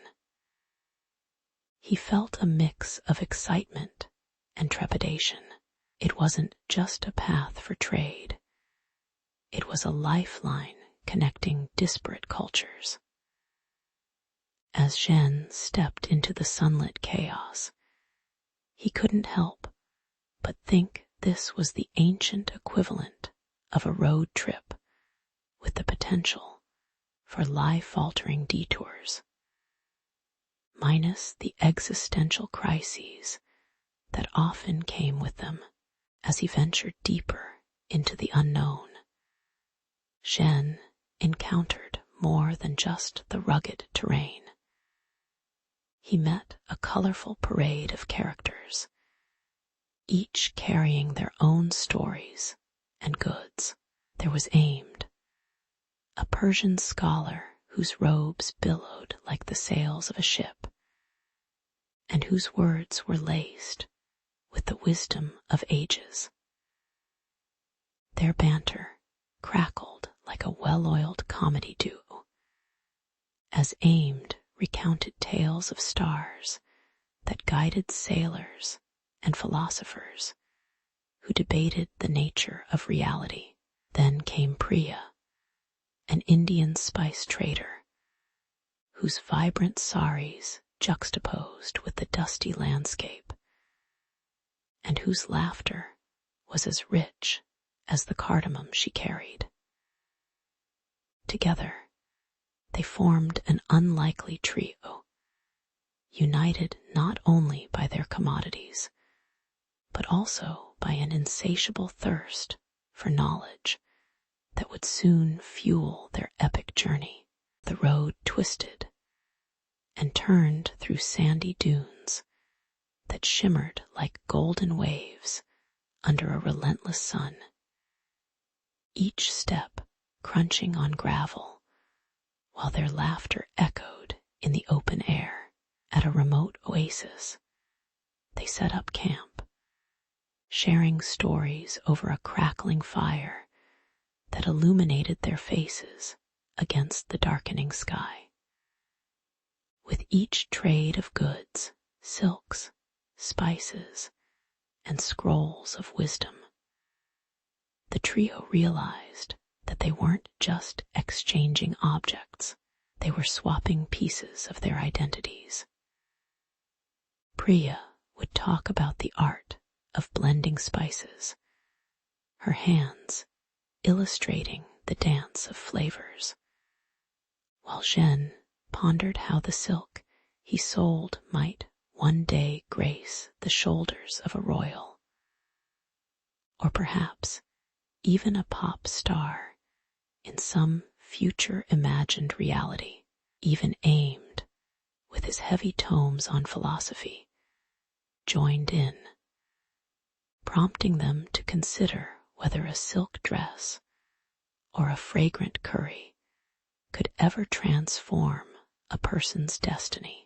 He felt a mix of excitement and trepidation. It wasn't just a path for trade. It was a lifeline connecting disparate cultures. As Zhen stepped into the sunlit chaos, he couldn't help but think this was the ancient equivalent of a road trip with the potential for life-altering detours, minus the existential crises that often came with them. As he ventured deeper into the unknown, Zhen encountered more than just the rugged terrain. He met a colorful parade of characters, each carrying their own stories and goods. There was Aimed, a Persian scholar whose robes billowed like the sails of a ship, and whose words were laced with the wisdom of ages. Their banter crackled like a well-oiled comedy duo, as Aimed recounted tales of stars that guided sailors and philosophers who debated the nature of reality. Then came Priya, an Indian spice trader, whose vibrant saris juxtaposed with the dusty landscape, and whose laughter was as rich as the cardamom she carried. Together, they formed an unlikely trio, united not only by their commodities, but also by an insatiable thirst for knowledge that would soon fuel their epic journey. The road twisted and turned through sandy dunes that shimmered like golden waves under a relentless sun, each step crunching on gravel, while their laughter echoed in the open air. At a remote oasis, they set up camp, sharing stories over a crackling fire that illuminated their faces against the darkening sky. With each trade of goods, silks, spices, and scrolls of wisdom, the trio realized that they weren't just exchanging objects, they were swapping pieces of their identities. Priya would talk about the art of blending spices, her hands illustrating the dance of flavors, while Zhen pondered how the silk he sold might one day grace the shoulders of a royal, or perhaps even a pop star in some future imagined reality, even aimed, with his heavy tomes on philosophy, joined in, prompting them to consider whether a silk dress or a fragrant curry could ever transform a person's destiny.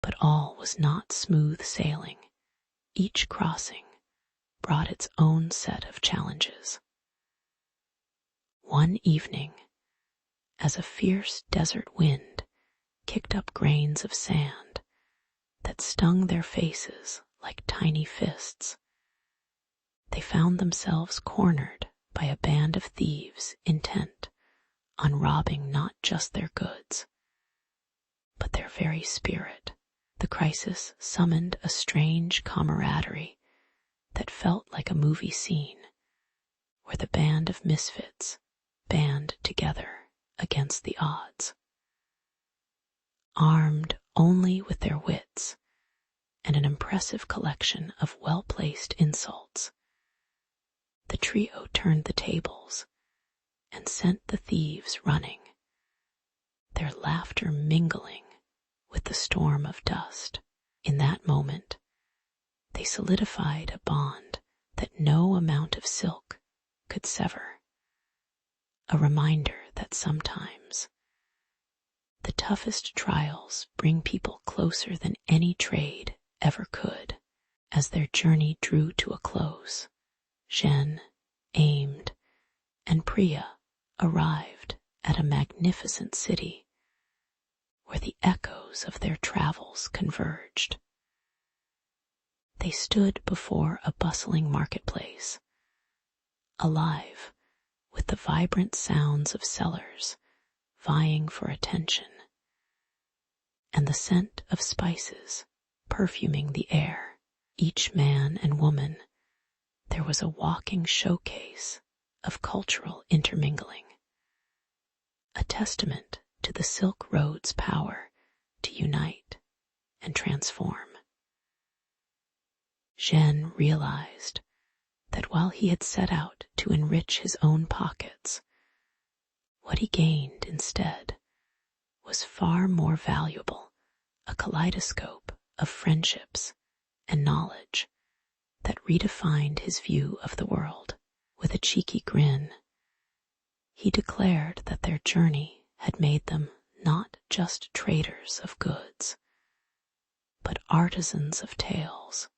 But all was not smooth sailing. Each crossing brought its own set of challenges. One evening, as a fierce desert wind kicked up grains of sand that stung their faces like tiny fists, they found themselves cornered by a band of thieves intent on robbing not just their goods, but their very spirit. The crisis summoned a strange camaraderie that felt like a movie scene, where the band of misfits band together against the odds. Armed only with their wits and an impressive collection of well-placed insults, the trio turned the tables and sent the thieves running, their laughter mingling with the storm of dust. In that moment, they solidified a bond that no amount of silk could sever, a reminder that sometimes the toughest trials bring people closer than any trade ever could. As their journey drew to a close, Zhen, Aimed, and Priya arrived at a magnificent city where the echoes of their travels converged. They stood before a bustling marketplace, alive with the vibrant sounds of sellers vying for attention, and the scent of spices perfuming the air. Each man and woman, there was a walking showcase of cultural intermingling, a testament to the Silk Road's power to unite and transform. Zhen realized that while he had set out to enrich his own pockets, what he gained instead was far more valuable, a kaleidoscope of friendships and knowledge that redefined his view of the world. With a cheeky grin, he declared that their journey had made them not just traders of goods, but artisans of tales,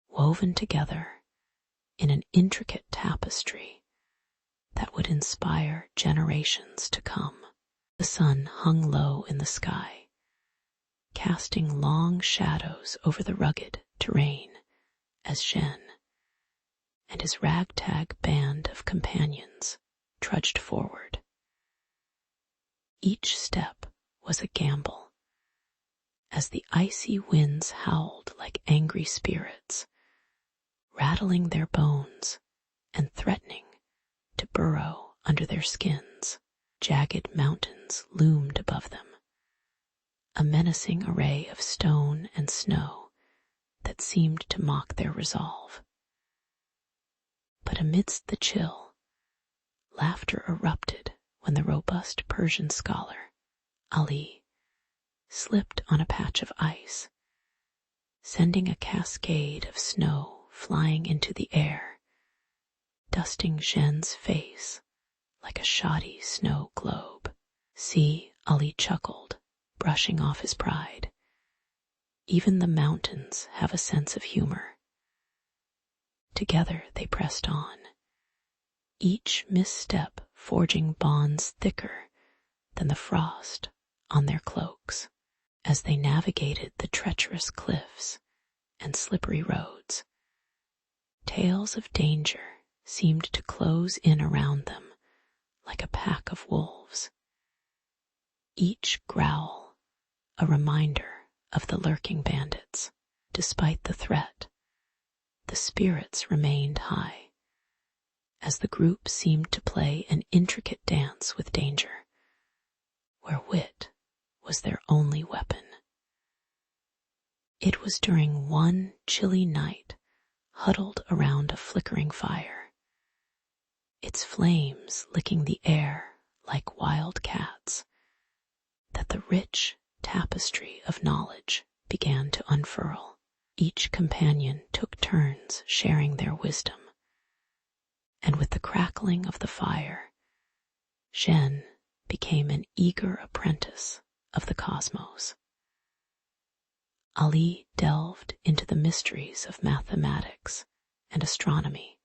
woven together in an intricate tapestry that would inspire generations to come. The sun hung low in the sky, casting long shadows over the rugged terrain as Zhen and his ragtag band of companions trudged forward. Each step was a gamble, as the icy winds howled like angry spirits, rattling their bones and threatening to burrow under their skins. Jagged mountains loomed above them, a menacing array of stone and snow that seemed to mock their resolve. But amidst the chill, laughter erupted when the robust Persian scholar, Ali, slipped on a patch of ice, sending a cascade of snow flying into the air, dusting Zhen's face like a shoddy snow globe. See, Ali chuckled, brushing off his pride. Even the mountains have a sense of humor. Together they pressed on, each misstep forging bonds thicker than the frost on their cloaks. As they navigated the treacherous cliffs and slippery roads, tales of danger seemed to close in around them like a pack of wolves, each growl a reminder of the lurking bandits. Despite the threat, the spirits remained high, as the group seemed to play an intricate dance with danger, where wit was their only weapon. It was during one chilly night, huddled around a flickering fire, its flames licking the air like wild cats, that the rich tapestry of knowledge began to unfurl. Each companion took turns sharing their wisdom, and with the crackling of the fire, Zhen became an eager apprentice of the cosmos. Ali delved into the mysteries of mathematics and astronomy,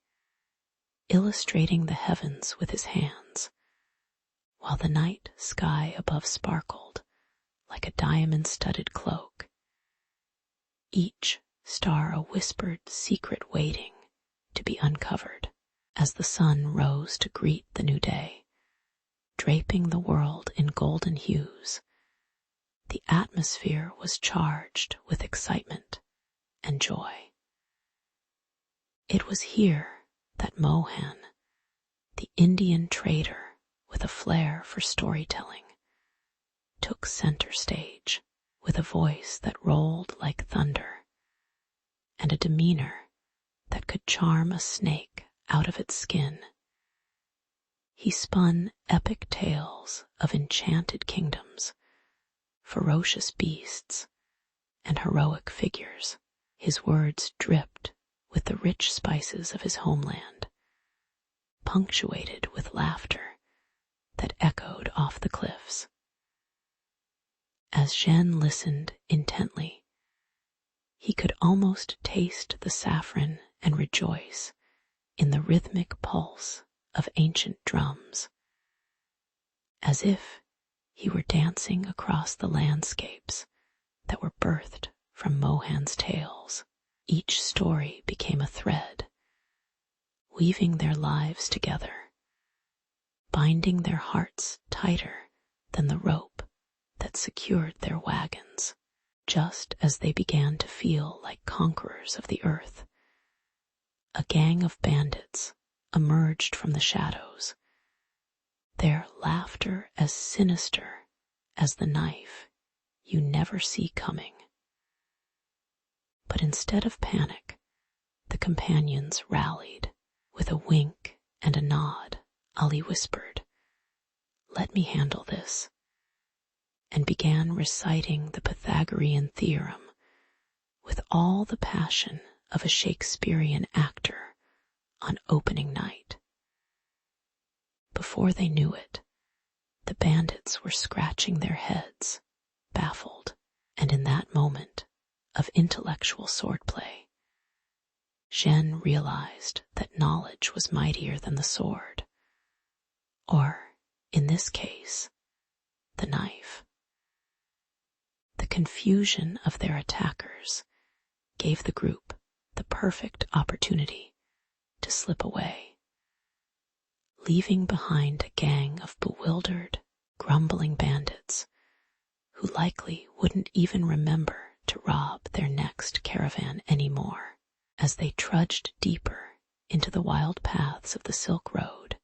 illustrating the heavens with his hands, while the night sky above sparkled like a diamond-studded cloak, each star a whispered secret waiting to be uncovered. As the sun rose to greet the new day, draping the world in golden hues, the atmosphere was charged with excitement and joy. It was here that Mohan, the Indian trader with a flair for storytelling, took center stage with a voice that rolled like thunder and a demeanor that could charm a snake out of its skin. He spun epic tales of enchanted kingdoms, ferocious beasts, and heroic figures. His words dripped with the rich spices of his homeland, punctuated with laughter that echoed off the cliffs. As Zhen listened intently, he could almost taste the saffron and rejoice in the rhythmic pulse of ancient drums, as if he were dancing across the landscapes that were birthed from Mohan's tales. Each story became a thread, weaving their lives together, binding their hearts tighter than the rope that secured their wagons. Just as they began to feel like conquerors of the earth, a gang of bandits emerged from the shadows, their laughter as sinister as the knife you never see coming. But instead of panic, the companions rallied. With a wink and a nod, Ali whispered, "Let me handle this," and began reciting the Pythagorean theorem with all the passion of a Shakespearean actor on opening night. Before they knew it, the bandits were scratching their heads, baffled, and in that moment of intellectual swordplay, Zhen realized that knowledge was mightier than the sword, or, in this case, the knife. The confusion of their attackers gave the group the perfect opportunity to slip away, leaving behind a gang of bewildered, grumbling bandits who likely wouldn't even remember to rob their next caravan anymore. As they trudged deeper into the wild paths of the Silk Road,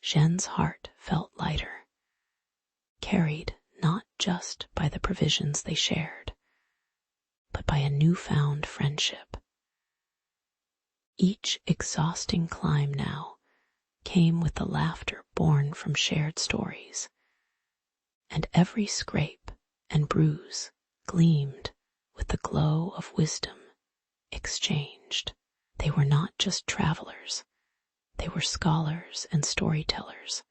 Zhen's heart felt lighter, carried not just by the provisions they shared, but by a newfound friendship. Each exhausting climb now came with the laughter born from shared stories, and every scrape and bruise gleamed with the glow of wisdom exchanged. They were not just travelers, they were scholars and storytellers,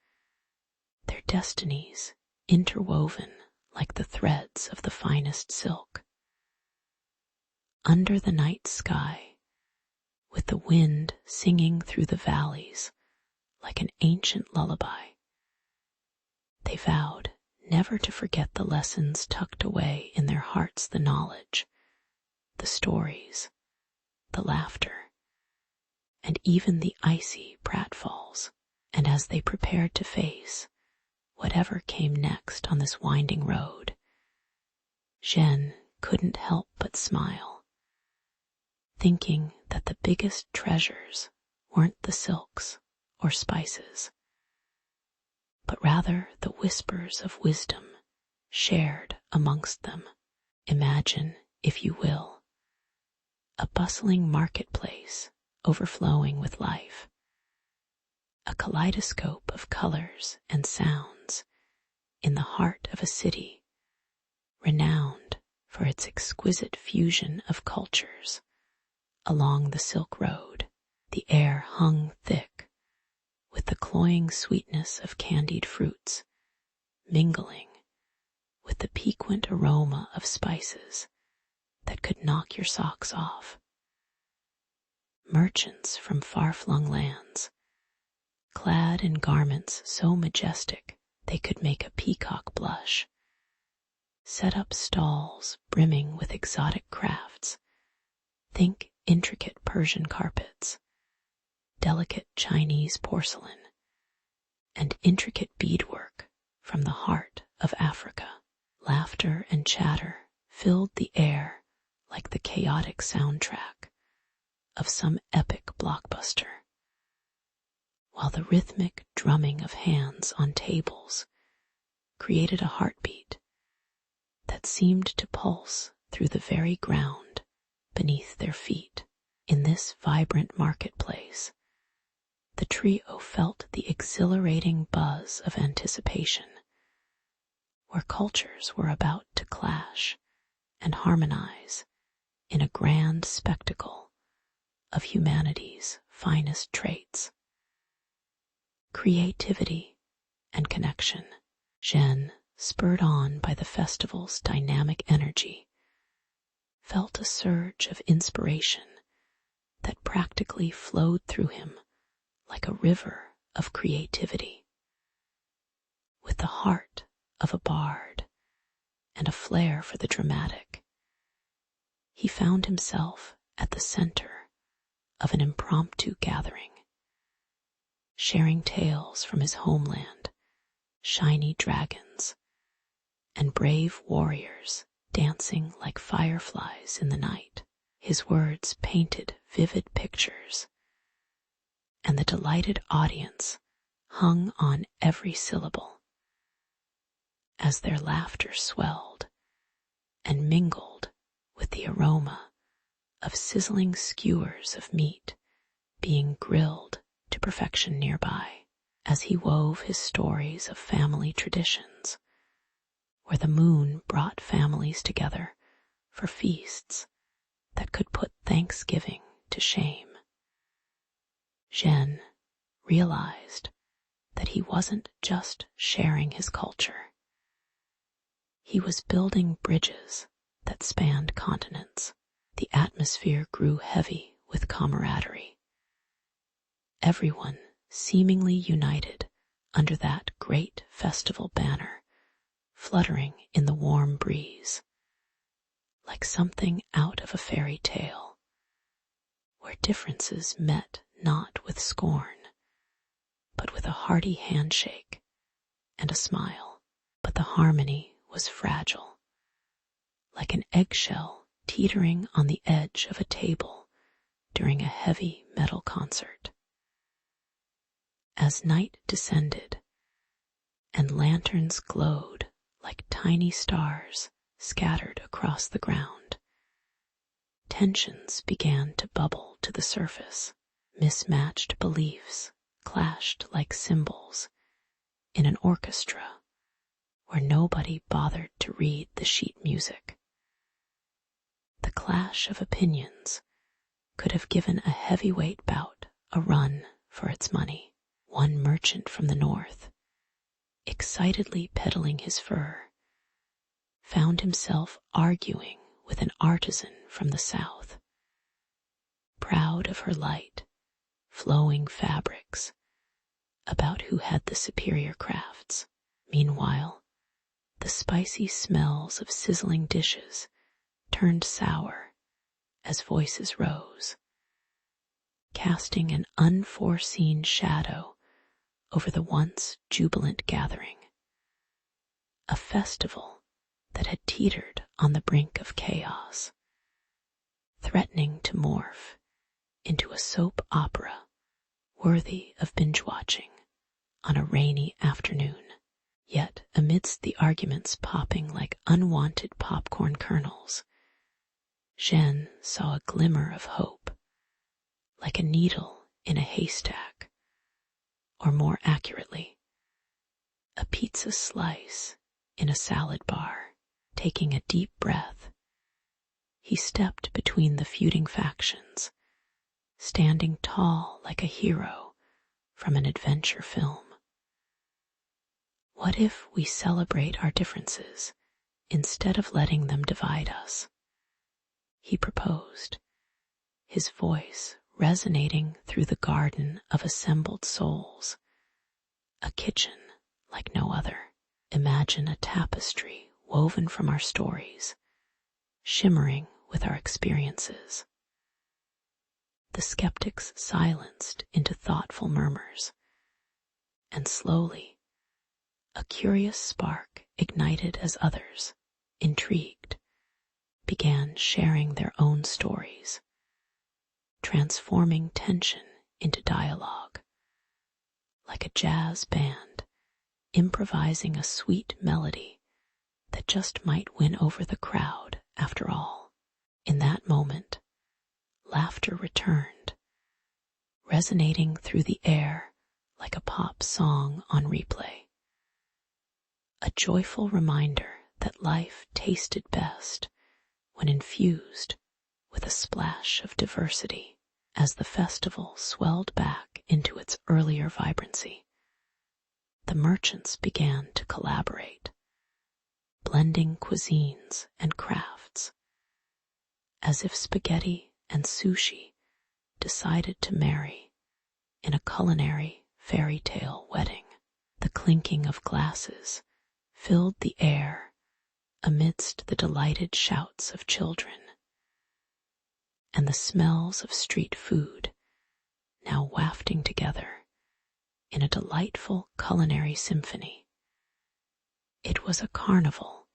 their destinies interwoven like the threads of the finest silk. Under the night sky, with the wind singing through the valleys like an ancient lullaby, they vowed never to forget the lessons tucked away in their hearts, the knowledge, the stories, the laughter, and even the icy pratfalls. And as they prepared to face whatever came next on this winding road, Zhen couldn't help but smile, thinking that the biggest treasures weren't the silks or spices, but rather the whispers of wisdom shared amongst them. Imagine if you will, a bustling marketplace overflowing with life, a kaleidoscope of colors and sounds in the heart of a city renowned for its exquisite fusion of cultures. Along the Silk Road, the air hung thick with the cloying sweetness of candied fruits, mingling with the piquant aroma of spices that could knock your socks off. Merchants from far-flung lands, clad in garments so majestic they could make a peacock blush, set up stalls brimming with exotic crafts. Think intricate Persian carpets, delicate Chinese porcelain, and intricate beadwork from the heart of Africa. Laughter and chatter filled the air like the chaotic soundtrack of some epic blockbuster, while the rhythmic drumming of hands on tables created a heartbeat that seemed to pulse through the very ground beneath their feet. In this vibrant marketplace, the trio felt the exhilarating buzz of anticipation, where cultures were about to clash and harmonize in a grand spectacle of humanity's finest traits: creativity and connection. Zhen, spurred on by the festival's dynamic energy, felt a surge of inspiration that practically flowed through him like a river of creativity. With the heart of a bard and a flair for the dramatic, he found himself at the center of an impromptu gathering, sharing tales from his homeland, shiny dragons, and brave warriors dancing like fireflies in the night. His words painted vivid pictures, and the delighted audience hung on every syllable. As their laughter swelled and mingled with the aroma of sizzling skewers of meat being grilled to perfection nearby, as he wove his stories of family traditions, where the moon brought families together for feasts that could put Thanksgiving to shame. Zhen realized that he wasn't just sharing his culture. He was building bridges that spanned continents. The atmosphere grew heavy with camaraderie. Everyone seemingly united under that great festival banner, fluttering in the warm breeze, like something out of a fairy tale, where differences met not with scorn, but with a hearty handshake and a smile. But the harmony was fragile, like an eggshell teetering on the edge of a table during a heavy metal concert. As night descended and lanterns glowed like tiny stars scattered across the ground, tensions began to bubble to the surface. Mismatched beliefs clashed like cymbals in an orchestra where nobody bothered to read the sheet music. The clash of opinions could have given a heavyweight bout a run for its money. One merchant from the north, excitedly peddling his fur, found himself arguing with an artisan from the south, proud of her light, flowing fabrics, about who had the superior crafts. Meanwhile, the spicy smells of sizzling dishes turned sour as voices rose, casting an unforeseen shadow over the once jubilant gathering. A festival that had teetered on the brink of chaos, threatening to morph into a soap opera worthy of binge-watching on a rainy afternoon. Yet, amidst the arguments popping like unwanted popcorn kernels, Jeanne saw a glimmer of hope, like a needle in a haystack, or more accurately, a pizza slice in a salad bar. Taking a deep breath, he stepped between the feuding factions, standing tall like a hero from an adventure film. What if we celebrate our differences instead of letting them divide us? He proposed, his voice resonating through the garden of assembled souls. A kitchen like no other. Imagine a tapestry woven from our stories, shimmering with our experiences. The skeptics silenced into thoughtful murmurs, and slowly, a curious spark ignited as others, intrigued, began sharing their own stories, transforming tension into dialogue, like a jazz band improvising a sweet melody that just might win over the crowd after all. In that moment, laughter returned, resonating through the air like a pop song on replay. A joyful reminder that life tasted best when infused with a splash of diversity. As the festival swelled back into its earlier vibrancy, the merchants began to collaborate, blending cuisines and crafts, as if spaghetti and sushi decided to marry in a culinary fairy tale wedding. The clinking of glasses filled the air amidst the delighted shouts of children, and the smells of street food now wafting together in a delightful culinary symphony. It was a carnival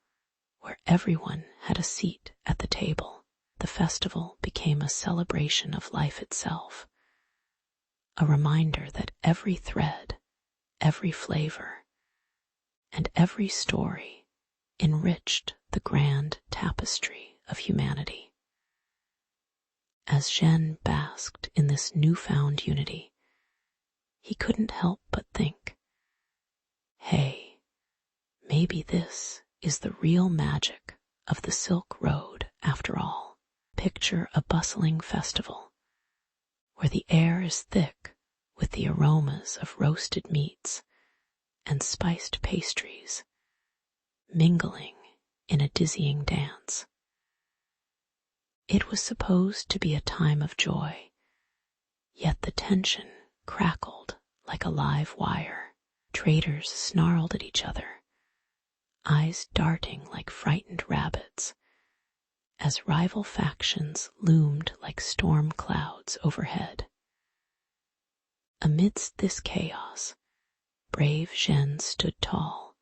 where everyone had a seat at the table. The festival became a celebration of life itself, a reminder that every thread, every flavor, and every story enriched the grand tapestry of humanity. As Jeanne basked in this newfound unity, he couldn't help but think, hey, maybe this is the real magic of the Silk Road after all. Picture a bustling festival where the air is thick with the aromas of roasted meats and spiced pastries, mingling in a dizzying dance. It was supposed to be a time of joy, yet the tension crackled like a live wire. Traders snarled at each other, eyes darting like frightened rabbits, as rival factions loomed like storm clouds overhead. Amidst this chaos, brave Jeanne stood tall,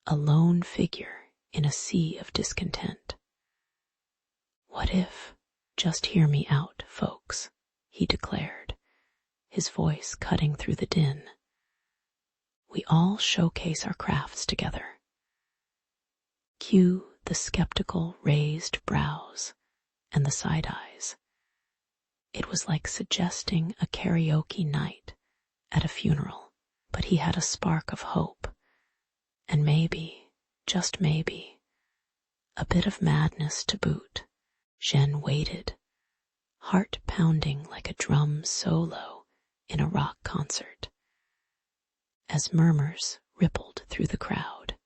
a lone figure in a sea of discontent. What if, just hear me out, folks, he declared, his voice cutting through the din. We all showcase our crafts together. Cue the skeptical raised brows and the side eyes. It was like suggesting a karaoke night at a funeral, but he had a spark of hope, and maybe, just maybe, a bit of madness to boot. Jeanne waited, heart pounding like a drum solo in a rock concert, as murmurs rippled through the crowd.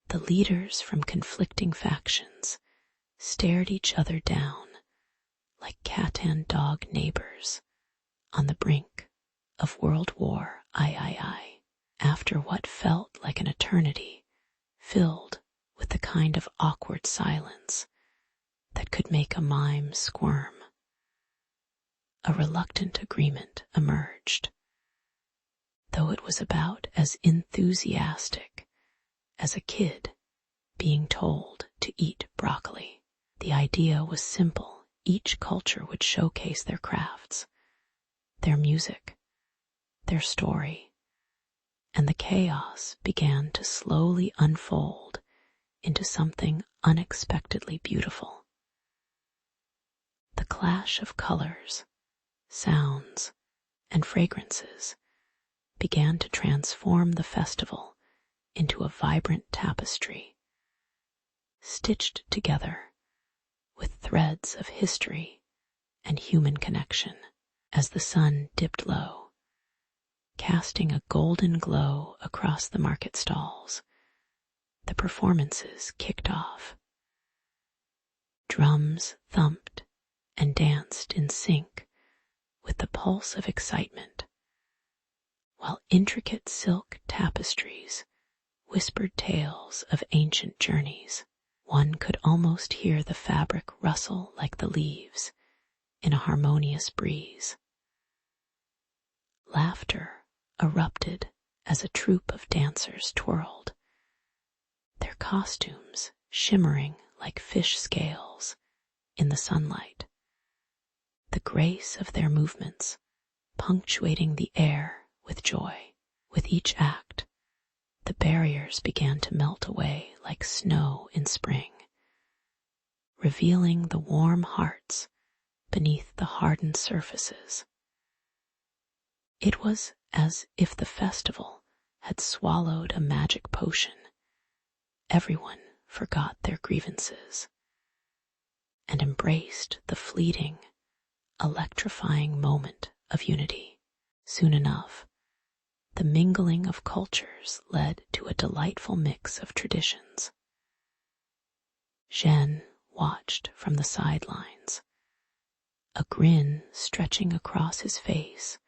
The leaders from conflicting factions stared each other down like cat and dog neighbors on the brink of World War III. After what felt like an eternity, filled with the kind of awkward silence that could make a mime squirm, a reluctant agreement emerged, though it was about as enthusiastic as a kid being told to eat broccoli. The idea was simple. Each culture would showcase their crafts, their music, their story, and the chaos began to slowly unfold into something unexpectedly beautiful. The clash of colors, sounds, and fragrances began to transform the festival into a vibrant tapestry, stitched together with threads of history and human connection. As the sun dipped low, casting a golden glow across the market stalls, the performances kicked off. Drums thumped and danced in sync with the pulse of excitement, while intricate silk tapestries whispered tales of ancient journeys. One could almost hear the fabric rustle like the leaves in a harmonious breeze. Laughter erupted as a troupe of dancers twirled, their costumes shimmering like fish scales in the sunlight, the grace of their movements punctuating the air with joy. With each act, the barriers began to melt away like snow in spring, revealing the warm hearts beneath the hardened surfaces. It was as if the festival had swallowed a magic potion. Everyone forgot their grievances and embraced the fleeting, electrifying moment of unity. Soon enough, the mingling of cultures led to a delightful mix of traditions. Zhen watched from the sidelines, a grin stretching across his face,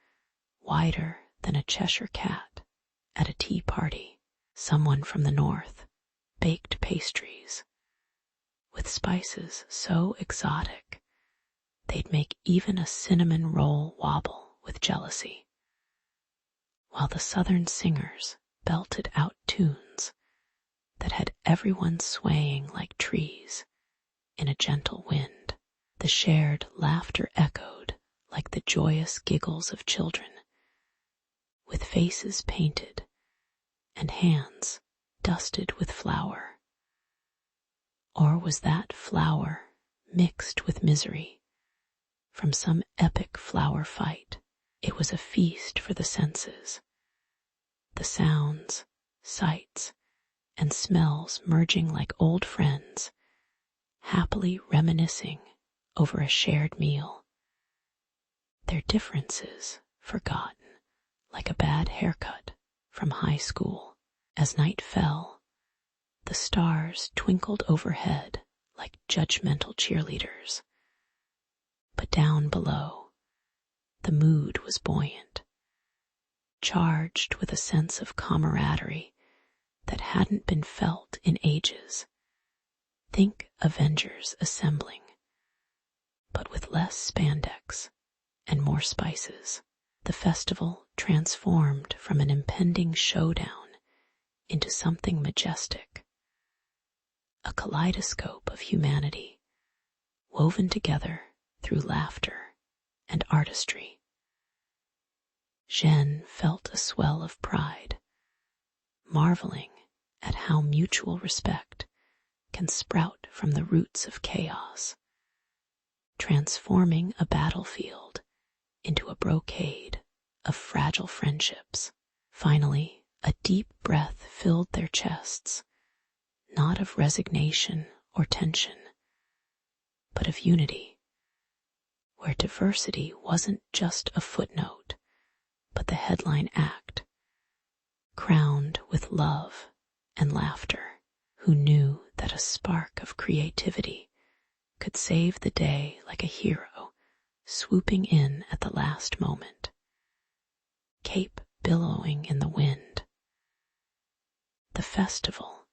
wider than a Cheshire cat at a tea party. Someone from the north baked pastries with spices so exotic they'd make even a cinnamon roll wobble with jealousy, while the southern singers belted out tunes that had everyone swaying like trees in a gentle wind. The shared laughter echoed like the joyous giggles of children, with faces painted and hands dusted with flour. Or was that flour mixed with misery from some epic flower fight? It was a feast for the senses, the sounds, sights, and smells merging like old friends, happily reminiscing over a shared meal, their differences forgotten like a bad haircut from high school. As night fell, the stars twinkled overhead like judgmental cheerleaders. But down below, the mood was buoyant, charged with a sense of camaraderie that hadn't been felt in ages. Think Avengers assembling, but with less spandex and more spices. The festival transformed from an impending showdown into something majestic, a kaleidoscope of humanity woven together through laughter and artistry. Zhen felt a swell of pride, marveling at how mutual respect can sprout from the roots of chaos, transforming a battlefield into a brocade of fragile friendships. Finally, a deep breath filled their chests, not of resignation or tension, but of unity, where diversity wasn't just a footnote, but the headline act, crowned with love and laughter. Who knew that a spark of creativity could save the day like a hero swooping in at the last moment, cape billowing in the wind? The festival,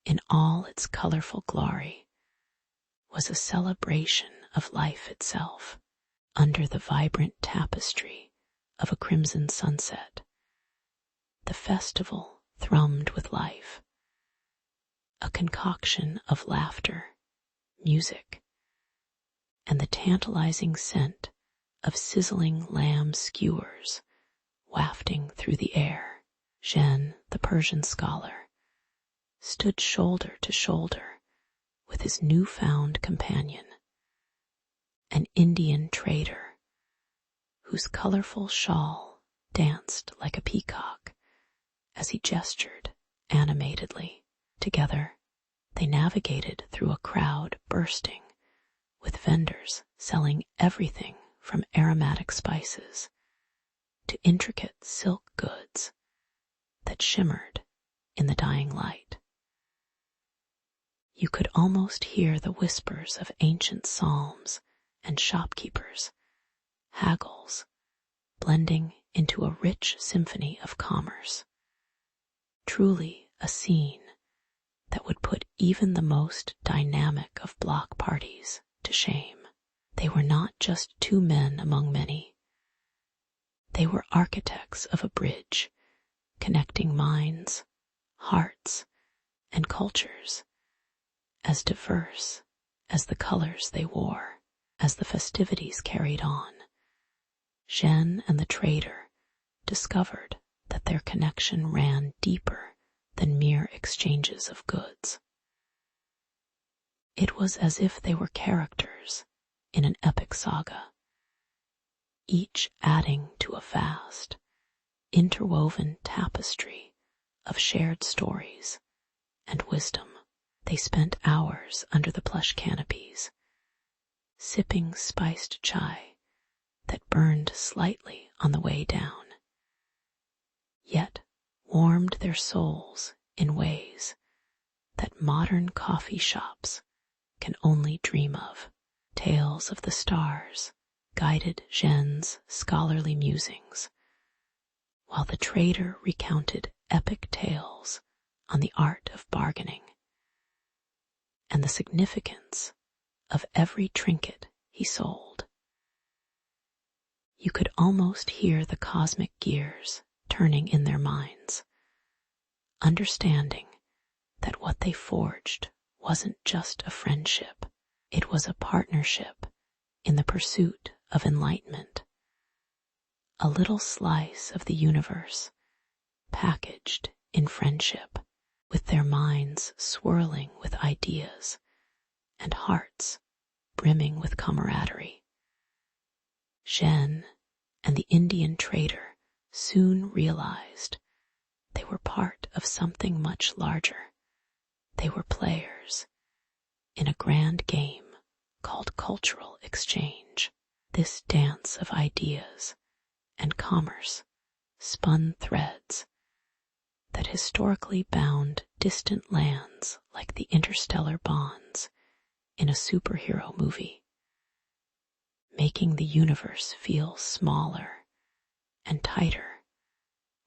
in all its colorful glory, was a celebration of life itself. Under the vibrant tapestry of a crimson sunset, the festival thrummed with life, a concoction of laughter, music, and the tantalizing scent of sizzling lamb skewers wafting through the air. Zhen, the Persian scholar, stood shoulder to shoulder with his newfound companion, an Indian trader whose colorful shawl danced like a peacock as he gestured animatedly. Together, they navigated through a crowd bursting with vendors selling everything from aromatic spices to intricate silk goods that shimmered in the dying light. You could almost hear the whispers of ancient psalms and shopkeepers' haggles blending into a rich symphony of commerce. Truly a scene that would put even the most dynamic of block parties to shame. They were not just two men among many. They were architects of a bridge connecting minds, hearts, and cultures as diverse as the colors they wore. As the festivities carried on, Zhen and the trader discovered that their connection ran deeper than mere exchanges of goods. It was as if they were characters in an epic saga, each adding to a vast, interwoven tapestry of shared stories and wisdom. They spent hours under the plush canopies, sipping spiced chai that burned slightly on the way down, yet warmed their souls in ways that modern coffee shops can only dream of. Tales of the stars guided Zhen's scholarly musings, while the trader recounted epic tales on the art of bargaining and the significance of every trinket he sold. You could almost hear the cosmic gears turning in their minds, understanding that what they forged wasn't just a friendship, it was a partnership in the pursuit of enlightenment, a little slice of the universe packaged in friendship, with their minds swirling with ideas and hearts brimming with camaraderie. Zhen and the Indian trader soon realized they were part of something much larger. They were players in a grand game called cultural exchange. This dance of ideas and commerce spun threads that historically bound distant lands like the interstellar bonds in a superhero movie, making the universe feel smaller and tighter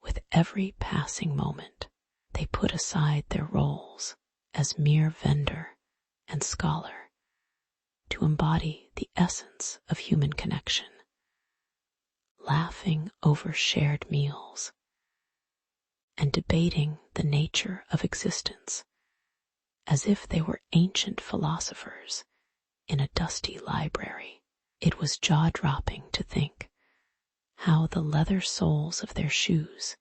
with every passing moment. They put aside their roles as mere vendor and scholar to embody the essence of human connection, laughing over shared meals and debating the nature of existence as if they were ancient philosophers in a dusty library. It was jaw-dropping to think how the leather soles of their shoes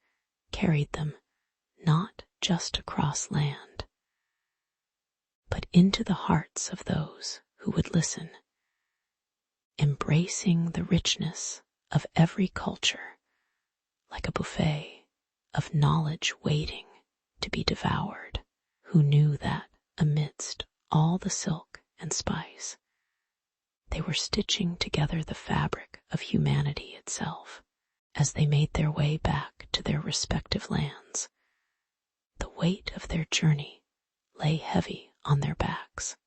carried them not just across land, but into the hearts of those who would listen, embracing the richness of every culture like a buffet of knowledge waiting to be devoured. Who knew that amidst all the silk and spice, they were stitching together the fabric of humanity itself. As they made their way back to their respective lands, the weight of their journey lay heavy on their backs,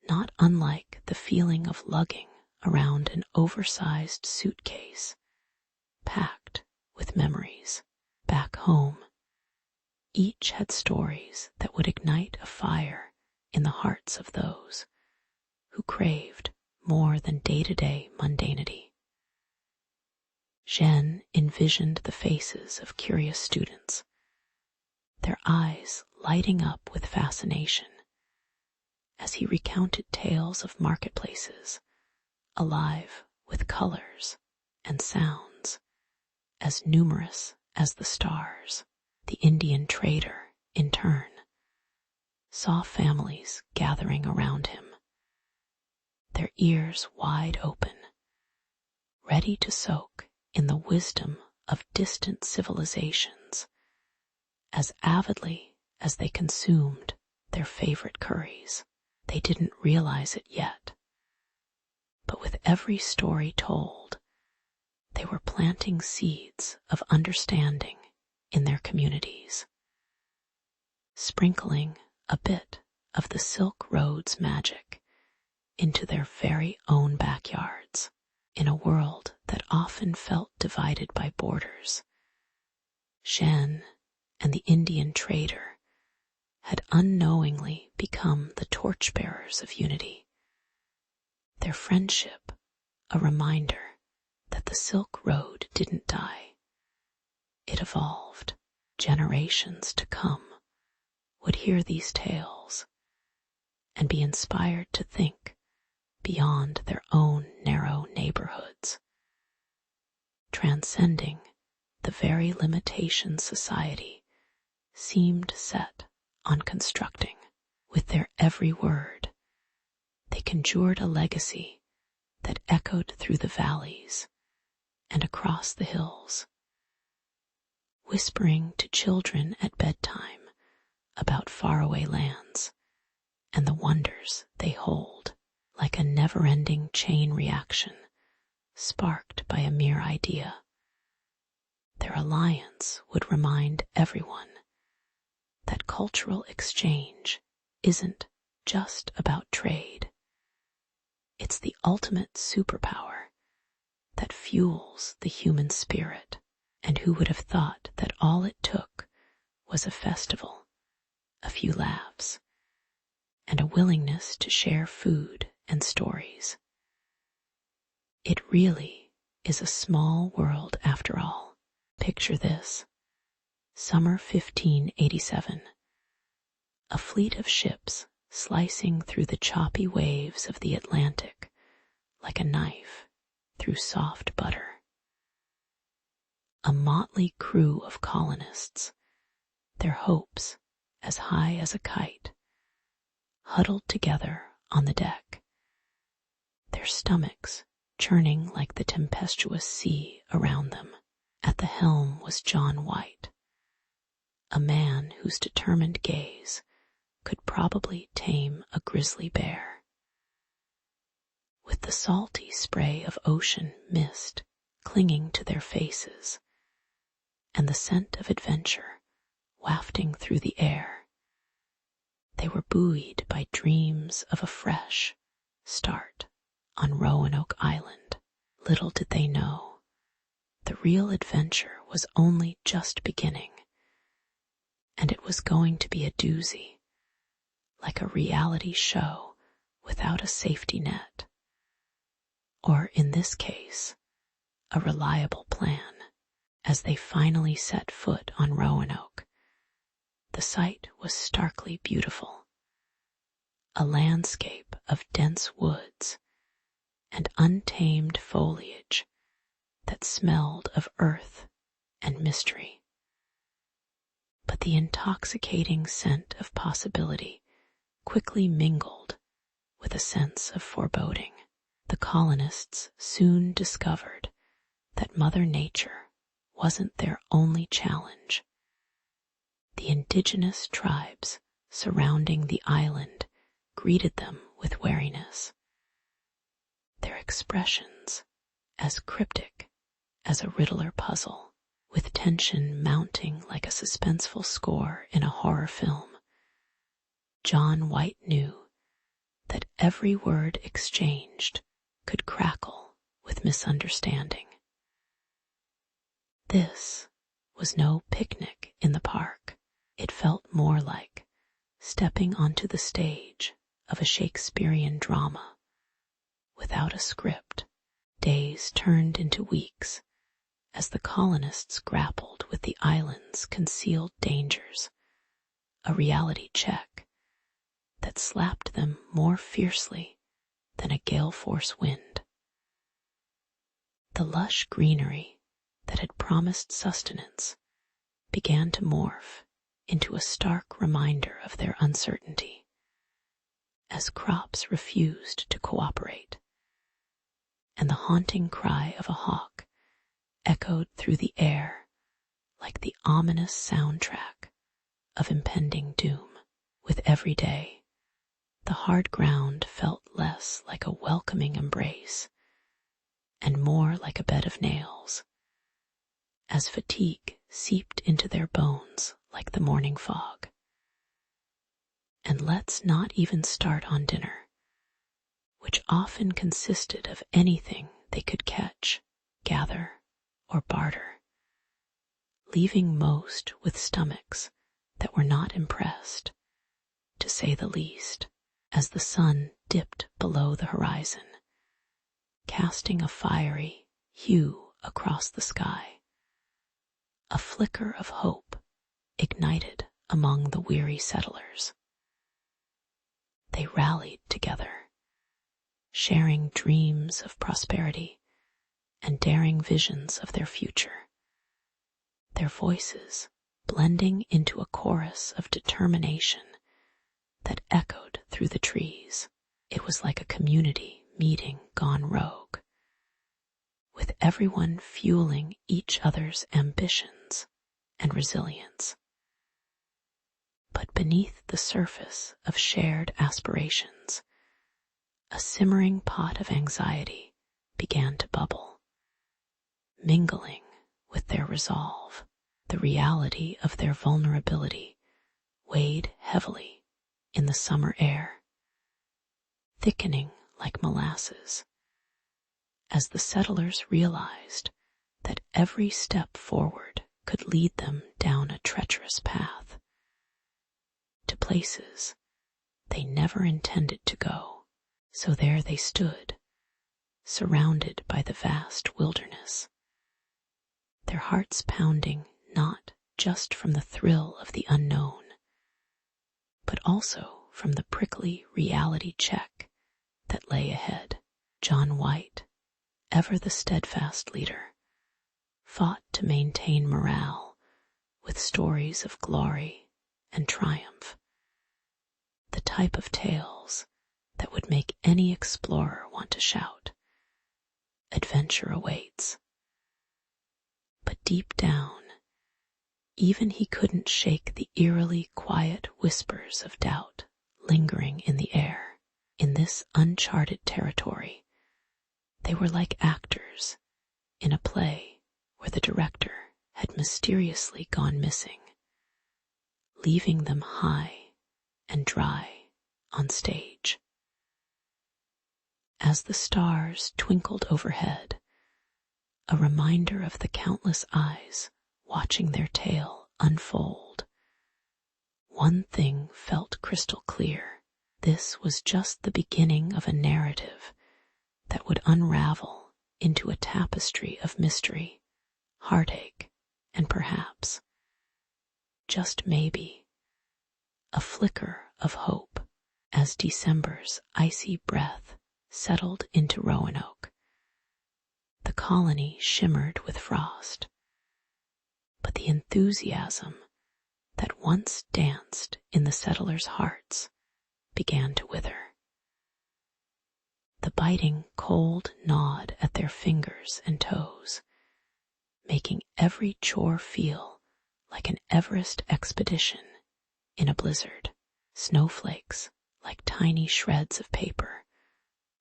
not unlike the feeling of lugging around an oversized suitcase packed with memories. Back home, each had stories that would ignite a fire in the hearts of those who craved more than day-to-day mundanity. Zhen envisioned the faces of curious students, their eyes lighting up with fascination as he recounted tales of marketplaces alive with colors and sounds as numerous as the stars. The Indian trader in turn, saw families gathering around him, their ears wide open, ready to soak in the wisdom of distant civilizations as avidly as they consumed their favorite curries. They didn't realize it yet, but with every story told, they were planting seeds of understanding in their communities, sprinkling a bit of the Silk Road's magic into their very own backyards. In a world that often felt divided by borders, Shen and the Indian trader had unknowingly become the torchbearers of unity. Their friendship, a reminder that the Silk Road didn't die. It evolved. Generations to come would hear these tales and be inspired to think beyond their own narrow neighborhoods, transcending the very limitations society seemed set on constructing. With their every word, they conjured a legacy that echoed through the valleys and across the hills, whispering to children at bedtime about faraway lands and the wonders they hold, like a never-ending chain reaction sparked by a mere idea. Their alliance would remind everyone that cultural exchange isn't just about trade. It's the ultimate superpower that fuels the human spirit. And who would have thought that all it took was a festival, a few laughs, and a willingness to share food and stories. It really is a small world after all. Picture this. Summer 1587. A fleet of ships slicing through the choppy waves of the Atlantic like a knife through soft butter. A motley crew of colonists, their hopes as high as a kite, huddled together on the deck, their stomachs churning like the tempestuous sea around them. At the helm was John White, a man whose determined gaze could probably tame a grizzly bear. With the salty spray of ocean mist clinging to their faces, and the scent of adventure wafting through the air, they were buoyed by dreams of a fresh start on Roanoke Island. Little did they know, the real adventure was only just beginning, and it was going to be a doozy, like a reality show without a safety net, or in this case, a reliable plan. As they finally set foot on Roanoke, the sight was starkly beautiful. A landscape of dense woods and untamed foliage that smelled of earth and mystery. But the intoxicating scent of possibility quickly mingled with a sense of foreboding. The colonists soon discovered that Mother Nature wasn't their only challenge. The indigenous tribes surrounding the island greeted them with wariness, their expressions as cryptic as a Riddler puzzle, with tension mounting like a suspenseful score in a horror film. John White knew that every word exchanged could crackle with misunderstanding. This was no picnic in the park. It felt more like stepping onto the stage of a Shakespearean drama without a script. Days turned into weeks as the colonists grappled with the island's concealed dangers, a reality check that slapped them more fiercely than a gale-force wind. The lush greenery that had promised sustenance began to morph into a stark reminder of their uncertainty, as crops refused to cooperate, and the haunting cry of a hawk echoed through the air like the ominous soundtrack of impending doom. With every day, the hard ground felt less like a welcoming embrace and more like a bed of nails, as fatigue seeped into their bones like the morning fog. And let's not even start on dinner, which often consisted of anything they could catch, gather, or barter, leaving most with stomachs that were not impressed, to say the least, as the sun dipped below the horizon, casting a fiery hue across the sky. A flicker of hope ignited among the weary settlers. They rallied together, sharing dreams of prosperity and daring visions of their future, their voices blending into a chorus of determination that echoed through the trees. It was like a community meeting gone rogue, with everyone fueling each other's ambitions and resilience. But beneath the surface of shared aspirations, a simmering pot of anxiety began to bubble, mingling with their resolve. The reality of their vulnerability weighed heavily in the summer air, thickening like molasses, as the settlers realized that every step forward could lead them down a treacherous path to places they never intended to go. So there they stood, surrounded by the vast wilderness, their hearts pounding not just from the thrill of the unknown, but also from the prickly reality check that lay ahead. John White, ever the steadfast leader, fought to maintain morale with stories of glory and triumph, the type of tales that would make any explorer want to shout, "Adventure awaits." But deep down, even he couldn't shake the eerily quiet whispers of doubt lingering in the air. In this uncharted territory, they were like actors in a play where the director had mysteriously gone missing, leaving them high and dry on stage. As the stars twinkled overhead, a reminder of the countless eyes watching their tale unfold, one thing felt crystal clear. This was just the beginning of a narrative that would unravel into a tapestry of mystery, heartache, and perhaps, just maybe, a flicker of hope as December's icy breath settled into Roanoke. The colony shimmered with frost, but the enthusiasm that once danced in the settlers' hearts began to wither. The biting cold gnawed at their fingers and toes, making every chore feel like an Everest expedition in a blizzard. Snowflakes, like tiny shreds of paper,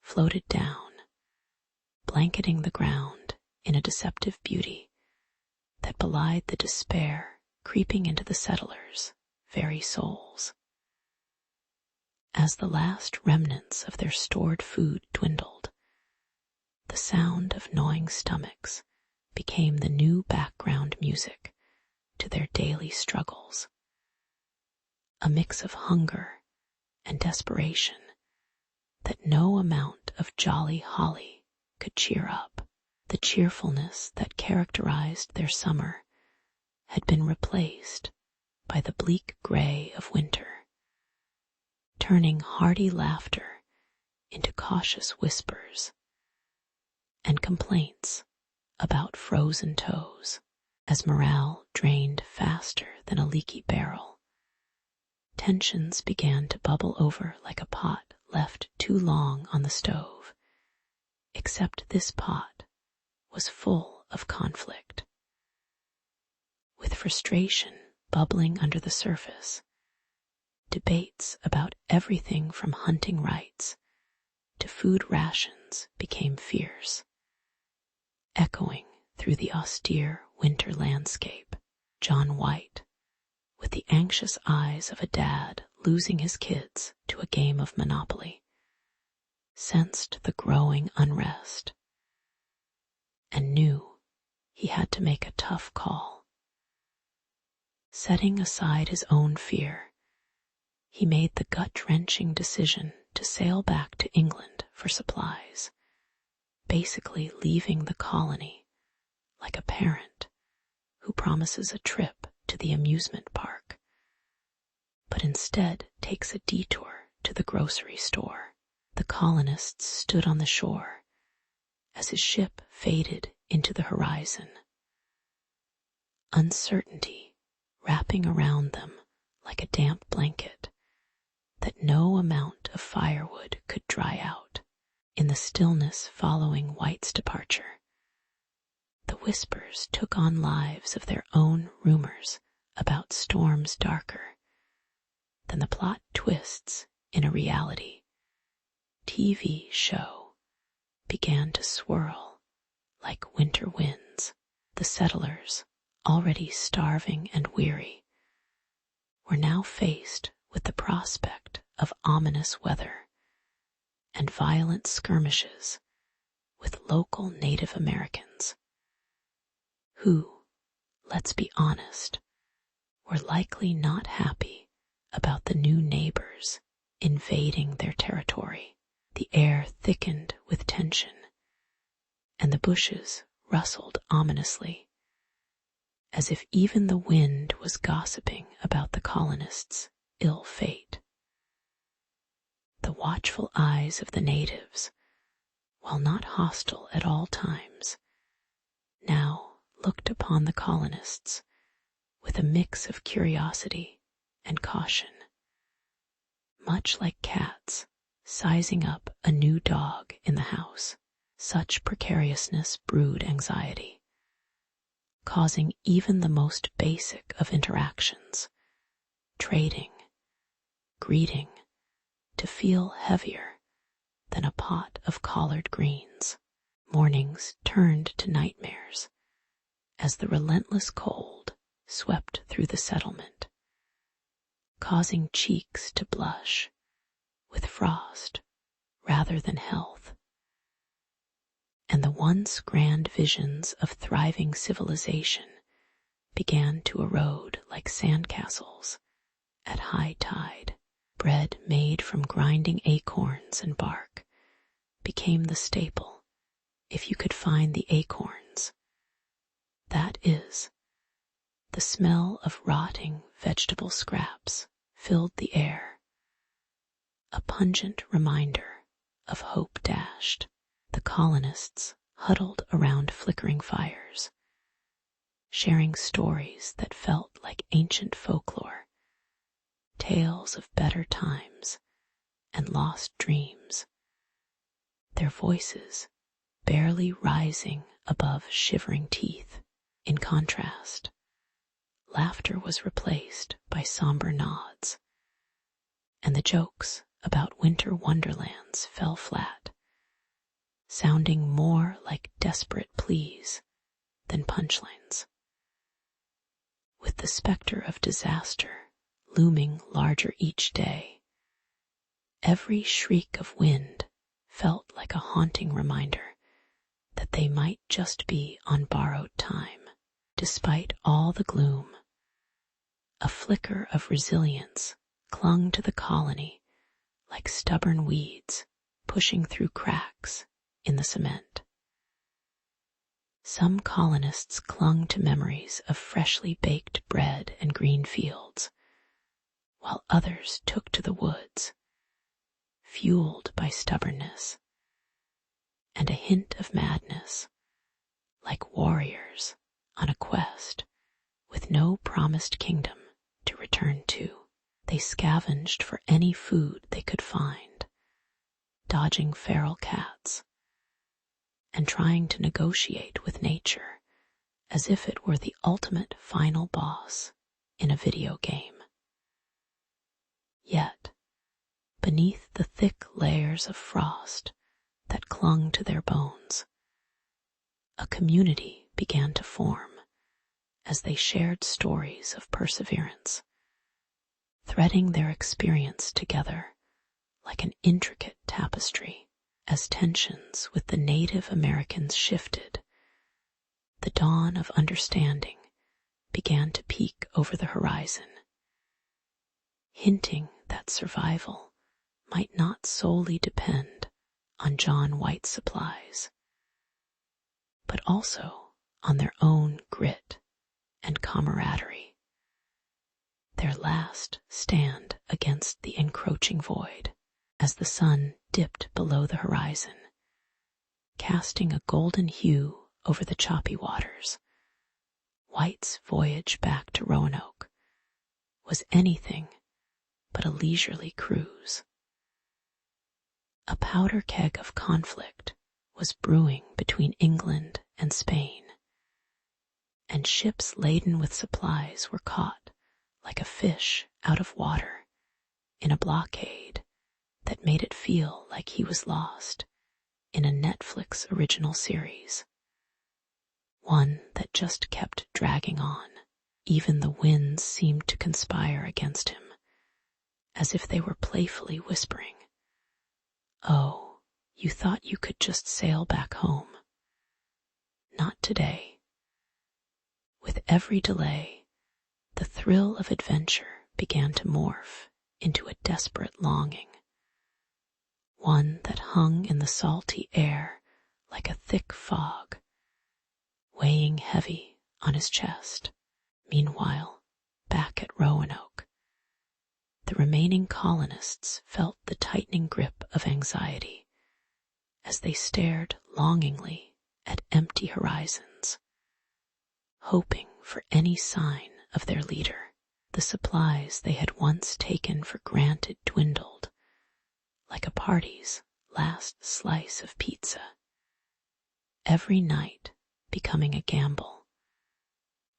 floated down, blanketing the ground in a deceptive beauty that belied the despair creeping into the settlers' very souls. As the last remnants of their stored food dwindled, the sound of gnawing stomachs became the new background music to their daily struggles, a mix of hunger and desperation that no amount of jolly holly could cheer up. The cheerfulness that characterized their summer had been replaced by the bleak gray of winter, turning hearty laughter into cautious whispers and complaints about frozen toes. As morale drained faster than a leaky barrel, Tensions began to bubble over like a pot left too long on the stove, except this pot was full of conflict. With frustration bubbling under the surface, debates about everything from hunting rights to food rations became fierce. Echoing through the austere winter landscape, John White, with the anxious eyes of a dad losing his kids to a game of Monopoly, sensed the growing unrest and knew he had to make a tough call. Setting aside his own fear, he made the gut-wrenching decision to sail back to England for supplies, basically leaving the colony like a parent who promises a trip to the amusement park, but instead takes a detour to the grocery store. The colonists stood on the shore as his ship faded into the horizon, uncertainty wrapping around them like a damp blanket that no amount of firewood could dry out. In the stillness following White's departure, the whispers took on lives of their own rumors about storms darker than the plot twists in a reality TV show began to swirl like winter winds. The settlers, already starving and weary, were now faced with the prospect of ominous weather and violent skirmishes with local Native Americans, who, let's be honest, were likely not happy about the new neighbors invading their territory. The air thickened with tension, and the bushes rustled ominously, as if even the wind was gossiping about the colonists' ill fate. The watchful eyes of the natives, while not hostile at all times, now looked upon the colonists with a mix of curiosity and caution, much like cats sizing up a new dog in the house. Such precariousness brewed anxiety, causing even the most basic of interactions, trading, greeting, to feel heavier than a pot of collard greens. Mornings turned to nightmares as the relentless cold swept through the settlement, causing cheeks to blush with frost rather than health. And the once grand visions of thriving civilization began to erode like sandcastles at high tide. Bread made from grinding acorns and bark became the staple if you could find the acorns. That is, the smell of rotting vegetable scraps filled the air, a pungent reminder of hope dashed. The colonists huddled around flickering fires, sharing stories that felt like ancient folklore, tales of better times and lost dreams, their voices barely rising above shivering teeth. In contrast, laughter was replaced by somber nods, and the jokes about winter wonderlands fell flat, sounding more like desperate pleas than punchlines. With the specter of disaster looming larger each day, every shriek of wind felt like a haunting reminder that they might just be on borrowed time. Despite all the gloom, a flicker of resilience clung to the colony like stubborn weeds pushing through cracks in the cement. Some colonists clung to memories of freshly baked bread and green fields, while others took to the woods, fueled by stubbornness and a hint of madness, like warriors on a quest with no promised kingdom to return to. They scavenged for any food they could find, dodging feral cats, and trying to negotiate with nature as if it were the ultimate final boss in a video game. Yet, beneath the thick layers of frost that clung to their bones, a community began to form as they shared stories of perseverance, threading their experience together like an intricate tapestry. As tensions with the Native Americans shifted, the dawn of understanding began to peek over the horizon, hinting that survival might not solely depend on John White's supplies, but also on their own grit and camaraderie, their last stand against the encroaching void. As the sun dipped below the horizon, casting a golden hue over the choppy waters, White's voyage back to Roanoke was anything but a leisurely cruise. A powder keg of conflict was brewing between England and Spain, and ships laden with supplies were caught like a fish out of water in a blockade that made it feel like he was lost in a Netflix original series, one that just kept dragging on. Even the winds seemed to conspire against him, as if they were playfully whispering, "Oh, you thought you could just sail back home. Not today." With every delay, the thrill of adventure began to morph into a desperate longing, one that hung in the salty air like a thick fog, weighing heavy on his chest. Meanwhile, back at Roanoke, the remaining colonists felt the tightening grip of anxiety as they stared longingly at empty horizons, hoping for any sign of their leader. The supplies they had once taken for granted dwindled like a party's last slice of pizza, every night becoming a gamble,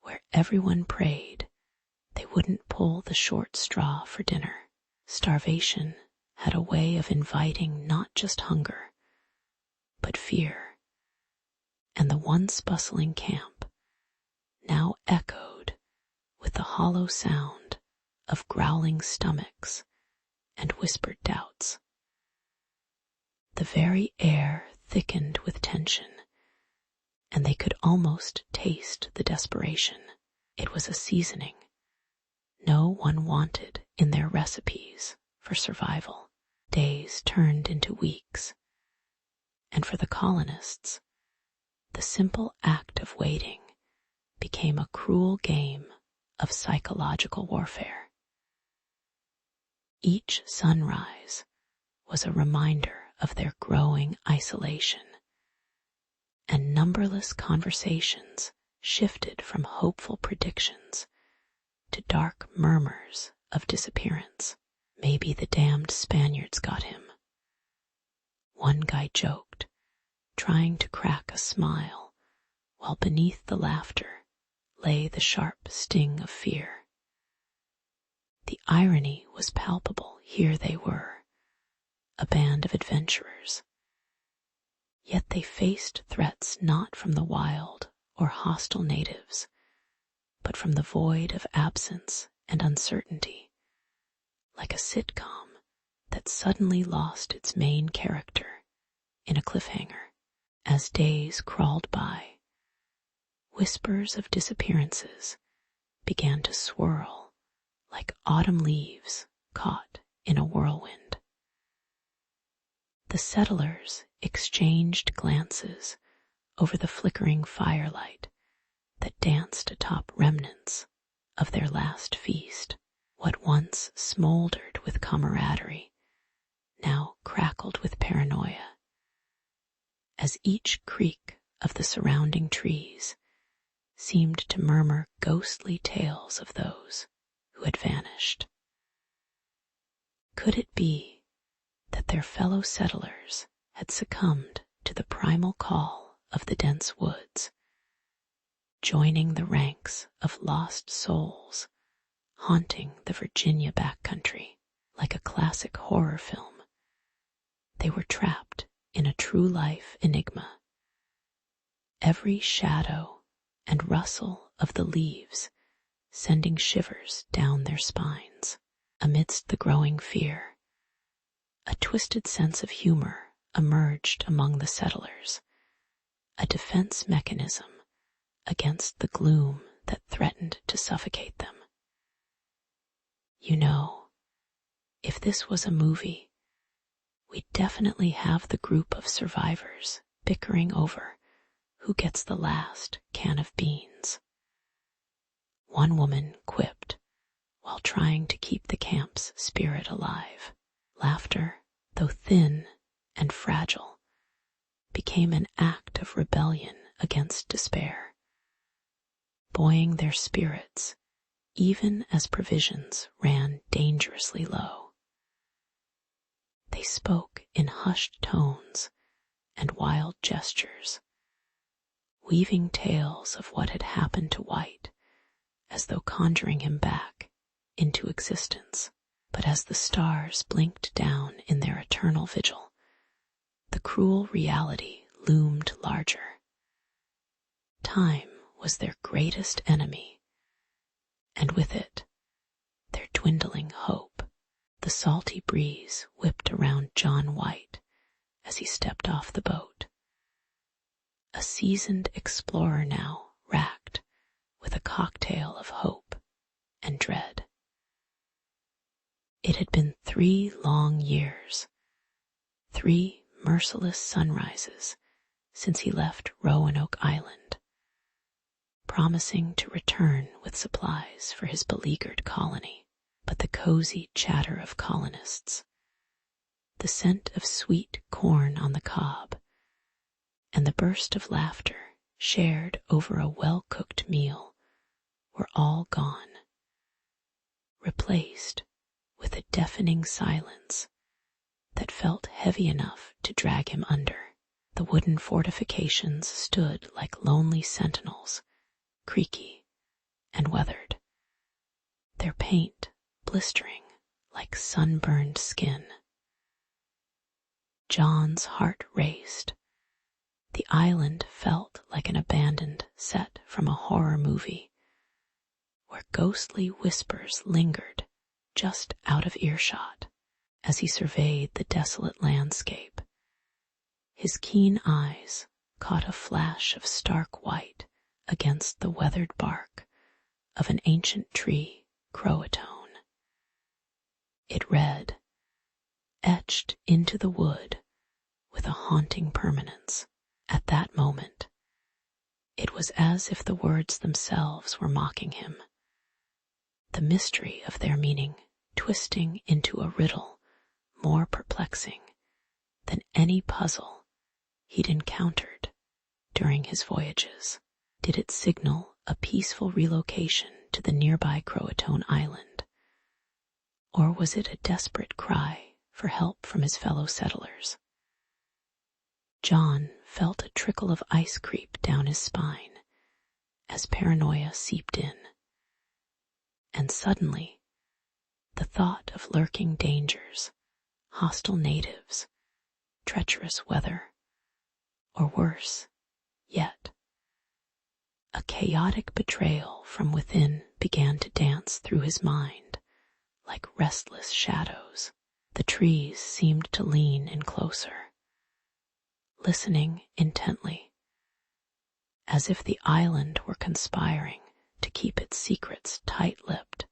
where everyone prayed they wouldn't pull the short straw for dinner. Starvation had a way of inviting not just hunger, but fear, and the once bustling camp now echoed with the hollow sound of growling stomachs and whispered doubts. The very air thickened with tension, and they could almost taste the desperation. It was a seasoning no one wanted in their recipes for survival. Days turned into weeks, and for the colonists, the simple act of waiting became a cruel game of psychological warfare. Each sunrise was a reminder of their growing isolation, and numberless conversations shifted from hopeful predictions to dark murmurs of disappearance. "Maybe the damned Spaniards got him," one guy joked, trying to crack a smile, while beneath the laughter lay the sharp sting of fear. The irony was palpable. Here they were, a band of adventurers, yet they faced threats not from the wild or hostile natives, but from the void of absence and uncertainty, like a sitcom that suddenly lost its main character in a cliffhanger. As days crawled by, whispers of disappearances began to swirl like autumn leaves caught in a whirlwind. The settlers exchanged glances over the flickering firelight that danced atop remnants of their last feast. What once smoldered with camaraderie now crackled with paranoia, as each creak of the surrounding trees seemed to murmur ghostly tales of those who had vanished. Could it be that their fellow settlers had succumbed to the primal call of the dense woods, joining the ranks of lost souls haunting the Virginia backcountry like a classic horror film? They were trapped in a true-life enigma. Every shadow and rustle of the leaves sending shivers down their spines. Amidst the growing fear, a twisted sense of humor emerged among the settlers, a defense mechanism against the gloom that threatened to suffocate them. You know, if this was a movie, we'd definitely have the group of survivors bickering over who gets the last can of beans. One woman quipped while trying to keep the camp's spirit alive. Laughter, though thin and fragile, became an act of rebellion against despair, buoying their spirits even as provisions ran dangerously low. They spoke in hushed tones and wild gestures, weaving tales of what had happened to White as though conjuring him back into existence. But as the stars blinked down in their eternal vigil, the cruel reality loomed larger. Time was their greatest enemy, and with it, their dwindling hope. The salty breeze whipped around John White as he stepped off the boat. A seasoned explorer now, racked with a cocktail of hope and dread. It had been 3 long years, 3 merciless sunrises since he left Roanoke Island, promising to return with supplies for his beleaguered colony. But the cozy chatter of colonists, the scent of sweet corn on the cob, and the burst of laughter shared over a well-cooked meal were all gone, replaced with a deafening silence that felt heavy enough to drag him under. The wooden fortifications stood like lonely sentinels, creaky and weathered, their paint blistering like sunburned skin. John's heart raced. The island felt like an abandoned set from a horror movie, where ghostly whispers lingered just out of earshot. As he surveyed the desolate landscape, his keen eyes caught a flash of stark white against the weathered bark of an ancient tree, Croatoan. It read, etched into the wood with a haunting permanence. At that moment, it was as if the words themselves were mocking him, the mystery of their meaning twisting into a riddle more perplexing than any puzzle he'd encountered during his voyages. Did it signal a peaceful relocation to the nearby Croatoan island? Or was it a desperate cry for help from his fellow settlers? John felt a trickle of ice creep down his spine as paranoia seeped in. And suddenly, the thought of lurking dangers, hostile natives, treacherous weather, or worse yet, a chaotic betrayal from within began to dance through his mind like restless shadows. The trees seemed to lean in closer, listening intently, as if the island were conspiring to keep its secrets tight-lipped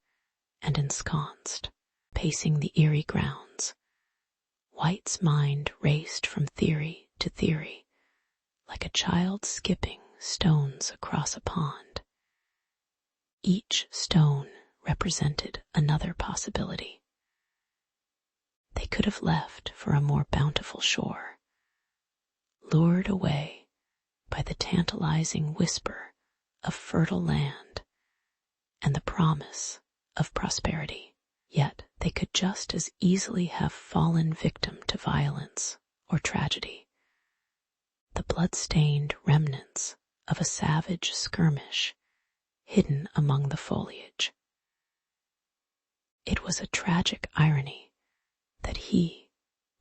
and ensconced. Pacing the eerie grounds, White's mind raced from theory to theory, like a child skipping stones across a pond. Each stone represented another possibility. They could have left for a more bountiful shore, lured away by the tantalizing whisper of fertile land and the promise of prosperity. Yet They could just as easily have fallen victim to violence or tragedy, the blood-stained remnants of a savage skirmish hidden among the foliage. It was a tragic irony that he,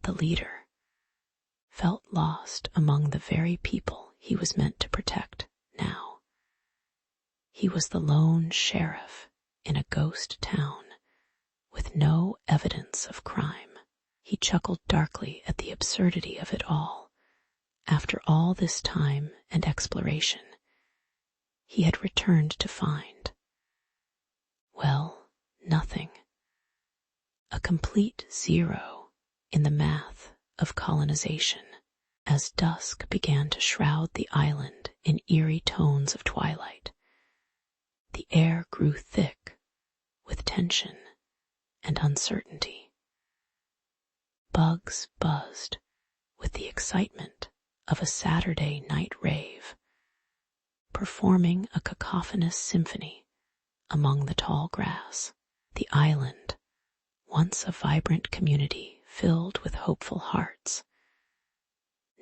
the leader, felt lost among the very people he was meant to protect now. He was the lone sheriff in a ghost town with no evidence of crime. He chuckled darkly at the absurdity of it all. After all this time and exploration, he had returned to find, well, nothing. A complete zero in the math of colonization. As dusk began to shroud the island in eerie tones of twilight, the air grew thick with tension and uncertainty. Bugs buzzed with the excitement of a Saturday night rave, performing a cacophonous symphony among the tall grass. The island, once a vibrant community filled with hopeful hearts,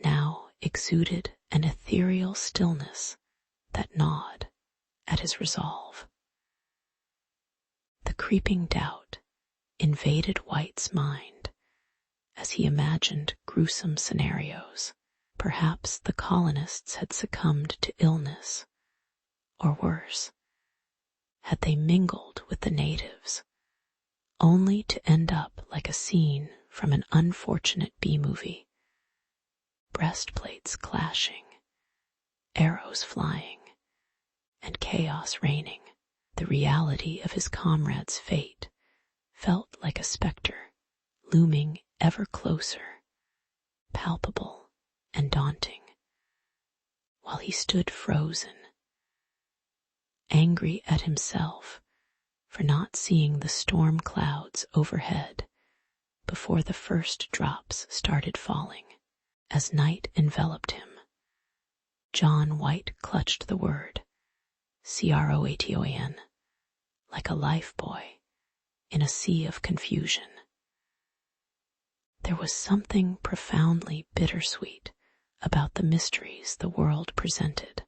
now exuded an ethereal stillness that gnawed at his resolve. The creeping doubt invaded White's mind as he imagined gruesome scenarios. Perhaps the colonists had succumbed to illness, or worse, had they mingled with the natives, only to end up like a scene from an unfortunate B-movie. Breastplates clashing, arrows flying, and chaos reigning. The reality of his comrade's fate felt like a specter, looming ever closer, palpable and daunting, while he stood frozen, angry at himself for not seeing the storm clouds overhead before the first drops started falling. As night enveloped him, John White clutched the word Croatoan like a lifebuoy in a sea of confusion. There was something profoundly bittersweet about the mysteries the world presented,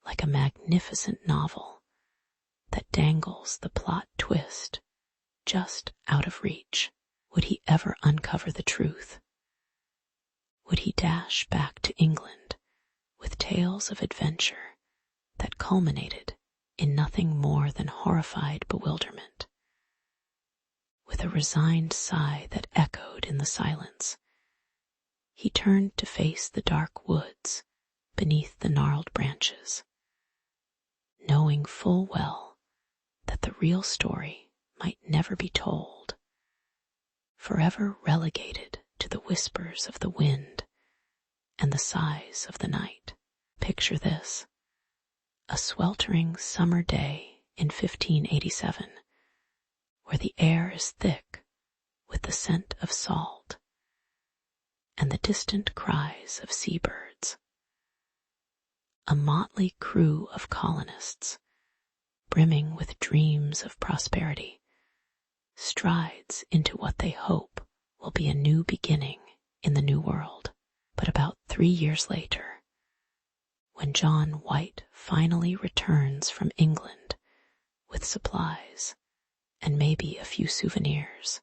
like a magnificent novel that dangles the plot twist just out of reach. Would he ever uncover the truth? Would he dash back to England with tales of adventure that culminated in nothing more than horrified bewilderment? With a resigned sigh that echoed in the silence, he turned to face the dark woods beneath the gnarled branches, knowing full well that the real story might never be told, forever relegated to the whispers of the wind and the sighs of the night. Picture this: a sweltering summer day in 1587, where the air is thick with the scent of salt and the distant cries of seabirds. A motley crew of colonists, brimming with dreams of prosperity, strides into what they hope will be a new beginning in the New World. But about 3 years later, when John White finally returns from England with supplies and maybe a few souvenirs,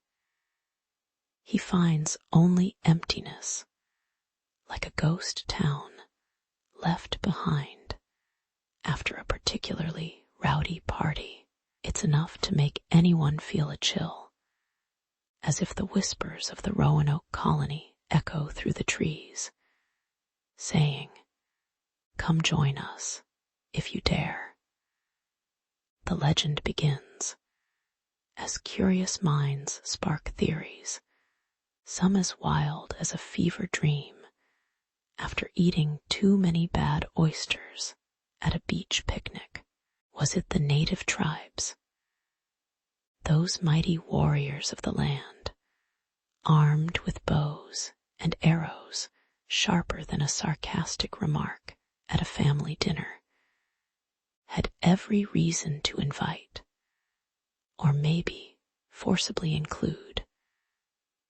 he finds only emptiness, like a ghost town left behind after a particularly rowdy party. It's enough to make anyone feel a chill, as if the whispers of the Roanoke colony echo through the trees, saying, "Come join us, if you dare." The legend begins, as curious minds spark theories, some as wild as a fever dream after eating too many bad oysters at a beach picnic. Was it the native tribes, those mighty warriors of the land, armed with bows and arrows sharper than a sarcastic remark at a family dinner, had every reason to invite, or maybe forcibly include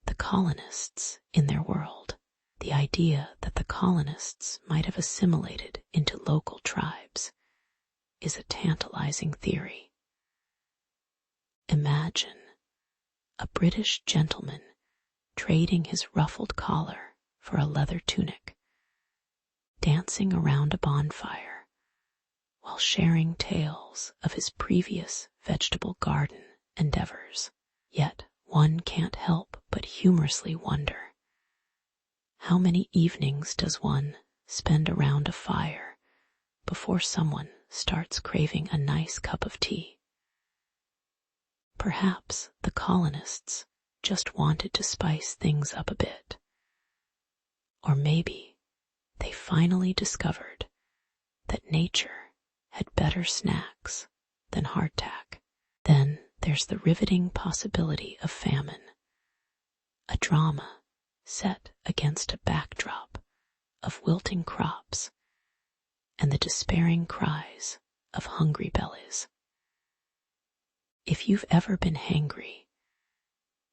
the colonists in their world. The idea that the colonists might have assimilated into local tribes is a tantalizing theory. Imagine a British gentleman trading his ruffled collar for a leather tunic, dancing around a bonfire while sharing tales of his previous vegetable garden endeavors. Yet one can't help but humorously wonder, how many evenings does one spend around a fire before someone starts craving a nice cup of tea? Perhaps the colonists just wanted to spice things up a bit. Or maybe they finally discovered that nature had better snacks than hardtack. Then there's the riveting possibility of famine, a drama set against a backdrop of wilting crops and the despairing cries of hungry bellies. If you've ever been hangry,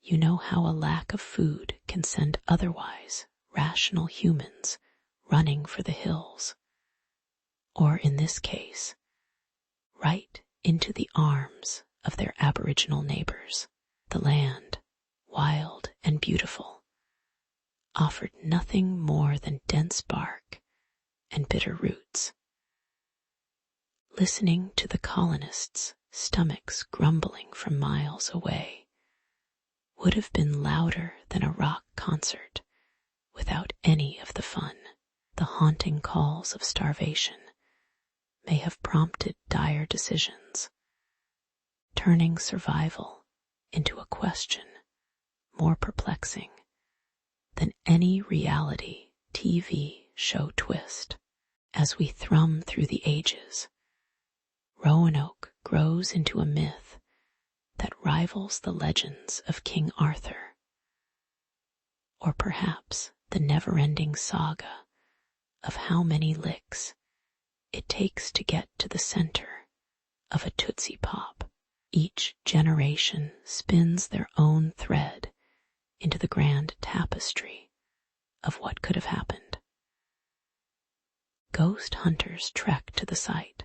you know how a lack of food can send otherwise rational humans running for the hills, or in this case, right into the arms of their Aboriginal neighbors. The land, wild and beautiful, offered nothing more than dense bark and bitter roots. Listening to the colonists' stomachs grumbling from miles away would have been louder than a rock concert without any of the fun. The haunting calls of starvation may have prompted dire decisions, turning survival into a question more perplexing than any reality TV show twist. As we thrum through the ages, Roanoke grows into a myth that rivals the legends of King Arthur, or perhaps the never-ending saga of how many licks it takes to get to the center of a Tootsie Pop. Each generation spins their own thread into the grand tapestry of what could have happened. Ghost hunters trek to the site.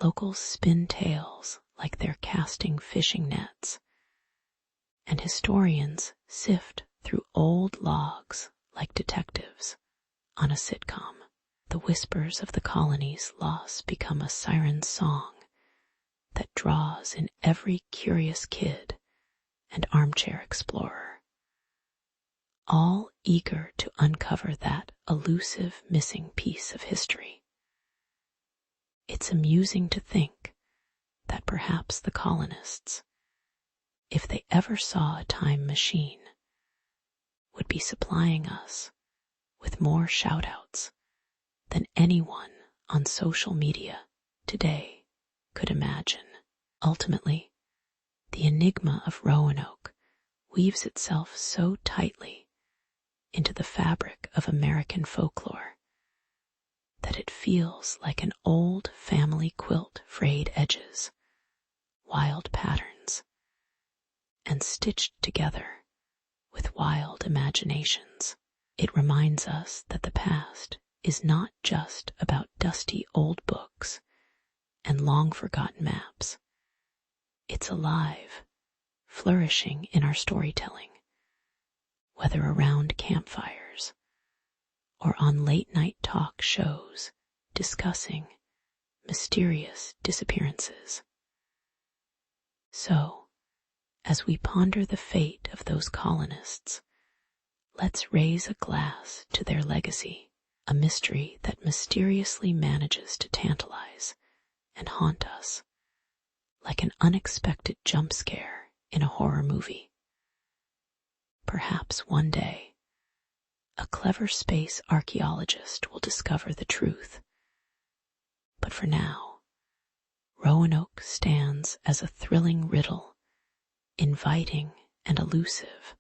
Locals spin tales like they're casting fishing nets, and historians sift through old logs like detectives on a sitcom. The whispers of the colony's loss become a siren song that draws in every curious kid and armchair explorer, all eager to uncover that elusive missing piece of history. It's amusing to think that perhaps the colonists, if they ever saw a time machine, would be supplying us with more shout-outs than anyone on social media today could imagine. Ultimately, the enigma of Roanoke weaves itself so tightly into the fabric of American folklore that it feels like an old family quilt, frayed edges, wild patterns, and stitched together with wild imaginations. It reminds us that the past is not just about dusty old books and long-forgotten maps. It's alive, flourishing in our storytelling, whether around campfires or on late-night talk shows discussing mysterious disappearances. So, as we ponder the fate of those colonists, let's raise a glass to their legacy, a mystery that mysteriously manages to tantalize and haunt us like an unexpected jump scare in a horror movie. Perhaps one day, a clever space archaeologist will discover the truth. But for now, Roanoke stands as a thrilling riddle, inviting and elusive,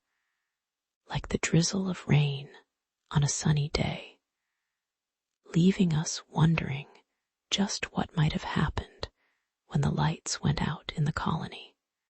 like the drizzle of rain on a sunny day, leaving us wondering just what might have happened when the lights went out in the colony.